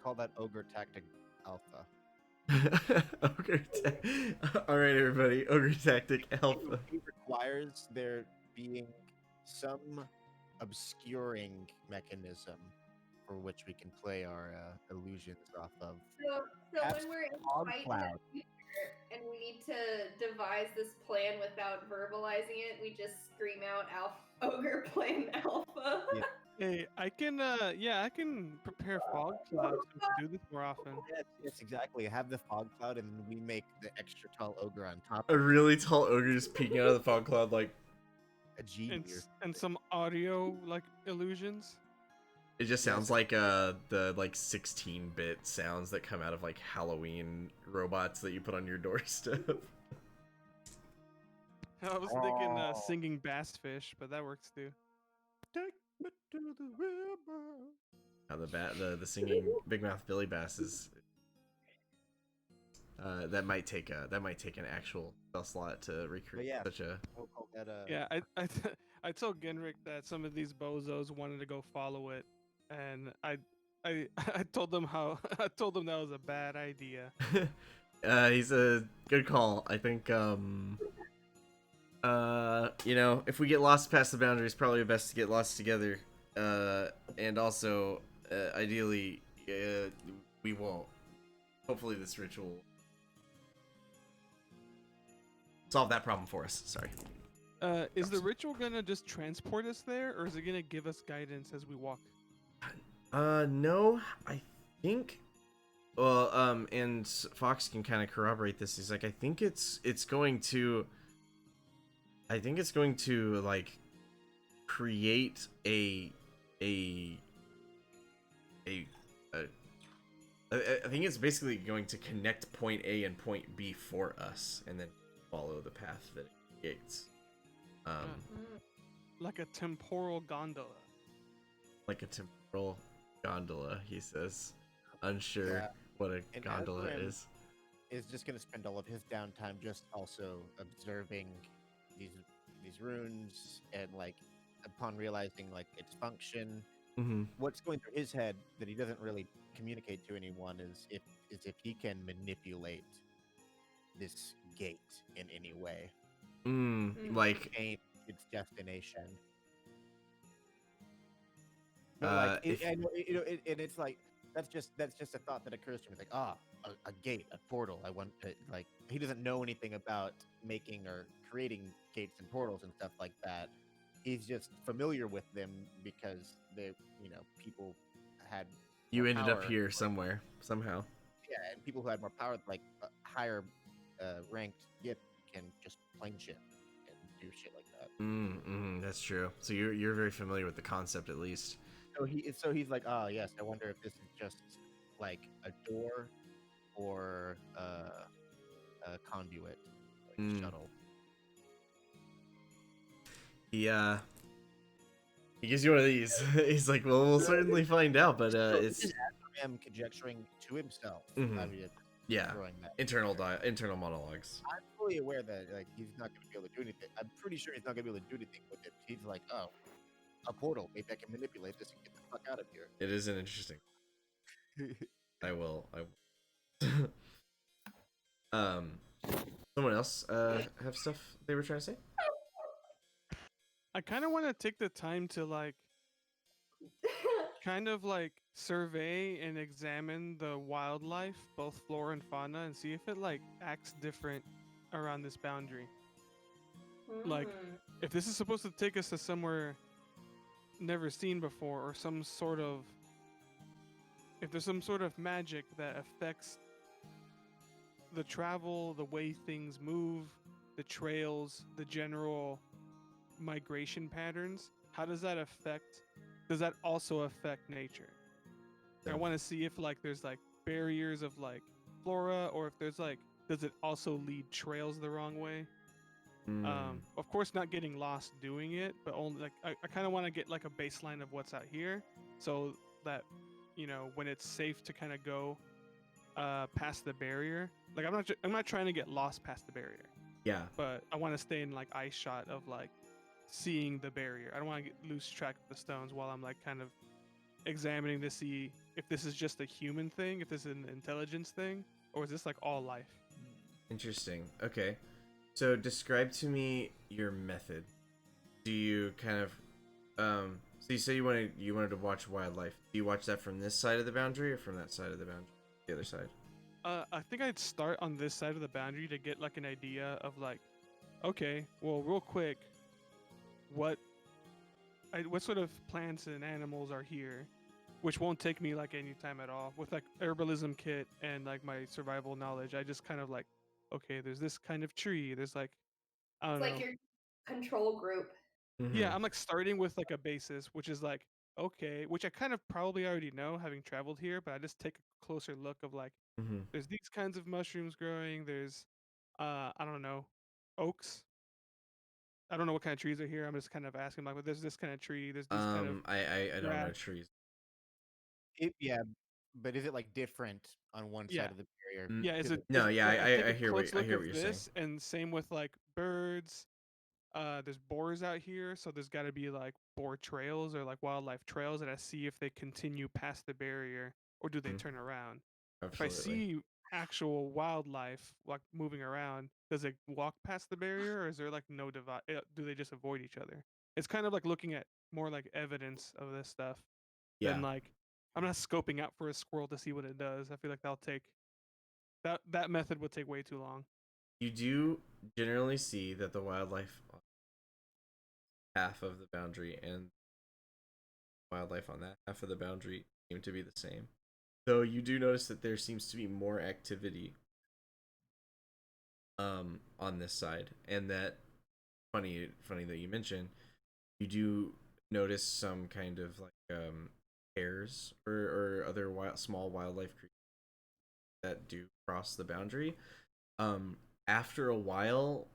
Call that ogre tactic alpha. Ogre all right, everybody. Ogre tactic alpha. It requires there being some obscuring mechanism for which we can play our illusions off of. So Have when we're in fog fight in cloud. the future and we need to devise this plan without verbalizing it, we just scream out ogre plan alpha. Yeah. Hey, I can I can prepare fog clouds so we can do this more often. Yes, exactly. Have the fog cloud, and then we make the extra tall ogre on top. A really tall ogre just peeking out of the fog cloud, like A genie. And some audio like illusions. it just sounds like the like 16-bit sounds that come out of like Halloween robots that you put on your doorstep. I was thinking Oh. singing bass fish, but that works too. Take me to the river. How the singing Big Mouth Billy Bass is That might take an actual spell slot to recreate yeah. such a. We'll call that Yeah, I told Genrick that some of these bozos wanted to go follow it, and I told them how I told them that was a bad idea. He's a good call. I think if we get lost past the boundaries, probably best to get lost together. And also, ideally, we won't. Hopefully, this ritual solve that problem for us. Sorry. Is the ritual gonna just transport us there, or is it gonna give us guidance as we walk? No, I think. Well, and Fox can kind of corroborate this. He's like, I think it's going to like create a I think it's basically going to connect point A and point B for us, and then follow the path that it creates. Like a temporal gondola. Like a temporal gondola, he says, unsure Yeah. what a And gondola Azram is. just going to spend all of his downtime just also observing these runes, and like upon realizing like its function, Mm-hmm. what's going through his head that he doesn't really communicate to anyone is if he can manipulate this gate in any way, Like, change its destination. But if- and it's like that's just a thought that occurs to him. It's like a gate, a portal. I want to like he doesn't know anything about making or creating gates and portals and stuff like that. He's just familiar with them because they people had you more ended up power, here like, somewhere, somehow. yeah, and people who had more power, like higher ranked Git, can just plane ship and do shit like that. That's true. So you're very familiar with the concept, at least. So he's like, oh yes, I wonder if this is just like a door or a conduit, like shuttle. He gives you one of these. He's like, well, we'll certainly find out, but it's I'm conjecturing to himself. Mhm. I mean, yeah, throwing that. internal monologues. I'm fully aware that like he's not going to be able to do anything. I'm pretty sure he's not going to be able to do anything with it. He's like, oh, a portal. Maybe I can manipulate this and get the fuck out of here. It is an interesting. I will. Someone else have stuff they were trying to say? I kind of want to take the time to like kind of like survey and examine the wildlife, both flora and fauna, and see if it like acts different around this boundary. Like, if this is supposed to take us to somewhere never seen before, or if there's some sort of magic that affects the travel, the way things move, the trails, the general migration patterns, how does that also affect nature? I want to see if like there's like barriers of like flora, or if there's like, does it also lead trails the wrong way? Of course, not getting lost doing it, but only like I kind of want to get like a baseline of what's out here, so that when it's safe to kind of go past the barrier. Like I'm not trying to get lost past the barrier. Yeah. But I want to stay in like eye shot of like seeing the barrier. I don't want to lose track of the stones while I'm like kind of examining to see if this is just a human thing, if this is an intelligence thing, or is this like all life? Interesting. Okay. So describe to me your method. Do you kind of so you say you wanted to watch wildlife. Do you watch that from this side of the boundary or from that side of the boundary? The other side? I think I'd start on this side of the boundary to get like an idea of like, okay, well, real quick, what sort of plants and animals are here, which won't take me like any time at all. With like herbalism kit and like my survival knowledge, I just kind of like, okay, there's this kind of tree. There's like, I don't know. It's like your control group. Yeah, I'm like starting with like a basis, which is like, okay, which I kind of probably already know having traveled here, but I just take a closer look of like, there's these kinds of mushrooms growing. There's, I don't know, oaks. I don't know what kind of trees are here. I'm just kind of asking like, well, there's this kind of tree. There's this kind of I don't know grass. trees. Yeah, But is it like different on one Yeah. side of the barrier? Mm, Yeah, is it? No, yeah, Like, take I a hear close I look hear what of you're saying. this, and same with like birds. There's boars out here, so there's got to be like boar trails or like wildlife trails, and I see if they continue past the barrier or do they Mhm. turn around. If I Absolutely. see actual wildlife like moving around, does it walk past the barrier, or is there like no divide? Do they just avoid each other? It's kind of like looking at more like evidence of this stuff Yeah. than like I'm not scoping out for a squirrel to see what it does. I feel like that'll take that method would take way too long. You do generally see that the wildlife on half of the boundary and wildlife on that half of the boundary seem to be the same. Though you do notice that there seems to be more activity on this side, and that funny that you mention, you do notice some kind of like hares or other small wildlife creatures that do cross the boundary. After a while,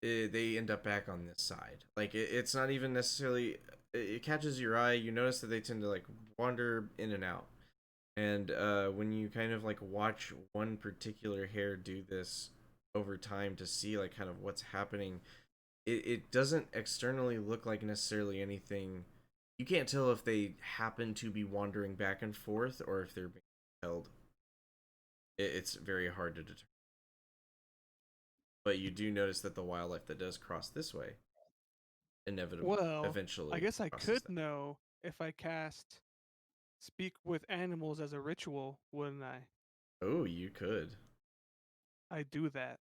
they end up back on this side. Like it's not even necessarily. It catches your eye. You notice that they tend to like wander in and out. And when you kind of like watch one particular hare do this over time to see like kind of what's happening, it doesn't externally look like necessarily anything. You can't tell if they happen to be wandering back and forth or if they're being held. It's very hard to determine. But you do notice that the wildlife that does cross this way inevitably Well, I eventually guess I crosses could that. know if I cast speak with animals as a ritual, wouldn't I? Oh, you could. I do that.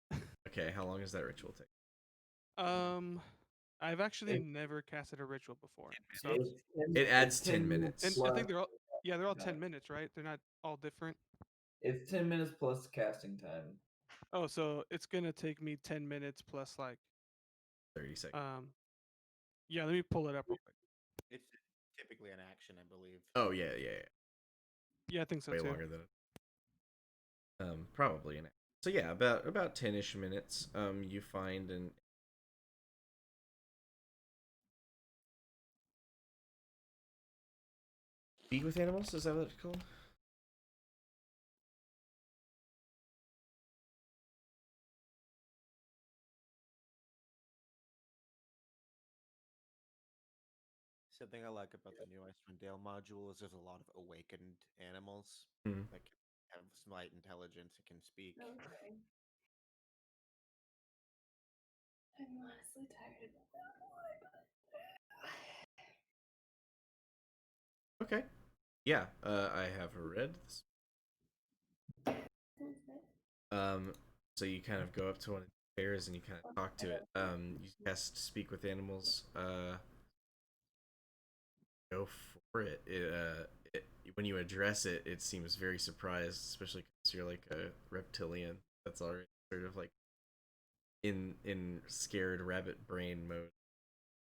Okay, how long does that ritual take? um, I've actually It, never casted a ritual before, so it's, It adds it's 10 10 minutes and minutes. I plus think they're all yeah they're all time. 10 minutes, right? They're not all different. It's 10 minutes plus casting time. Oh, so it's gonna take me 10 minutes plus like 30 seconds. yeah. Let me pull it up real quick. It's typically an action, I believe. Oh yeah. Yeah, I think so Way too. longer than probably an. So yeah, about 10ish minutes. You find and speak with animals. Is that what it's called? Something I like about the new Icewind Dale module is there's a lot of awakened animals Hmm. that can have slight intelligence and can speak. Okay. I'm honestly tired of that Okay. Yeah. I have read this. Um. So you kind of go up to one of the bears and you kind of talk to it. You cast speak with animals. Go for it. When you address it, it seems very surprised, especially because you're like a reptilian that's already sort of like in scared rabbit brain mode.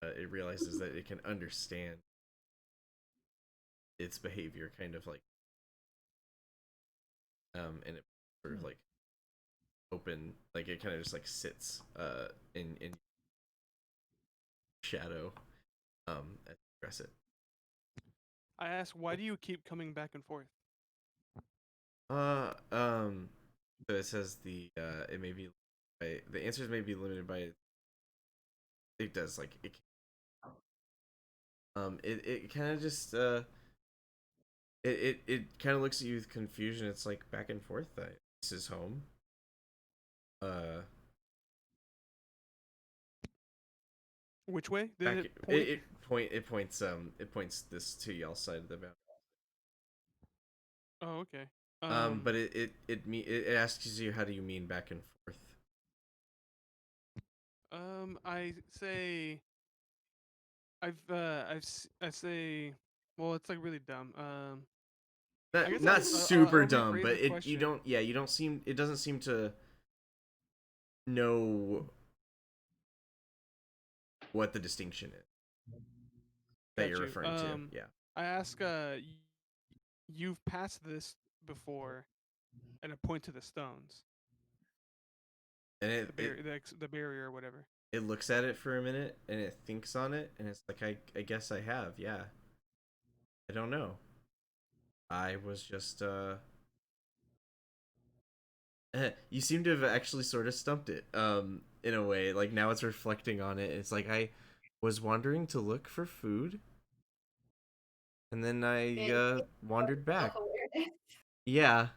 It realizes that it can understand its behavior, kind of like and it sort of like open, like it kind of just like sits in shadow as you address it. I ask, why do you keep coming back and forth? Uh, um, so it says it may be the answers may be limited by it does like it kind of just it kind of looks at you with confusion. It's like back and forth. This is home. Uh, Which way did back it point? it points this to y'all side of the boundary. Oh, okay. But it asks you how do you mean back and forth. I say I say, well, it's like really dumb. I guess Not super I'll dumb, rephrase but the question. you don't seem it doesn't seem to know what the distinction is that Got you're you. referring to. Yeah. I ask, you've passed this before, and I point to the stones, And the barrier or whatever. it looks at it for a minute and it thinks on it and it's like I guess I have, yeah. I don't know. I was just you seem to have actually sort of stumped it in a way. Like now it's reflecting on it. It's like I was wandering to look for food and then I And wandered back. self-awareness. Yeah.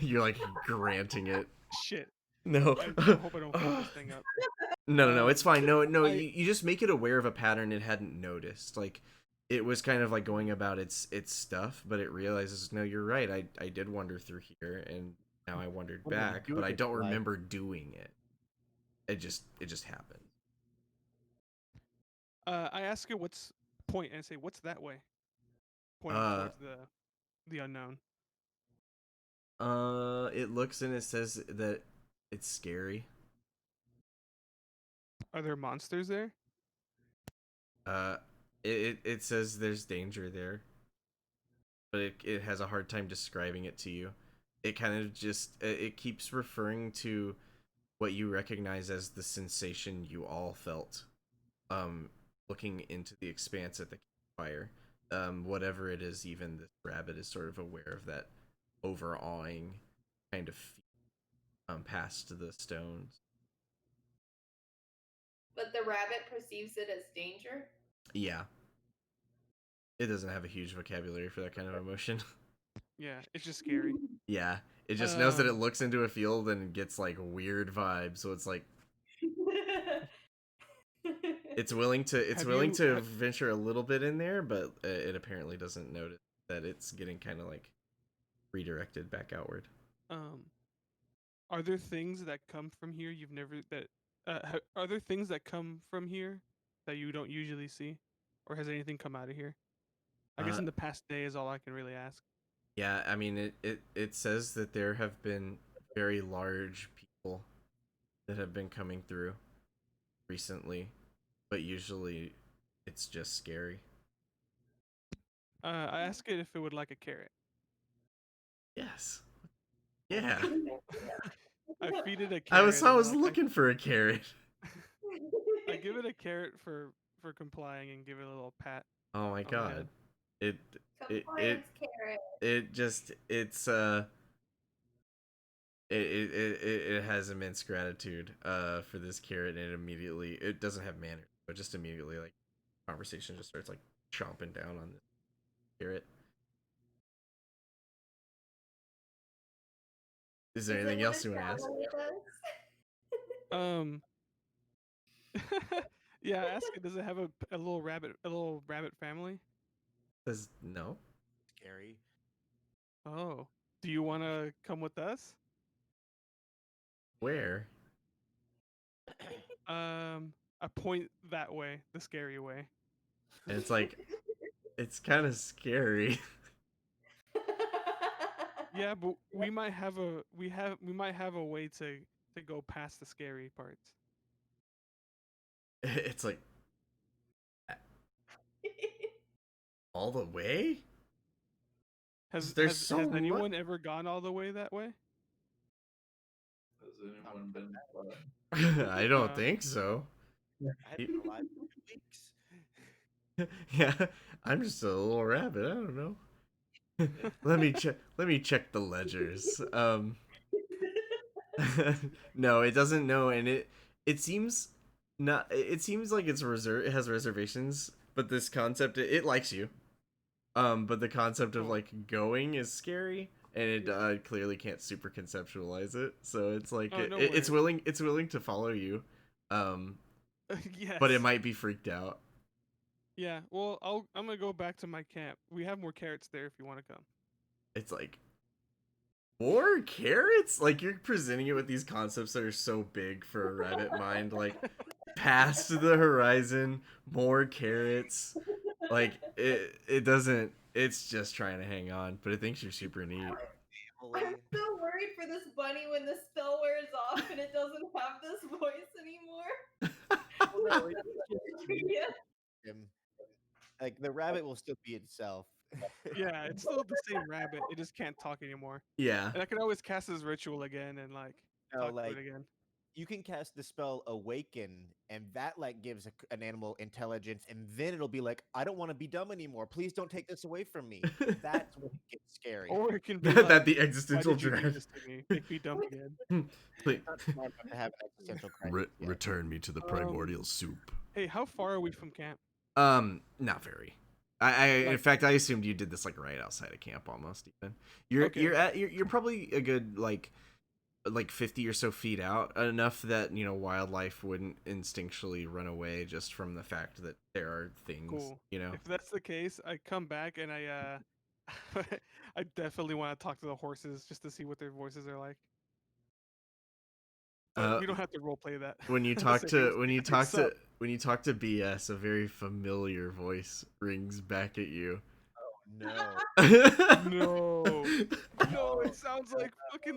You're like granting it. Shit. No. I hope I don't fuck this thing up. No, it's fine. No, I you just make it aware of a pattern it hadn't noticed. Like it was kind of like going about its stuff, but it realizes, no, you're right. I did wander through here and now I wandered What am I back, but doing I with don't my life? remember doing it. It just happened. I ask it what's point and say what's that way, pointing Uh towards the unknown. it looks and it says that it's scary. Are there monsters there? Uh it says there's danger there, but it has a hard time describing it to you. It kind of just it keeps referring to what you recognize as the sensation you all felt looking into the expanse at the campfire. Whatever it is, even this rabbit is sort of aware of that overawing kind of feel past the stones. But the rabbit perceives it as danger. Yeah, it doesn't have a huge vocabulary for that kind of emotion. Yeah, it's just scary. Yeah, it just knows that it Um, looks into a field and gets like weird vibes, so it's like it's willing have you? to venture a little bit in there, but it apparently doesn't notice that it's getting kind of like redirected back outward. Um, are there things that come from here you've never that? Are there things that come from here that you don't usually see, or has anything come out of here? I guess Uh, in the past day is all I can really ask. yeah, I mean it says that there have been very large people that have been coming through recently, but usually it's just scary. I ask it if it would like a carrot. Yes. Yeah. I feed it a I carrot and was like looking for a carrot. I give it a carrot for complying and give it a little pat Oh my on the god. head. It Compliance carrot. it just it's it has immense gratitude for this carrot, and it doesn't have manners, but just immediately like conversation just starts like chomping down on this carrot. Is there Is it anything what a else you want to ask? family does? Um, yeah. Ask it. Does it have a little rabbit family? Says no. Scary. Oh, do you want to come with us? Where? I point that way, the scary way. And it's like it's kind of scary. Yeah, but we might have we might have a way to go past the scary parts. It's like all the way. There's so Has much. anyone ever gone all the way that way? Has anyone been far? I don't think so. I haven't been alive for 2 weeks. Yeah, I'm just a little rabbit. I don't know. Let me check. Let me check the ledgers. No, it doesn't know, and it seems not. It seems like it's reserve. It has reservations, but this concept it likes you. But the concept of Cool. like going is scary, and it clearly can't super conceptualize it. So it's like Oh, no it's worries. willing to follow you, Yes. but it might be freaked out. Yeah. Well, I'm gonna go back to my camp. We have more carrots there if you want to come. It's like more carrots. Like you're presenting it with these concepts that are so big for a rabbit mind. Like past the horizon, more carrots. Like it doesn't. It's just trying to hang on, but it thinks you're super neat. I'm Family. so worried for this bunny when the spell wears off and it doesn't have this voice anymore. Well, no, it's Yeah. him. Like the rabbit will still be itself. Yeah, it's still the same rabbit. It just can't talk anymore. Yeah. And I can always cast this ritual again and like No, talk to like it again. you can cast the spell Awaken, and that like gives an animal intelligence, and then it'll be like, I don't want to be dumb anymore. Please don't take this away from me. That's when it gets scary. Or it can be That like, the why existential did you do dread. this to me? Make me dumb again. Please. Not smart enough to have an existential crisis yet. Return me to the primordial soup. Hey, how far are we from camp? Not very. In Like- fact, I assumed you did this like right outside of camp, almost even. You're probably a good like 50 or so feet out, enough that wildlife wouldn't instinctually run away just from the fact that there are things. Cool. You know. If that's the case, I come back and I I definitely want to talk to the horses just to see what their voices are like. But we don't have to roleplay that. When you Just talk say, to "Hey, when you what's talk up?" to when you talk to BS, a very familiar voice rings back at you. No. No, no, it sounds like fucking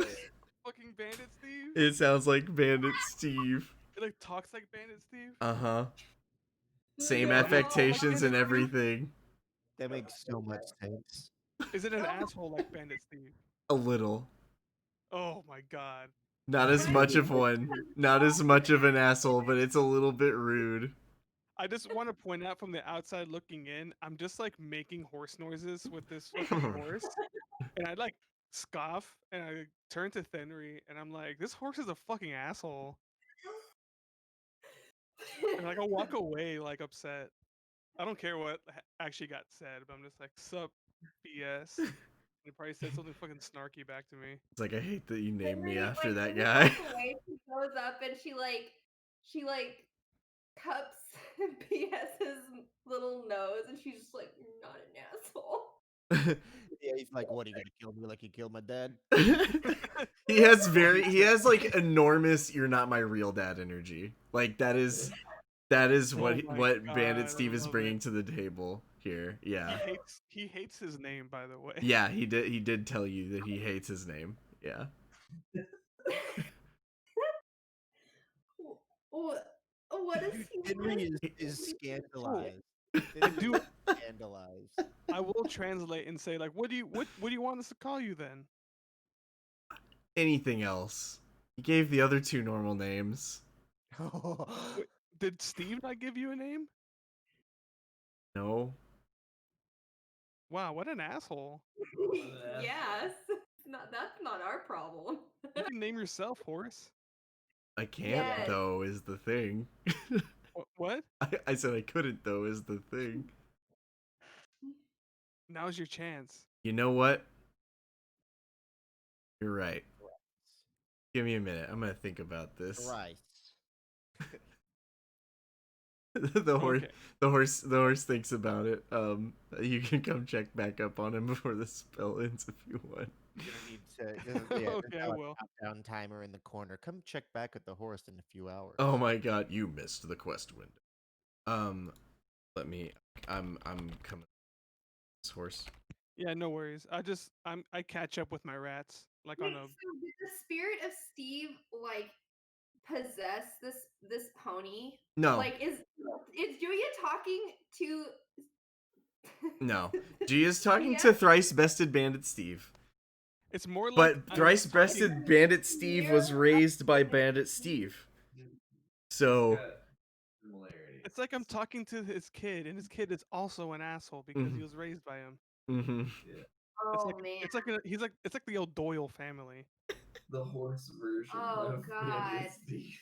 Bandit Steve. It sounds like Bandit Steve. It like talks like Bandit Steve. Uh-huh. Same No. affectations and everything. That makes so much sense. Is it an asshole like Bandit Steve? A little. Oh my god. Not as much of one. Not as much of an asshole, but it's a little bit rude. I just want to point out from the outside looking in, I'm just like making horse noises with this fucking horse, and I like scoff and I turn to Thenry and I'm like, this horse is a fucking asshole. And like I'll walk away like upset. I don't care what actually got said, but I'm just like, sup, BS. And he probably said something fucking snarky back to me. It's like, I hate that you named me Henry, after like, that when he guy. walks away, she goes up and she cups BS's little nose, and she's just like, "You're not an asshole." Yeah, he's like, what, are you gonna kill me like you killed my dad? He has like enormous "you're not my real dad" energy. Like that is what Oh my what God, Bandit I Steve is love bringing it. to the table here. Yeah. He hates his name, by the way. Yeah, he did tell you that he hates his name. Yeah. What is he? Henry want? is scandalized. I do. Scandalized. I will translate and say like, what do you want us to call you then? Anything else? He gave the other two normal names. Wait, did Steve not give you a name? No. Wow, what an asshole! Yes, that's not our problem. You can name yourself horse. I can't Yes. though is the thing. What? I said I couldn't though is the thing. Now's your chance. You know what? You're right. Give me a minute. I'm gonna think about this. Rice. the horse Okay. the horse thinks about it. You can come check back up on him before the spell ends if you want. You're gonna need to. Okay, I will. Countdown timer in the corner. Come check back at the horse in a few hours. Oh my god, you missed the quest window. Let me I'm coming. This horse. Yeah, no worries. I catch up with my rats like Wait, on a. so did the spirit of Steve like possess this pony? No. Like is Julia talking to? No. G is talking Yeah. to thrice bested Bandit Steve. It's more like. But I'm thrice talking- bested Bandit Steve was raised by Bandit Steve. So Similarity. It's like I'm talking to his kid, and his kid is also an asshole because he was raised by him. mhm. Oh It's like man. it's like the old Doyle family. The horse version Oh, of God. Bandit Steve.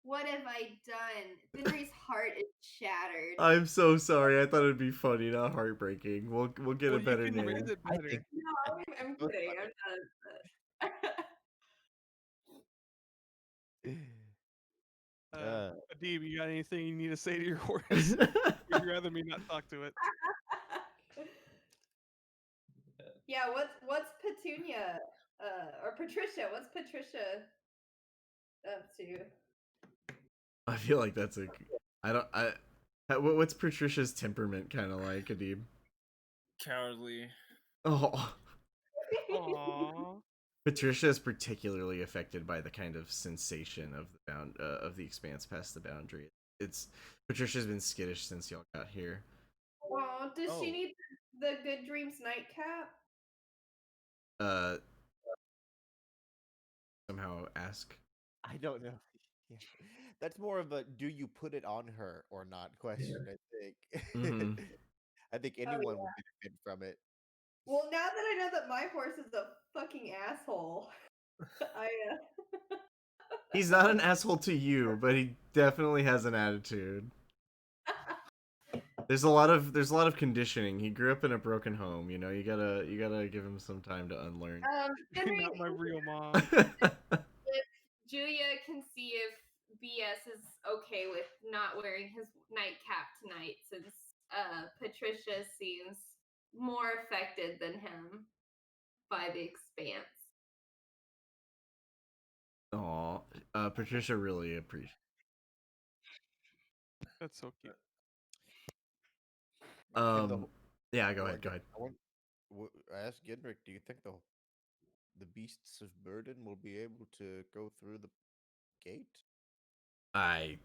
What have I done? Henry's heart is shattered. I'm so sorry. I thought it'd be funny, not heartbreaking. We'll get Well, a better you can name. raise it I better. think No, I'm both kidding. funny. I'm not. Adib, you got anything you need to say to your horse? Would you rather me not talk to it? Yeah, what's Petunia or Patricia? What's Patricia up to? I feel like that's a. What's Patricia's temperament kind of like, Adib? Cowardly. Oh, Aww. Patricia is particularly affected by the kind of sensation of the expanse past the boundary. Patricia's been skittish since y'all got here. Oh, does Oh. she need the Good Dreams nightcap? Somehow ask. I don't know. Yeah. That's more of a do you put it on her or not question, I think. Hmm. I think Oh, anyone yeah. would benefit from it. Well, now that I know that my horse is a fucking asshole, I He's not an asshole to you, but he definitely has an attitude. There's a lot of conditioning. He grew up in a broken home. You know, you gotta give him some time to unlearn. Henry, Not my real mom. if Julia can see if BS is okay with not wearing his nightcap tonight, since Patricia seems more affected than him by the expanse. Aw, Patricia really appreciates. That's so cute. Can the Yeah, go well, ahead, go ahead. I asked Gendrick, do you think the beasts of burden will be able to go through the gate? I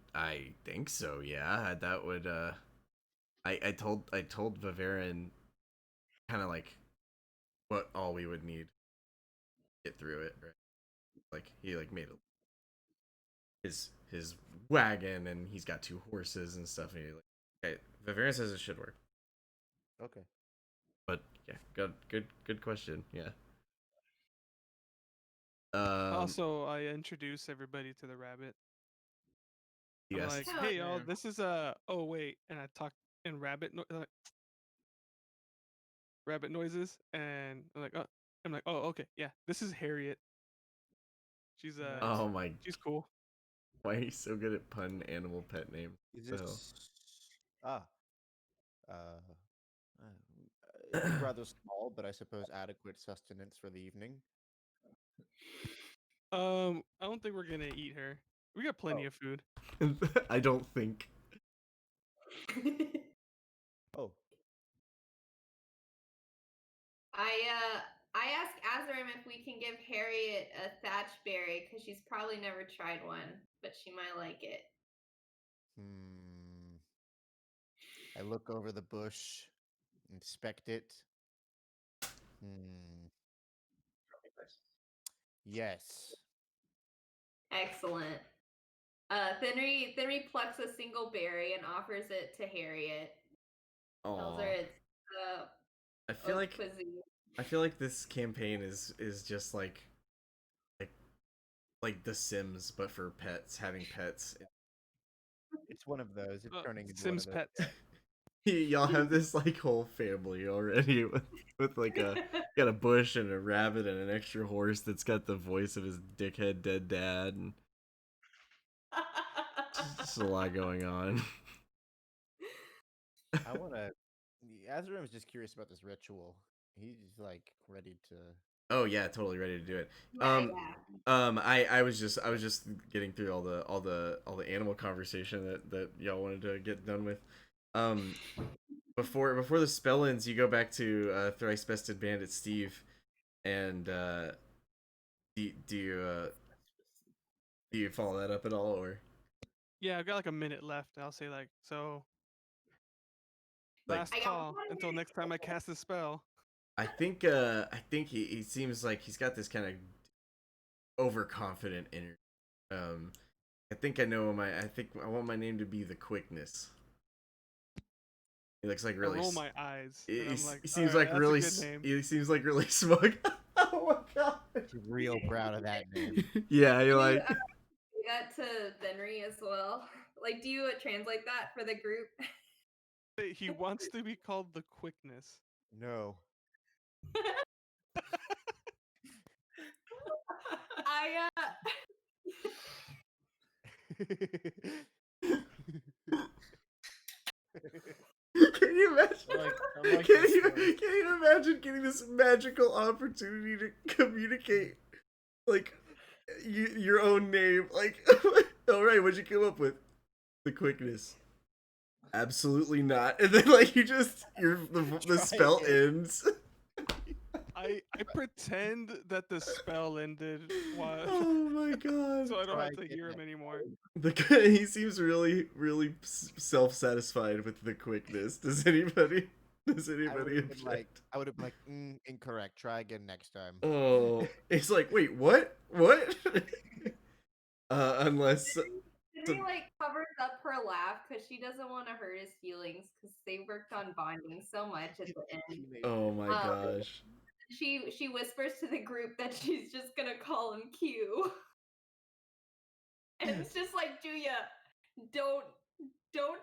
think so. Yeah, that would. I told Vivaren kind of like what all we would need to get through it. Right? Like he like made his wagon and he's got 2 horses and stuff. And he like, okay, Vivaren says it should work. Okay. But yeah, good question. Yeah. Also, I introduce everybody to the rabbit. I'm Yes. like, Hell hey y'all, yeah. this is oh wait, and I talk in rabbit noises, and I'm like, oh okay, yeah, this is Harriet. She's Oh my! she's cool. Why are you so good at pun animal pet names? Is The hell? this uh, it's rather small, but I suppose adequate sustenance for the evening? I don't think we're gonna eat her. We got plenty Oh. of food. I don't think. Oh, I ask Azarim if we can give Harriet a thatch berry because she's probably never tried one, but she might like it. I look over the bush, inspect it. Yes. Excellent. Thenry plucks a single berry and offers it to Harriet. Tells her Aw. it's I feel like cuisine. I feel like this campaign is just like The Sims, but for pets, having pets. It's one of those. It's turning into one Sims of those. pets. Y'all have this like whole family already with like got a bush and a rabbit and an extra horse that's got the voice of his dickhead dead dad and just a lot going on. I want to. Azarim is just curious about this ritual. He's like ready to. Oh yeah, totally ready to do it. Yeah. I was just getting through all the animal conversation that y'all wanted to get done with. Before the spell ends, you go back to Thrice Bested Bandit Steve, and do you follow that up at all, or Yeah, I've got like a minute left. I'll say like so. like Last I got call one until minute. next time I cast a spell. I think he seems like he's got this kind of overconfident energy. I think I know I think I want my name to be the Quickness. He looks like really. I roll my eyes. And I'm like, he seems "Alright, like that's a really. good name." He seems like really smug. Oh my god. He's real proud of that name. Yeah, you're Do like. you say that to Thenry as well? Like, do you translate that for the group? He wants to be called the Quickness. No. I Can you imagine? I like can this you one. can you imagine getting this magical opportunity to communicate like your own name? Like, all right, what'd you come up with? The Quickness. Absolutely not. And then like the Try spell again. ends. I pretend that the spell ended while Oh my god. so I don't Try have to again hear him next anymore. He seems really self-satisfied with the Quickness. Does anybody I would have object? been like, incorrect. Try again next time. Oh, it's like, wait, what? Unless Henry like covers up her laugh because she doesn't want to hurt his feelings because they worked on bonding so much at the end. oh my Um, gosh. She whispers to the group that she's just gonna call him Q, and it's just like Julia, don't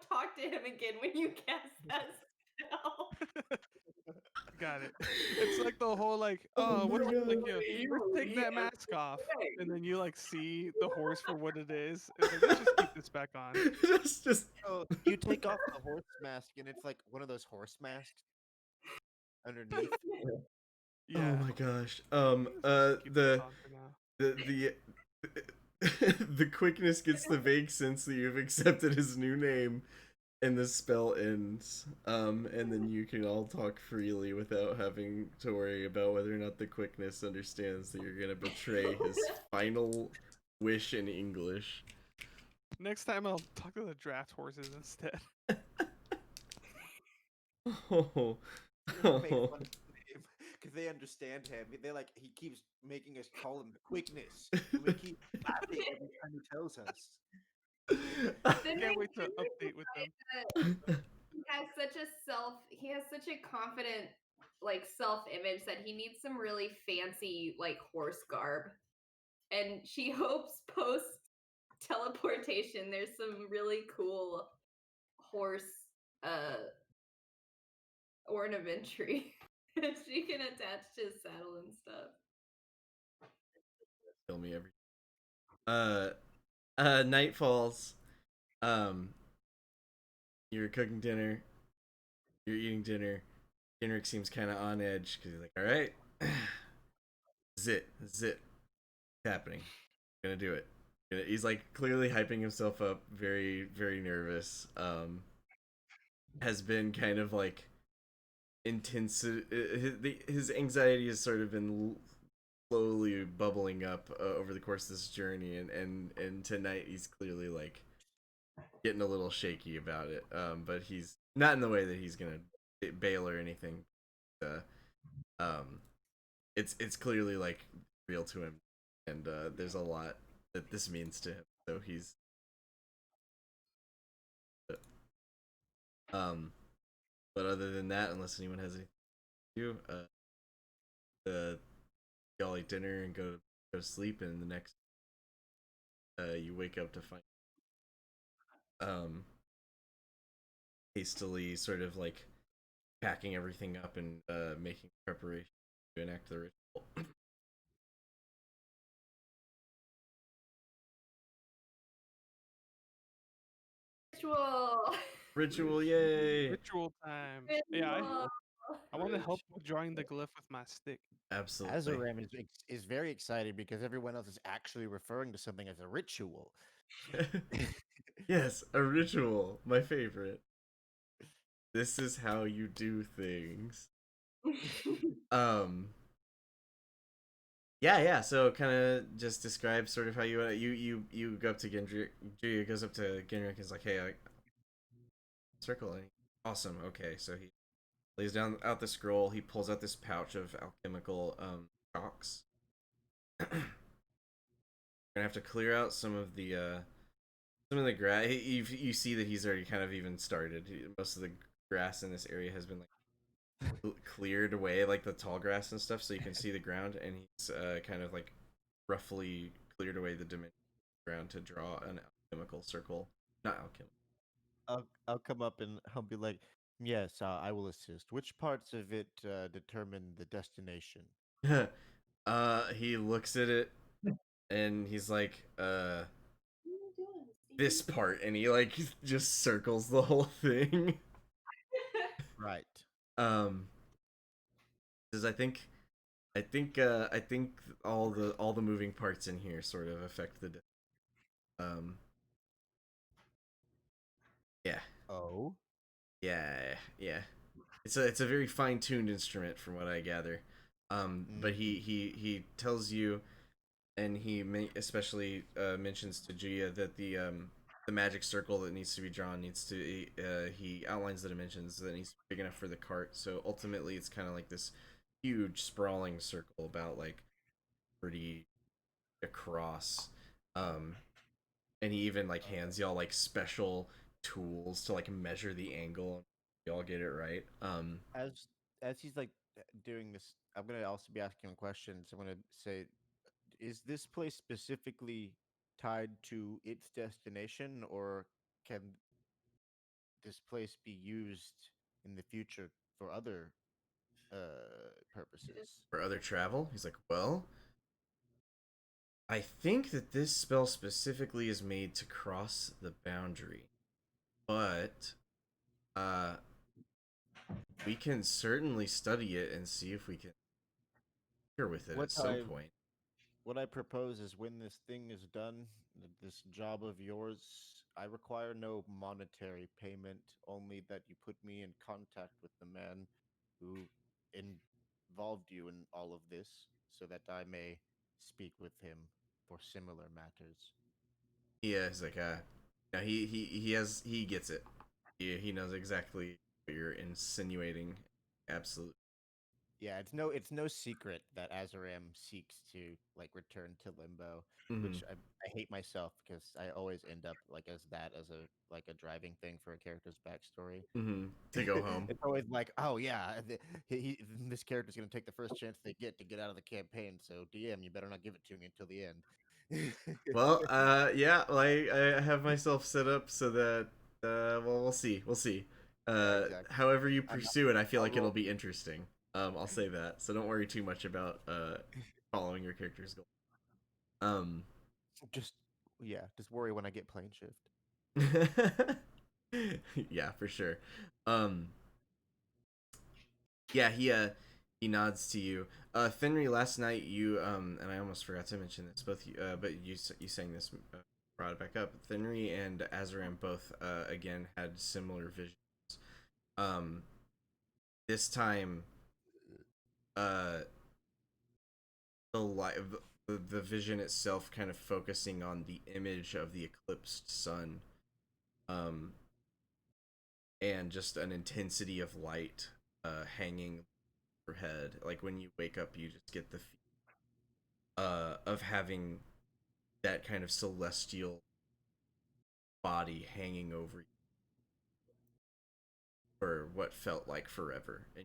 talk to him again when you cast that spell. Got it. It's like the whole like, Oh oh, my what's like, God. let's take that mask off, and then you like see the horse for what it is. It's like, let's just keep this back on. just Oh, you take off the horse mask, and it's like one of those horse masks underneath. Yeah. oh my gosh. Let's just keep this on for now. The the quickness gets the vague sense that you've accepted his new name, and the spell ends. And then you can all talk freely without having to worry about whether or not the quickness understands that you're gonna betray his final wish in English. Next time I'll talk to the draft horses instead. Oh, Make oh. fun of him because they understand him. They like he keeps making us call him quickness. And we keep laughing every time he tells us. Can't wait to update with them. He has such a confident like self-image that he needs some really fancy like horse garb. And she hopes post teleportation there's some really cool horse ornamentry that she can attach to his saddle and stuff. Kill me every. Night falls. You're cooking dinner. You're eating dinner. Henrik seems kind of on edge because he's like, "All right, zit, happening. Gonna do it." He's like clearly hyping himself up, very, very nervous. Has been kind of like intense. His anxiety has sort of been slowly bubbling up over the course of this journey, and tonight he's clearly like getting a little shaky about it. But he's not in the way that he's gonna bail or anything. Uh, um, it's clearly like real to him, and there's a lot that this means to him. So he's but other than that, unless anyone has anything to do, y'all eat dinner and go to sleep, and the next you wake up to find um hastily sort of like packing everything up and making preparation to enact the ritual. Ritual. Ritual, yay! Ritual time. Yeah, I want to help with drawing the glyph with my stick. Absolutely. Azaram is very excited because everyone else is actually referring to something as a ritual. Yes, a ritual, my favorite. This is how you do things. Yeah. So kind of just describe sort of how you go up to Gendry. Julia goes up to Gendrick and is like, "Hey, circle." And awesome. Okay, so he lays down out the scroll. He pulls out this pouch of alchemical chalks. Gonna have to clear out some of the grass. You see that he's already kind of even started. Most of the grass in this area has been like cleared away, like the tall grass and stuff, so you can see the ground. And he's kind of like roughly cleared away the dimension ground to draw an alchemical circle. Not alchemical. I'll come up and I'll be like, yes, I will assist. Which parts of it determine the destination? He looks at it and he's like, this part, and he like just circles the whole thing. Right. Because I think all the moving parts in here sort of affect the yeah. Oh. Yeah. It's a very fine-tuned instrument from what I gather. But he tells you, and he especially mentions to Gia that the magic circle that needs to be drawn needs to he outlines the dimensions that needs to be big enough for the cart. So ultimately, it's kind of like this huge sprawling circle about like 30 across. And he even like hands y'all like special tools to like measure the angle. Y'all get it right. As he's like doing this, I'm gonna also be asking him questions. I'm gonna say, is this place specifically tied to its destination, or can this place be used in the future for other purposes? For other travel, he's like, well, I think that this spell specifically is made to cross the boundary, but uh, we can certainly study it and see if we can tinker with it What at some I point. what I propose is when this thing is done, this job of yours, I require no monetary payment, only that you put me in contact with the man who involved you in all of this, so that I may speak with him for similar matters. Yeah, he's like, no, he gets it. He knows exactly what you're insinuating. Absolutely. Yeah, it's no secret that Azaram seeks to like return to Limbo, Mm-hmm. which I hate myself because I always end up like as that as a like a driving thing for a character's backstory. Mm-hmm. To go home. It's always like, oh yeah, this character's gonna take the first chance they get out of the campaign. So DM, you better not give it to me until the end. Well, yeah, like I have myself set up so that, well, we'll see, we'll see. Yeah, exactly. However you I'm, pursue it, I feel I'll like it'll roll. be interesting. I'll say that. So don't worry too much about following your character's goal. Um, Just yeah, just worry when I get plane shift. yeah, for sure. Um, yeah, he nods to you. Finry, last night you and I almost forgot to mention this. Both you, but you saying this brought it back up. Finry and Azaram both again had similar visions. Um, this time, uh, the live the vision itself kind of focusing on the image of the eclipsed sun, um, and just an intensity of light hanging overhead. Like when you wake up, you just get the of having that kind of celestial body hanging over you for what felt like forever in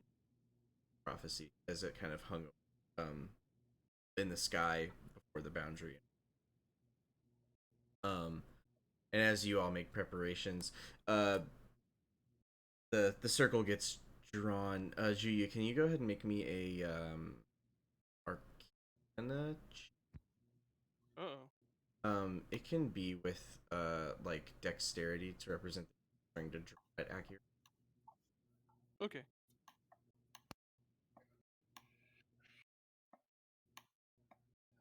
prophecy as it kind of hung um in the sky before the boundary. um and as you all make preparations, uh the circle gets drawn. Julia, can you go ahead and make me a arcana Uh-oh. It can be with like dexterity to represent trying to draw it accurate. Okay.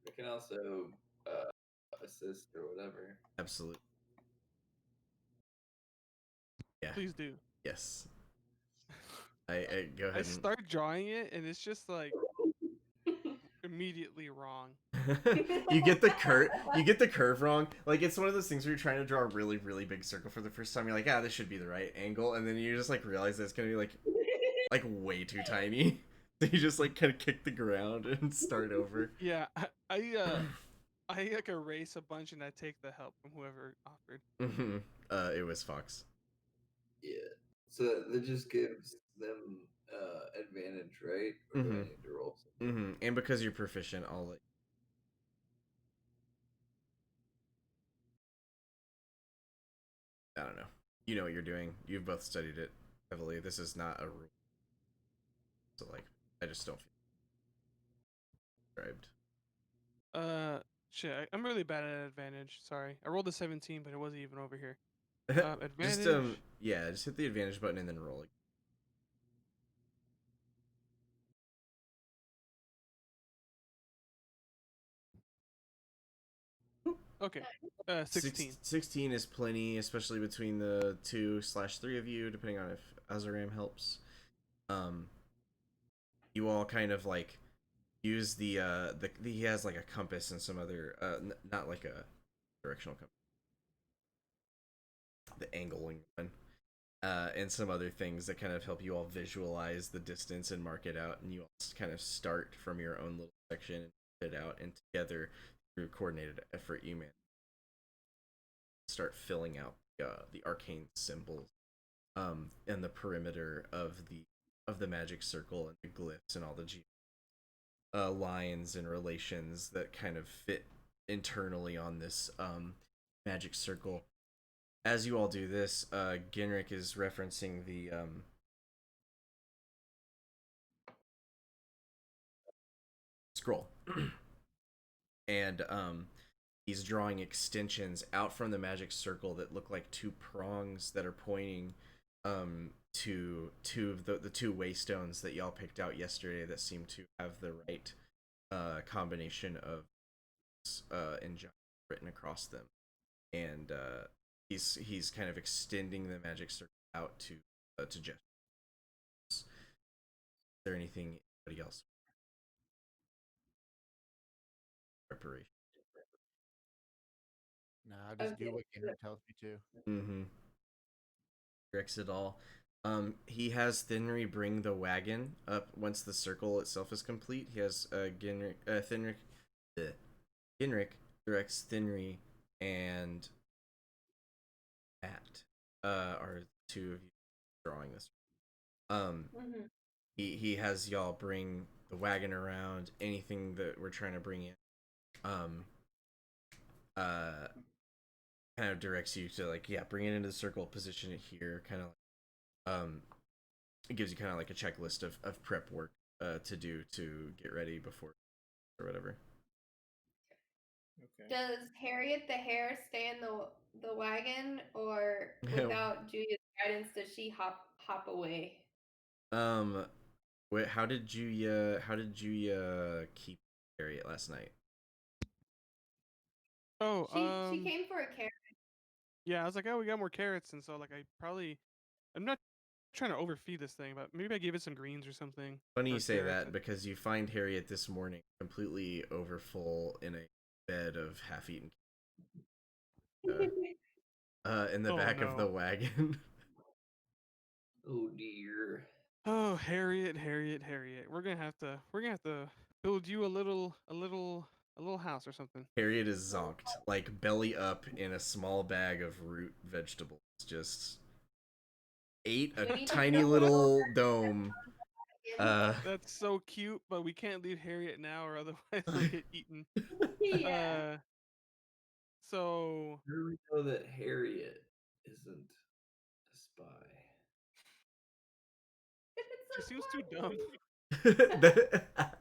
I can also uh, assist or whatever. Absolutely. Yeah. Please do. Yes. I go I ahead and start drawing it, and it's just like immediately wrong. you get the curve wrong. Like it's one of those things where you're trying to draw a really really big circle for the first time. You're like, this should be the right angle, and then you just like realize that it's gonna be like way too tiny. So you just like kind of kick the ground and start over. Yeah, I like erase a bunch, and I take the help from whoever offered. Mm-hmm. It was Fox. Yeah. So that just gives them advantage, right? Or do I Mm-hmm. need to roll something? Mm-hmm. And because you're proficient, I'll let. I don't know. You know what you're doing. You've both studied it heavily. This is not a rule. So like, I just don't feel described. Shit, I'm really bad at advantage. Sorry, I rolled a 17, but it wasn't even over here. Just Advantage. yeah, just hit the advantage button and then roll. Okay. 16. 16 is plenty, especially between the 2/3 of you, depending on if Azaram helps. Um, you all kind of like use he has like a compass and some other not like a directional compass, the angling one, and some other things that kind of help you all visualize the distance and mark it out, and you all kind of start from your own little section and put it out, and together through coordinated effort you man start filling out the arcane symbols and the perimeter of the magic circle and the glyphs and all the lines and relations that kind of fit internally on this magic circle. As you all do this, Ginrick is referencing the scroll, and he's drawing extensions out from the magic circle that look like two prongs that are pointing to two of the two waystones that y'all picked out yesterday that seem to have the right combination of injunction written across them, and he's kind of extending the magic circle out to Jeff. Is there anything anybody else preparation? Nah, I'll just do Okay. what Kendrick tells me to. Mm-hmm. Tricks it all. He has Thinry bring the wagon up once the circle itself is complete. He has Ginrick directs Thinry and Matt are two of you drawing this. Mhm. He has y'all bring the wagon around, anything that we're trying to bring in. Kind of directs you to like, yeah, bring it into the circle, position it here, kind of it gives you kind of like a checklist of prep work to do to get ready before or whatever. Okay. Does Harriet the hare stay in the wagon, or without Julia's guidance, does she hop away? Wait, how did you keep Harriet last night? Oh, She came for a carrot. yeah, I was like, oh, we got more carrots, and so like I'm not trying to overfeed this thing, but maybe I gave it some greens or something. Funny or you say carrots. that, because you find Harriet this morning completely overfull in a bed of half-eaten in the Oh, back of the no. wagon. Oh dear. Oh, Harriet. We're gonna have to build you a little house or something. Harriet is zonked, like belly up in a small bag of root vegetables. Just ate a We need to tiny build little dome. That's so cute, but we can't leave Harriet now, or otherwise we'll get eaten. Yeah. So How do we know that Harriet isn't a spy? she seems too dumb.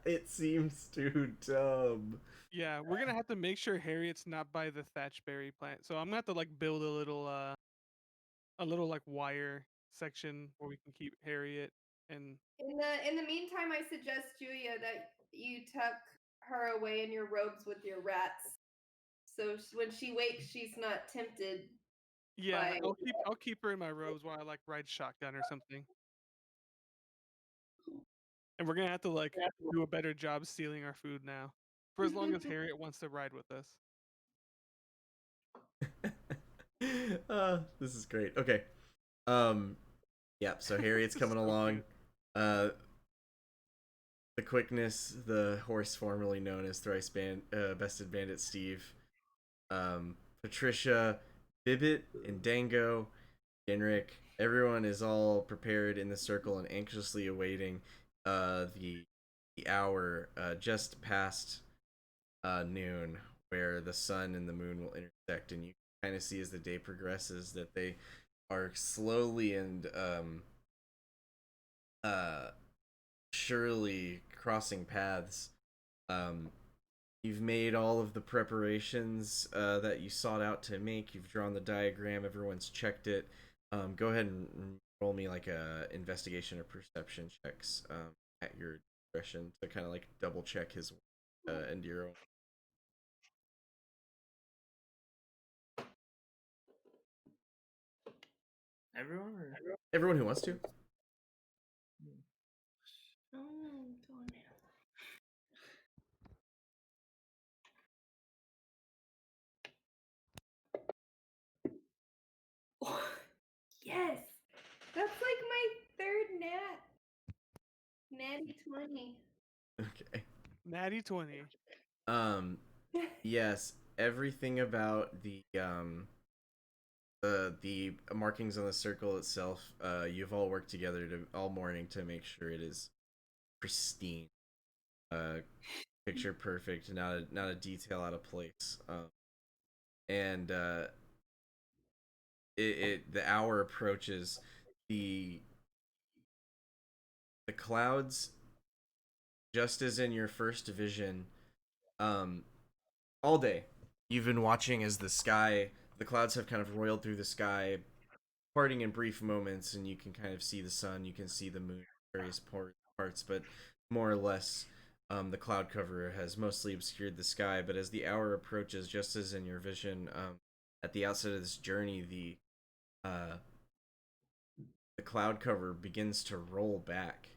It seems too dumb. Yeah, we're gonna have to make sure Harriet's not by the thatchberry plant. So I'm gonna have to like build a little like wire section where we can keep Harriet and In the meantime, I suggest, Julia, that you tuck her away in your robes with your rats, so when she wakes, she's not tempted yeah, by. I'll keep her in my robes while I like ride shotgun or something. And we're gonna have to like do a better job stealing our food now, for as long as Harriet wants to ride with us. This is great. Okay. Yeah, so Harriet's coming So along. cute. The quickness, the horse formerly known as Bested Bandit Steve, Patricia, Bibbit, and Dango, Genrick, everyone is all prepared in the circle and anxiously awaiting the hour just past noon, where the sun and the moon will intersect, and you kind of see as the day progresses that they are slowly and surely crossing paths. You've made all of the preparations that you sought out to make. You've drawn the diagram. Everyone's checked it. Go ahead and roll me like a investigation or perception checks at your discretion to kind of like double check his and your own. Everyone or Everyone who wants to. Yes, that's like my third natty 20. Okay. Natty 20. Yes, everything about the the markings on the circle itself, you've all worked together to all morning to make sure it is pristine, uh, picture perfect, not a detail out of place. And the hour approaches, the the clouds, just as in your first vision, um, all day you've been watching as the clouds have kind of roiled through the sky, parting in brief moments, and you can kind of see the sun, you can see the moon, various parts, but more or less, the cloud cover has mostly obscured the sky. But as the hour approaches, just as in your vision, at the outset of this journey, uh, the cloud cover begins to roll back,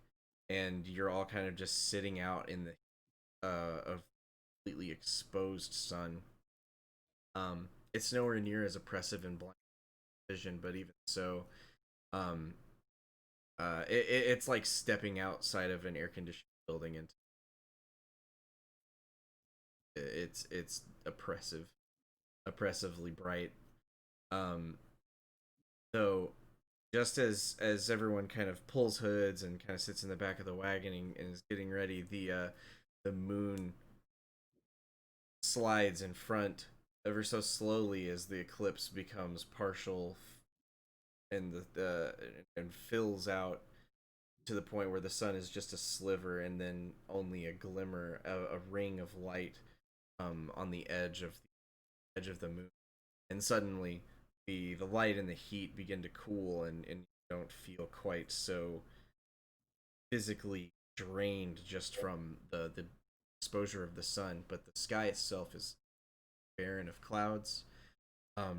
and you're all kind of just sitting out in the of completely exposed sun. It's nowhere near as oppressive and blind vision, but even so, um, it's like stepping outside of an air conditioned building, and it's oppressively bright. Um, so just as everyone kind of pulls hoods and kind of sits in the back of the wagon and is getting ready, the moon slides in front ever so slowly as the eclipse becomes partial, and and fills out to the point where the sun is just a sliver and then only a glimmer, a ring of light, on the edge of the moon. And suddenly the light and the heat begin to cool, and you don't feel quite so physically drained just from the exposure of the sun, but the sky itself is barren of clouds. The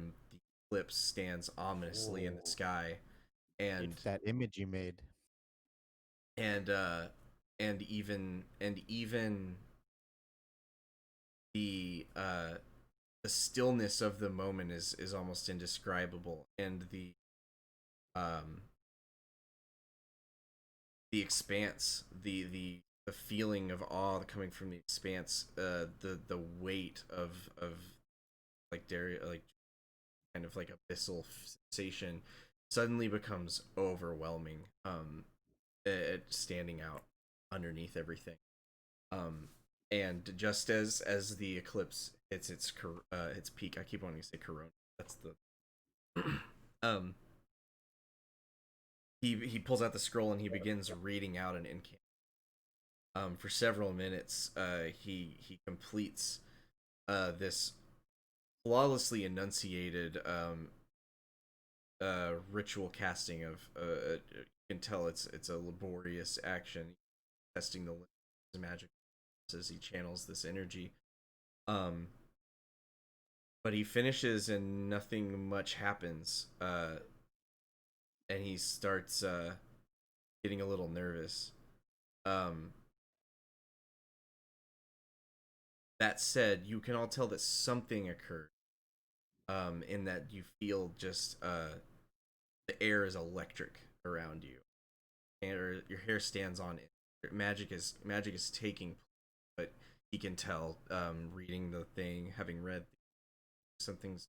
eclipse stands ominously in the Oh, sky, and it's that image you made. and uh and even the the stillness of the moment is almost indescribable, and um the expanse, the feeling of awe coming from the expanse, the weight of like kind of like abyssal sensation suddenly becomes overwhelming, it standing out underneath everything. um and just as the eclipse hits its peak, I keep wanting to say corona, that's the um he pulls out the scroll and he begins reading out an incantation. For several minutes, he completes this flawlessly enunciated ritual casting of you can tell it's a laborious action, testing the limits of his magic as he channels this energy. um but he finishes and nothing much happens, and he starts getting a little nervous. um that said, you can all tell that something occurred, in that you feel just the air is electric around you, and your hair stands on it. Magic is taking, but he can tell, reading the thing, having read something's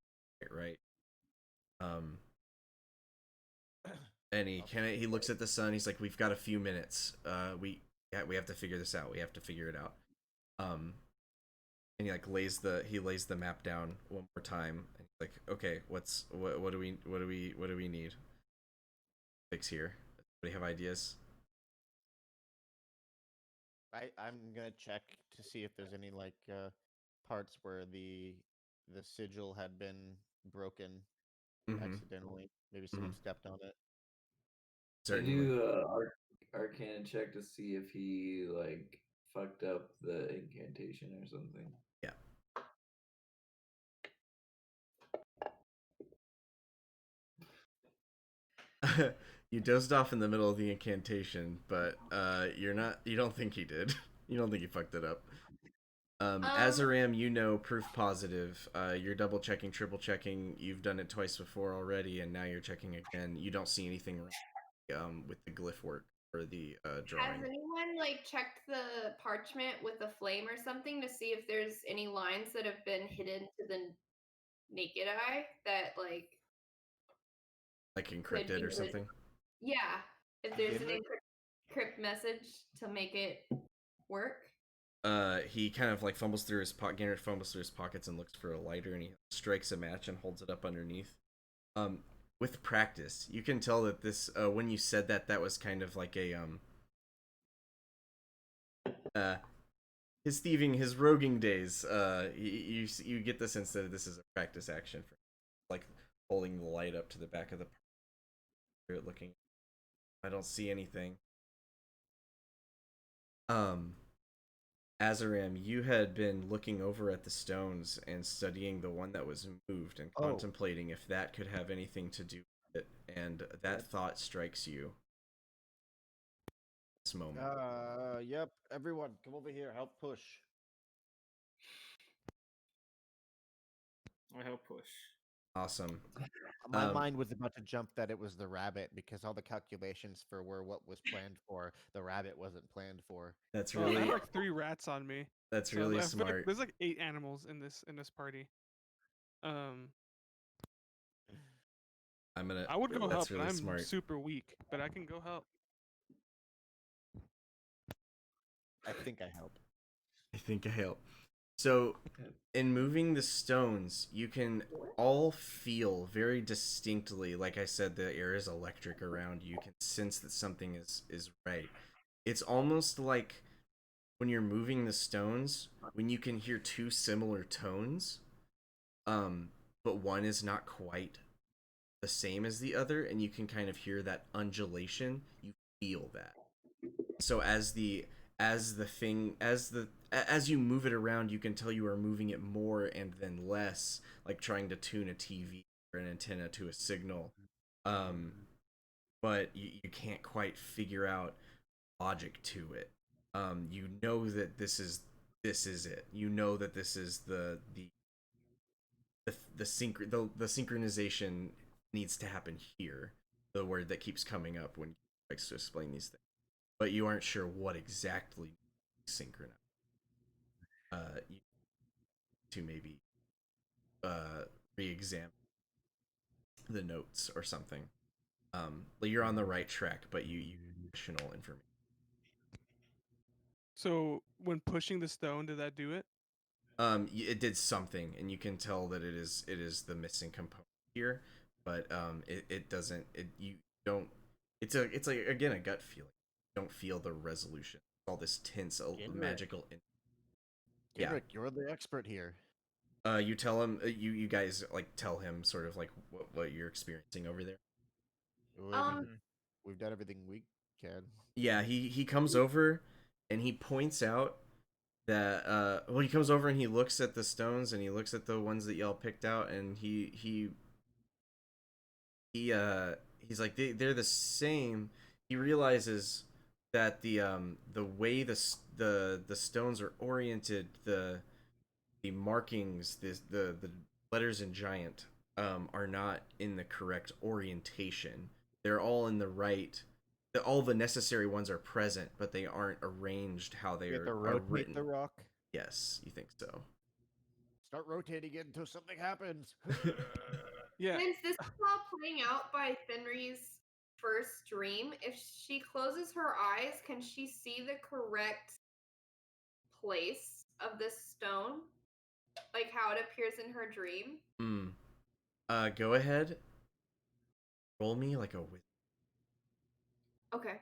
right. Um, and he looks at the sun. He's like, "We've got a few minutes. We have to figure this out. We have to figure it out." Um, and he lays the map down one more time. And he's like, "Okay, what do we need? Fix here. Do you have ideas?" I'm gonna check to see if there's any like parts where the sigil had been broken Mm-hmm. accidentally. Maybe Mm-hmm. someone stepped on it. I Certainly. do Arcana check to see if he like fucked up the incantation or something. Yeah. You dozed off in the middle of the incantation, but you don't think he did. You don't think he fucked it up. Um, Azaram, you know, proof positive. You're double checking, triple checking. You've done it twice before already, and now you're checking again. You don't see anything wrong, with the glyph work or the has drawing. anyone like checked the parchment with a flame or something to see if there's any lines that have been hidden to the naked eye that like like could encrypted or use it. something. Yeah, if there's an Ginrick? encrypt message to make it work. He kind of like fumbles through his Garrett fumbles through his pockets and looks for a lighter, and he strikes a match and holds it up underneath. With practice, you can tell that this when you said that was kind of like a his thieving, his roguing days. You get the sense that this is a practice action for like holding the light up to the back of the looking. I don't see anything. Azaram, you had been looking over at the stones and studying the one that was moved and contemplating if that could have anything to do with it, and that thought strikes you. This moment. Yep. Everyone, come over here. Help push. I help push. Awesome. My mind was about to jump that it was the rabbit because all the calculations for what was planned for, the rabbit wasn't planned for. That's Well, I really have like 3 rats on me. that's So really I feel like smart. there's like 8 animals in this party. I'm gonna. I would go That's help, really but I'm smart. super weak. But I can go help. I think I help. I think I help. So, in moving the stones, you can all feel very distinctly. Like I said, the air is electric around you. You can sense that something is right. It's almost like when you're moving the stones, when you can hear two similar tones, but one is not quite the same as the other, and you can kind of hear that undulation. You feel that. So as you move it around, you can tell you are moving it more and then less, like trying to tune a TV or an antenna to a signal. But you can't quite figure out logic to it. You know that this is it. You know that this is the synchronization needs to happen here. The word that keeps coming up when you likes to explain these things, but you aren't sure what exactly synchronize. You to maybe re-examine the notes or something. You're on the right track, but you additional information. So when pushing the stone, did that do it? It did something, and you can tell that it is the missing component here, but it doesn't. You don't. It's like again a gut feeling. You don't feel the resolution. All this tense, magical. Ginrick, you're the expert here. You tell him. You guys like tell him sort of like what you're experiencing over there. We've done everything we can. Yeah, he comes over, and he points out that well, he comes over and he looks at the stones and he looks at the ones that y'all picked out, and he's like they're the same. He realizes that the way the stones are oriented, the markings, the letters in giant are not in the correct orientation. They're all in the right. All the necessary ones are present, but they aren't arranged how they are written. The rock. Yes, you think so. Start rotating it until something happens. Yeah. Since this is all playing out by Fenrir's first dream, if she closes her eyes, can she see the correct place of this stone? Like how it appears in her dream? Go ahead. Roll me like a wizard. Okay.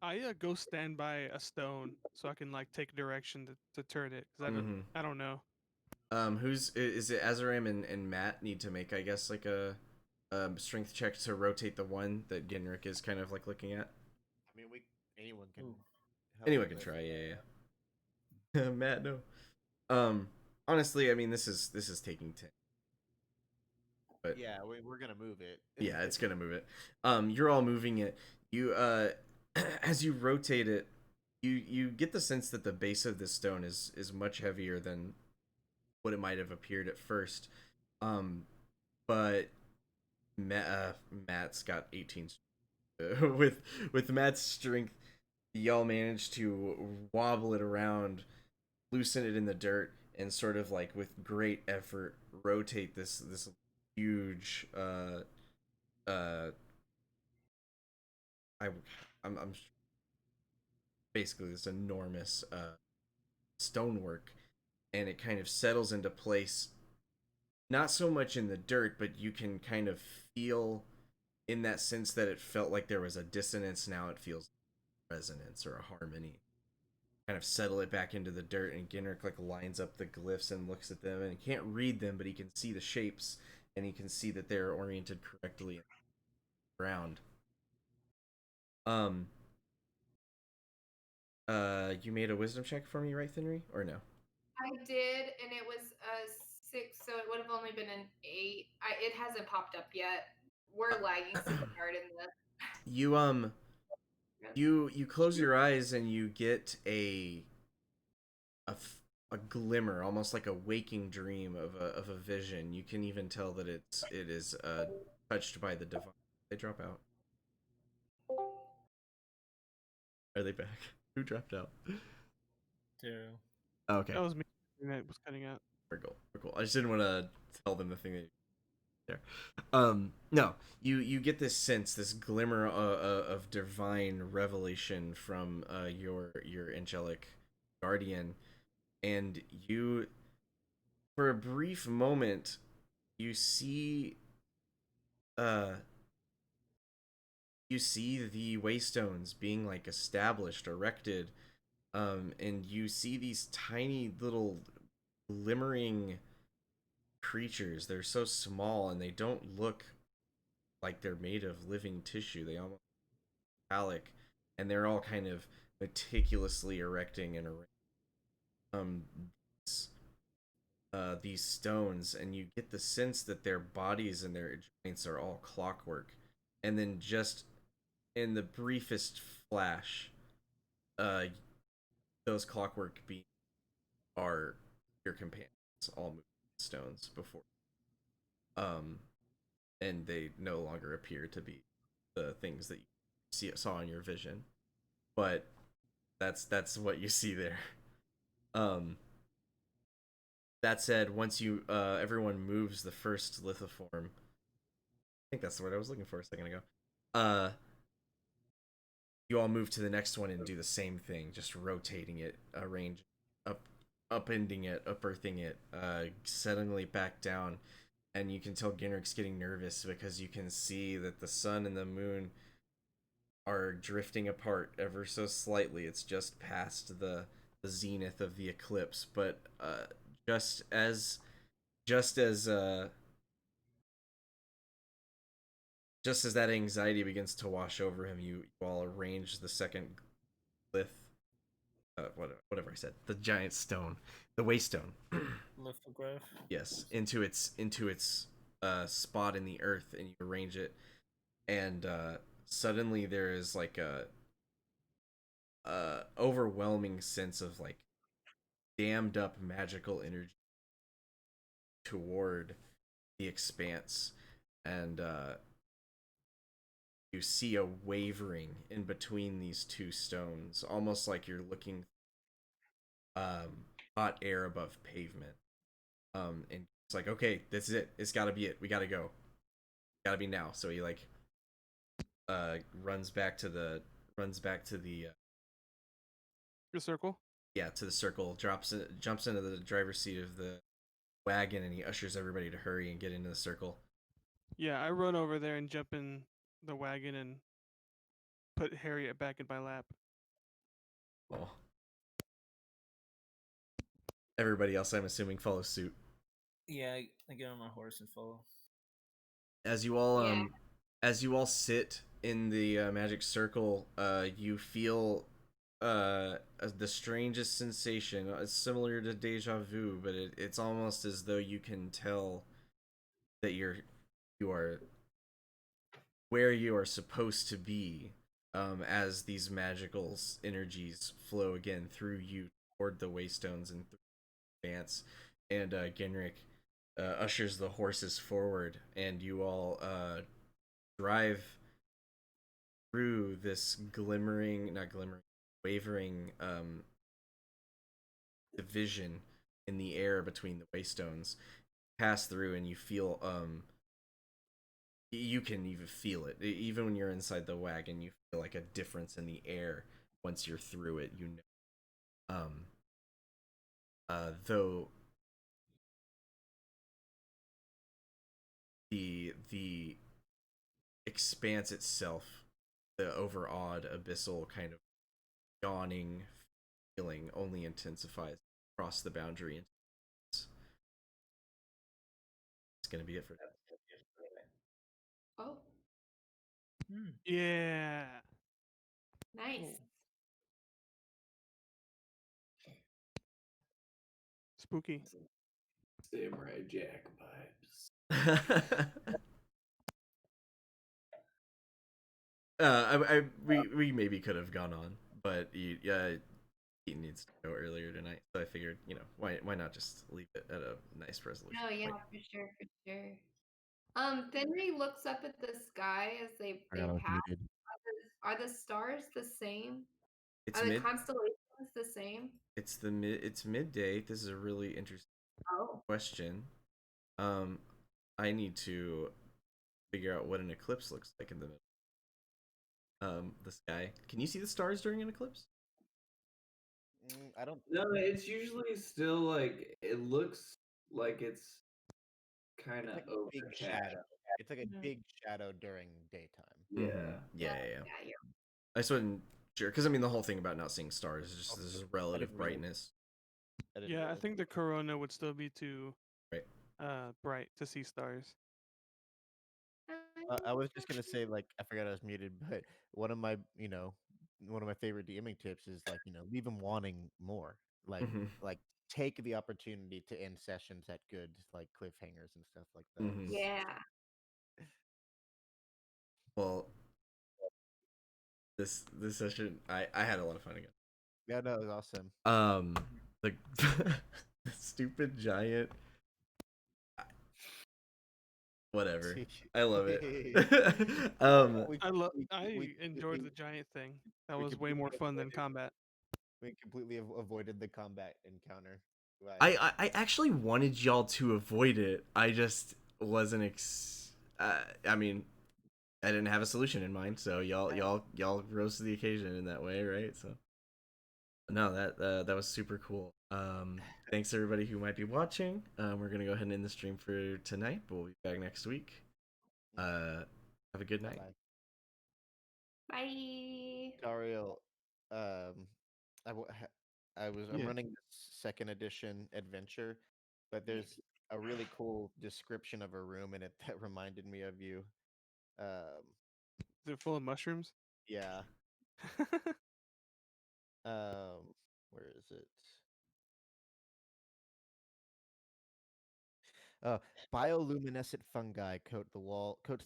I go stand by a stone so I can like take direction to turn it because I don't know. Who's is it? Azaram and Matt need to make, I guess, like a strength check to rotate the one that Genrick is kind of like looking at. I mean, anyone can. Anyone can try. Yeah. Matt, no. Honestly, I mean, this is taking 10. But yeah, we're gonna move it. Yeah, it's gonna move it. You're all moving it. You as you rotate it, you get the sense that the base of this stone is much heavier than what it might have appeared at first. But Matt's got 18 with Matt's strength, y'all managed to wobble it around, loosen it in the dirt, and sort of like with great effort rotate this huge I I'm basically this enormous stonework, and it kind of settles into place, not so much in the dirt, but you can kind of feel in that sense that it felt like there was a dissonance. Now it feels resonance or a harmony. Kind of settle it back into the dirt, and Ginrick like lines up the glyphs and looks at them, and he can't read them, but he can see the shapes, and he can see that they're oriented correctly in the ground. Um you made a wisdom check for me, right, Thinry? Or no? I did, and it was a 6, so it would have only been an 8. It hasn't popped up yet. We're lagging super hard in this. You close your eyes and you get a, a glimmer, almost like a waking dream of a vision. You can even tell that it is touched by the divine. They drop out. Are they back? Who dropped out? Daryl. Oh, okay. That was me that was cutting out. We're cool. We're cool. I just didn't want to tell them the thing that there. No, you get this sense, this glimmer of divine revelation from your angelic guardian, and you, for a brief moment, you see uh the waystones being like established, erected, and you see these tiny little glimmering creatures. They're so small and they don't look like they're made of living tissue. They almost metallic, and they're all kind of meticulously erecting and um these stones, and you get the sense that their bodies and their joints are all clockwork. And then just in the briefest flash, uh those clockwork beings are your companions, all moving stones before, um and they no longer appear to be the things that you saw in your vision, but that's what you see there. um that said, once you everyone moves the first lithoform, I think that's the word I was looking for a second ago, uh you all move to the next one and do the same thing, just rotating it, arrange up, upending it, upearthing it, suddenly back down. And you can tell Ginrick's getting nervous because you can see that the sun and the moon are drifting apart ever so slightly. It's just past the zenith of the eclipse, but just as just as just as that anxiety begins to wash over him, you all arrange the second glyph, whatever I said, the giant stone, the waystone. Lithograph. Yes, into its spot in the earth, and you arrange it, and suddenly there is like a overwhelming sense of like dammed up magical energy toward the expanse, and you see a wavering in between these two stones, almost like you're looking hot air above pavement. And it's like, okay, this is it. It's got to be it. We got to go. Got to be now. So he like runs back to the Your circle. yeah, to the circle, jumps into the driver's seat of the wagon, and he ushers everybody to hurry and get into the circle. Yeah, I run over there and jump in the wagon and put Harriet back in my lap. Oh. Everybody else, I'm assuming, follows suit. Yeah, I get on my horse and follow. As you all Yeah. as you all sit in the magic circle, you feel the strangest sensation. It's similar to deja vu, but it's almost as though you can tell that you are where you are supposed to be, as these magical energies flow again through you toward the waystones and through the dance. And Genrick ushers the horses forward, and you all drive through this glimmering, not glimmering, wavering division in the air between the waystones. Pass through, and you feel you can even feel it. Even when you're inside the wagon, you feel like a difference in the air once you're through it. You know. Though the expanse itself, the overawed abyssal kind of yawning feeling, only intensifies across the boundary. It's gonna be it for. Oh, Yeah. nice. Cool. Spooky. Samurai Jack vibes. We maybe could have gone on, but yeah, he needs to go earlier tonight, so I figured, why not just leave it at a nice resolution No, yeah, point. for sure, for sure. Finley looks up at the sky as they I was pass. muted. Are the stars the same? It's Are the mid. constellations the same? It's midday. This is a really interesting Oh, question. I need to figure out what an eclipse looks like in the middle. The sky. Can you see the stars during an eclipse? I don't. No, it's usually still like it looks like it's kind It's of like a big overcast. shadow. It's like a Yeah. big shadow during daytime. Yeah. Yeah. yeah. I just wasn't sure because I mean the whole thing about not seeing stars is just Okay. this is I relative didn't realize. brightness, I didn't Yeah, I realize. think the corona would still be too right? bright to see stars. I was just gonna say, like, I forgot I was muted, but one of my, one of my favorite DMing tips is like, leave them wanting more. Like, Mm-hmm. like take the opportunity to end sessions at good like cliffhangers and stuff like that. Mm-hmm. Yeah. Well, this session, I had a lot of fun again. Yeah, no, it was awesome. The, the stupid giant, whatever. I love it. We I enjoyed completely the giant thing. That we was way more completely fun than avoided combat. we completely avoided the combat encounter. Right. I actually wanted y'all to avoid it. I just wasn't. I mean, I didn't have a solution in mind, so y'all rose to the occasion in that way, right? So no, that was super cool. Thanks everybody who might be watching. We're gonna go ahead and end the stream for tonight, but we'll be back next week. Have a good night. Bye. Bye. Dario, um, I'm Yeah. running this second edition adventure, but there's a really cool description of a room in it that reminded me of you. Um, They're full of mushrooms. yeah. Where is it? Bioluminescent fungi coats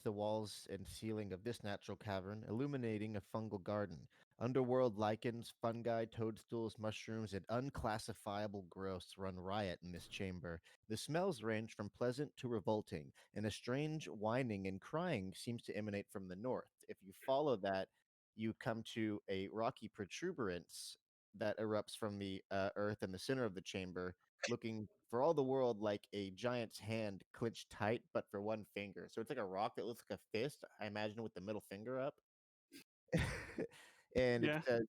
the walls and ceiling of this natural cavern, illuminating a fungal garden. Underworld lichens, fungi, toadstools, mushrooms, and unclassifiable growths run riot in this chamber. The smells range from pleasant to revolting, and a strange whining and crying seems to emanate from the north. If you follow that, you come to a rocky protuberance that erupts from the earth in the center of the chamber, looking for all the world like a giant's hand clenched tight, but for one finger. So it's like a rock that looks like a fist, I imagine, with the middle finger up. And it Yeah. says,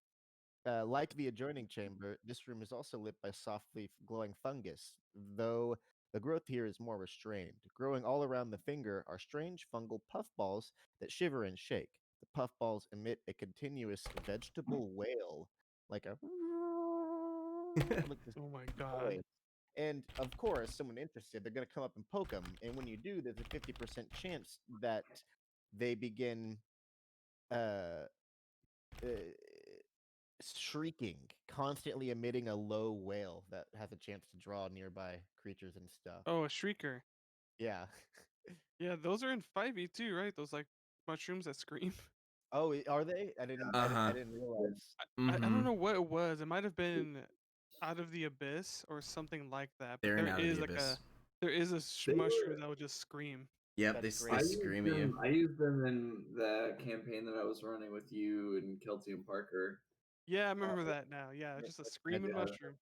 like the adjoining chamber, this room is also lit by softly glowing fungus, though the growth here is more restrained. Growing all around the finger are strange fungal puffballs that shiver and shake. The puffballs emit a continuous vegetable wail, like a like this Oh my god. noise. And of course, someone interested, they're going to come up and poke them. And when you do, there's a 50% chance that they begin uh, uh, shrieking, constantly emitting a low wail that has a chance to draw nearby creatures and stuff. Oh, a shrieker. Yeah. Yeah, those are in 5e too, right? Those like mushrooms that scream. Oh, are they? I didn't. I, Uh didn't- huh. I didn't realize. I don't Mm-hmm. know what it was. It might have been out of the abyss or something like that. But Staring there out of is the like abyss. a They mushroom were. that would just scream. Yep, That's they great. scream at you. I used them in the campaign that I was running with you and Kelty and Parker. Yeah, I Uh, remember that now. Yeah, just a I screaming did. mushroom.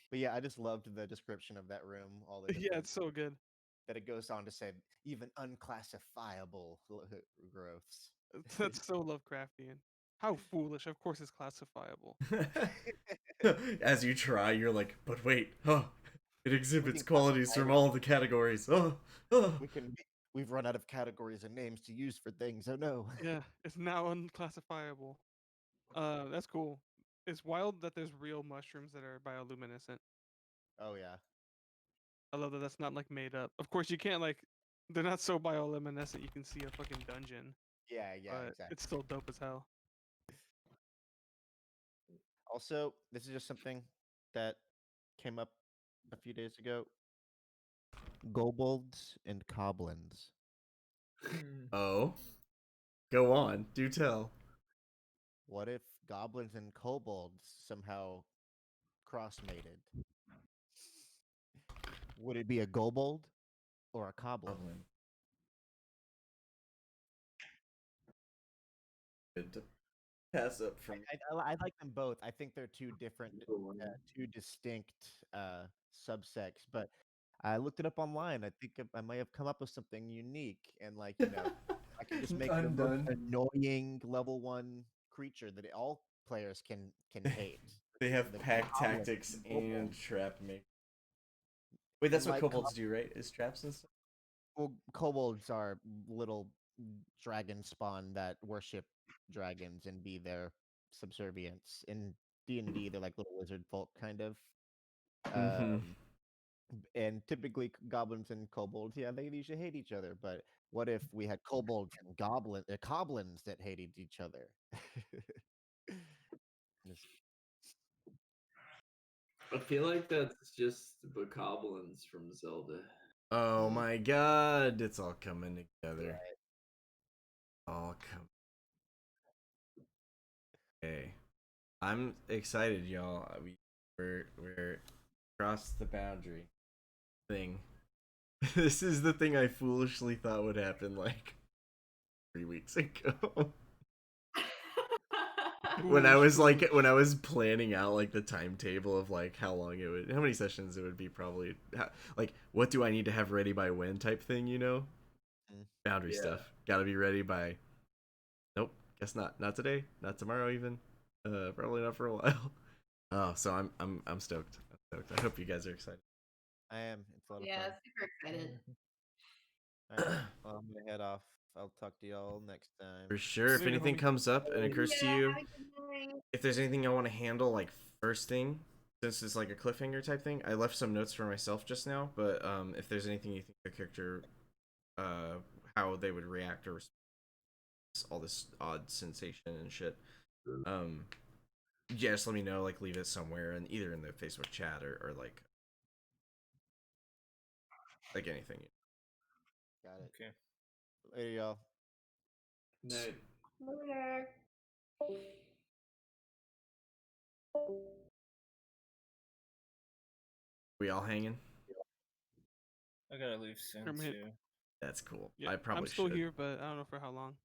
But yeah, I just loved the description of that room. All the Yeah, different it's so good. that it goes on to say even unclassifiable growths. That's so Lovecraftian. How foolish! Of course, it's classifiable. As you try, you're like, but wait, oh, it exhibits can qualities classify from it. all the categories. Oh, oh. We've run out of categories and names to use for things. Oh no. Yeah, it's now unclassifiable. That's cool. It's wild that there's real mushrooms that are bioluminescent. Oh yeah. I love that that's not like made up. Of course, you can't like. They're not so bioluminescent you can see a fucking dungeon, Yeah, but exactly. it's still dope as hell. Also, this is just something that came up a few days ago. Gobolds and Coblins. Oh, go on, do tell. What if goblins and kobolds somehow cross-mated? Would it be a gobold or a coblin? Good to pass up from. I like them both. I think they're two different, two distinct subsects. But I looked it up online. I think I might have come up with something unique, and I can just make the most Undone. annoying level 1 creature that all players can hate. They have The pack goblin, tactics the kobold. and trap make. Wait, that's what Like kobolds do, right? Is traps and stuff? Well, kobolds are little dragon spawn that worship dragons and be their subservience. In D&D, they're like little wizard folk, kind of. Mm-hmm. And typically, goblins and kobolds, yeah, they usually hate each other. But what if we had kobolds and goblins that hated each other? Just- I feel like that's just bokoblins from Zelda. Oh my god, it's all coming together. Right. All come. Okay, I'm excited, y'all. We're across the boundary thing. This is the thing I foolishly thought would happen like 3 weeks ago. When I was planning out like the timetable of like how many sessions it would be, probably like what do I need to have ready by when type thing, boundary stuff gotta be ready by, nope, guess not today, not tomorrow even, probably not for a while. Oh, so I'm stoked. I hope you guys are excited. I am. It's a lot of Yeah, fun. super excited. All right, well, I'm gonna head off. I'll talk to y'all next time. For sure. If Later, anything homie. comes up and occurs to Yeah, you, have a good night. if there's anything I want to handle like first thing, since it's like a cliffhanger type thing, I left some notes for myself just now. But if there's anything you think the character, how they would react or all this odd sensation and shit, yeah, just let me know. Like leave it somewhere, and either in the Facebook chat or like anything. Got it. Okay. Later, y'all. Night. Later. We all hanging? I gotta leave soon I'm hit. too. That's cool. Yeah, I probably I'm still should. here, but I don't know for how long.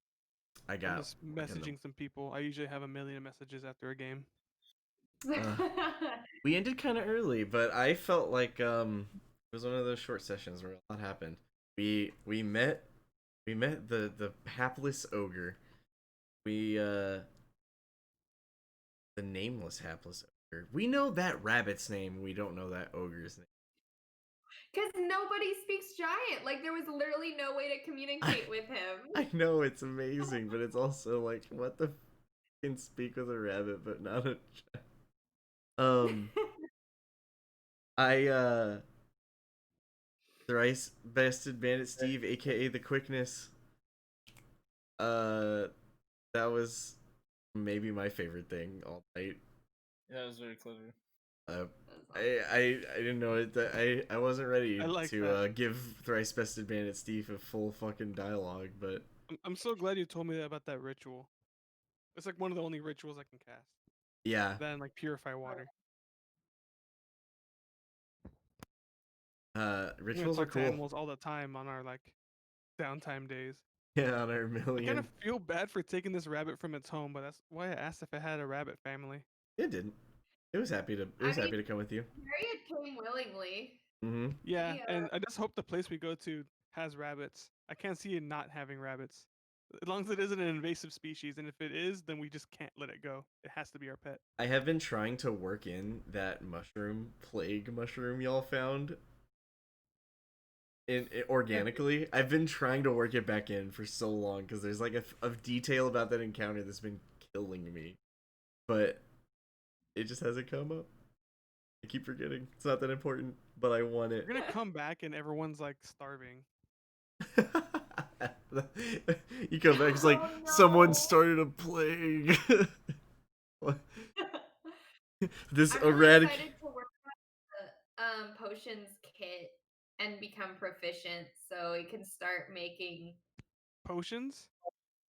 I I'm got just messaging some people. I usually have a million messages after a game. We ended kind of early, but I felt like it was one of those short sessions where a lot happened. We met the hapless ogre. The nameless hapless ogre. We know that rabbit's name. We don't know that ogre's name. Because nobody speaks giant. Like, there was literally no way to communicate with him. I know it's amazing, but it's also like, what the can speak with a rabbit, but not a I thrice bested Bandit Steve, aka the Quickness. That was maybe my favorite thing all night. Yeah, it was very clever. I didn't know it. I wasn't ready like to give thrice bested Bandit Steve a full fucking dialogue, but I'm so glad you told me that about that ritual. It's like one of the only rituals I can cast. yeah. That and like purify water. Rituals We are talk to cool. animals all the time on our like downtime days. Yeah, on our I kind million. of feel bad for taking this rabbit from its home, but that's why I asked if it had a rabbit family. It didn't. It was happy to. It was happy to come with you. Harriet came willingly. Mm-hmm. Yeah, Yeah. and I just hope the place we go to has rabbits. I can't see it not having rabbits. As long as it isn't an invasive species, and if it is, then we just can't let it go. It has to be our pet. I have been trying to work in that plague mushroom y'all found organically. I've been trying to work it back in for so long because there's like a detail about that encounter that's been killing me, but it just hasn't come up. I keep forgetting. It's not that important, but I want it. We're gonna come back and everyone's like starving. You come back, it's like Oh, someone no. started a plague. This I'm really erratic. excited to work on the potions kit and become proficient so we can start making Potions?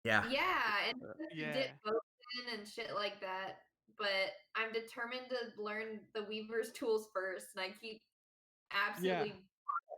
Yeah. yeah, and Yeah. dip potion and shit like that. But I'm determined to learn the weaver's tools first, and I keep absolutely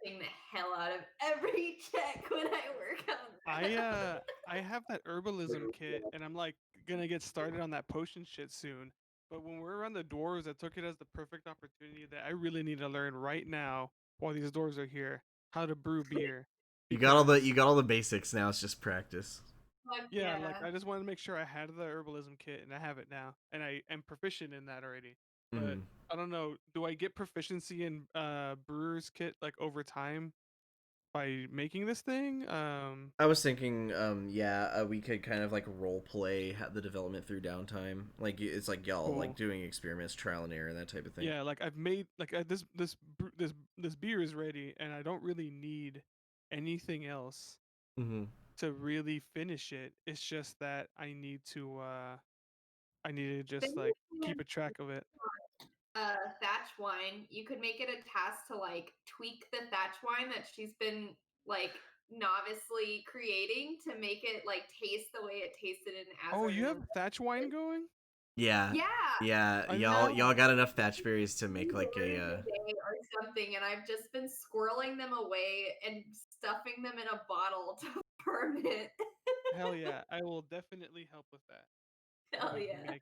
botching the hell out of every check when I work on that. I have that herbalism kit, and I'm like gonna get started on that potion shit soon. But when we're around the dwarves, I took it as the perfect opportunity that I really need to learn right now while these dwarves are here how to brew beer. You got all the Because basics now. It's just practice. Fuck yeah, yeah. like I just wanted to make sure I had the herbalism kit, and I have it now, and I am proficient in that already. But Mhm. I don't know, do I get proficiency in brewer's kit like over time by making this thing? I was thinking, we could kind of like role play the development through downtime. Like it's like y'all like Cool. doing experiments, trial and error, and that type of thing. Yeah, like I've made like this beer is ready, and I don't really need anything else Mm-hmm. to really finish it. It's just that I need to just like keep a track of it. Thatch wine, you could make it a task to like tweak the thatch wine that she's been like novicely creating to make it like taste the way it tasted in Oh, you have Azarine. thatch wine going? Yeah, Yeah, yeah. I didn't Y'all know y'all that. got enough thatch berries to 3 make like orders a. a day or something, and I've just been squirreling them away and stuffing them in a bottle to ferment. Hell yeah, I will definitely help with that. Hell We can yeah. make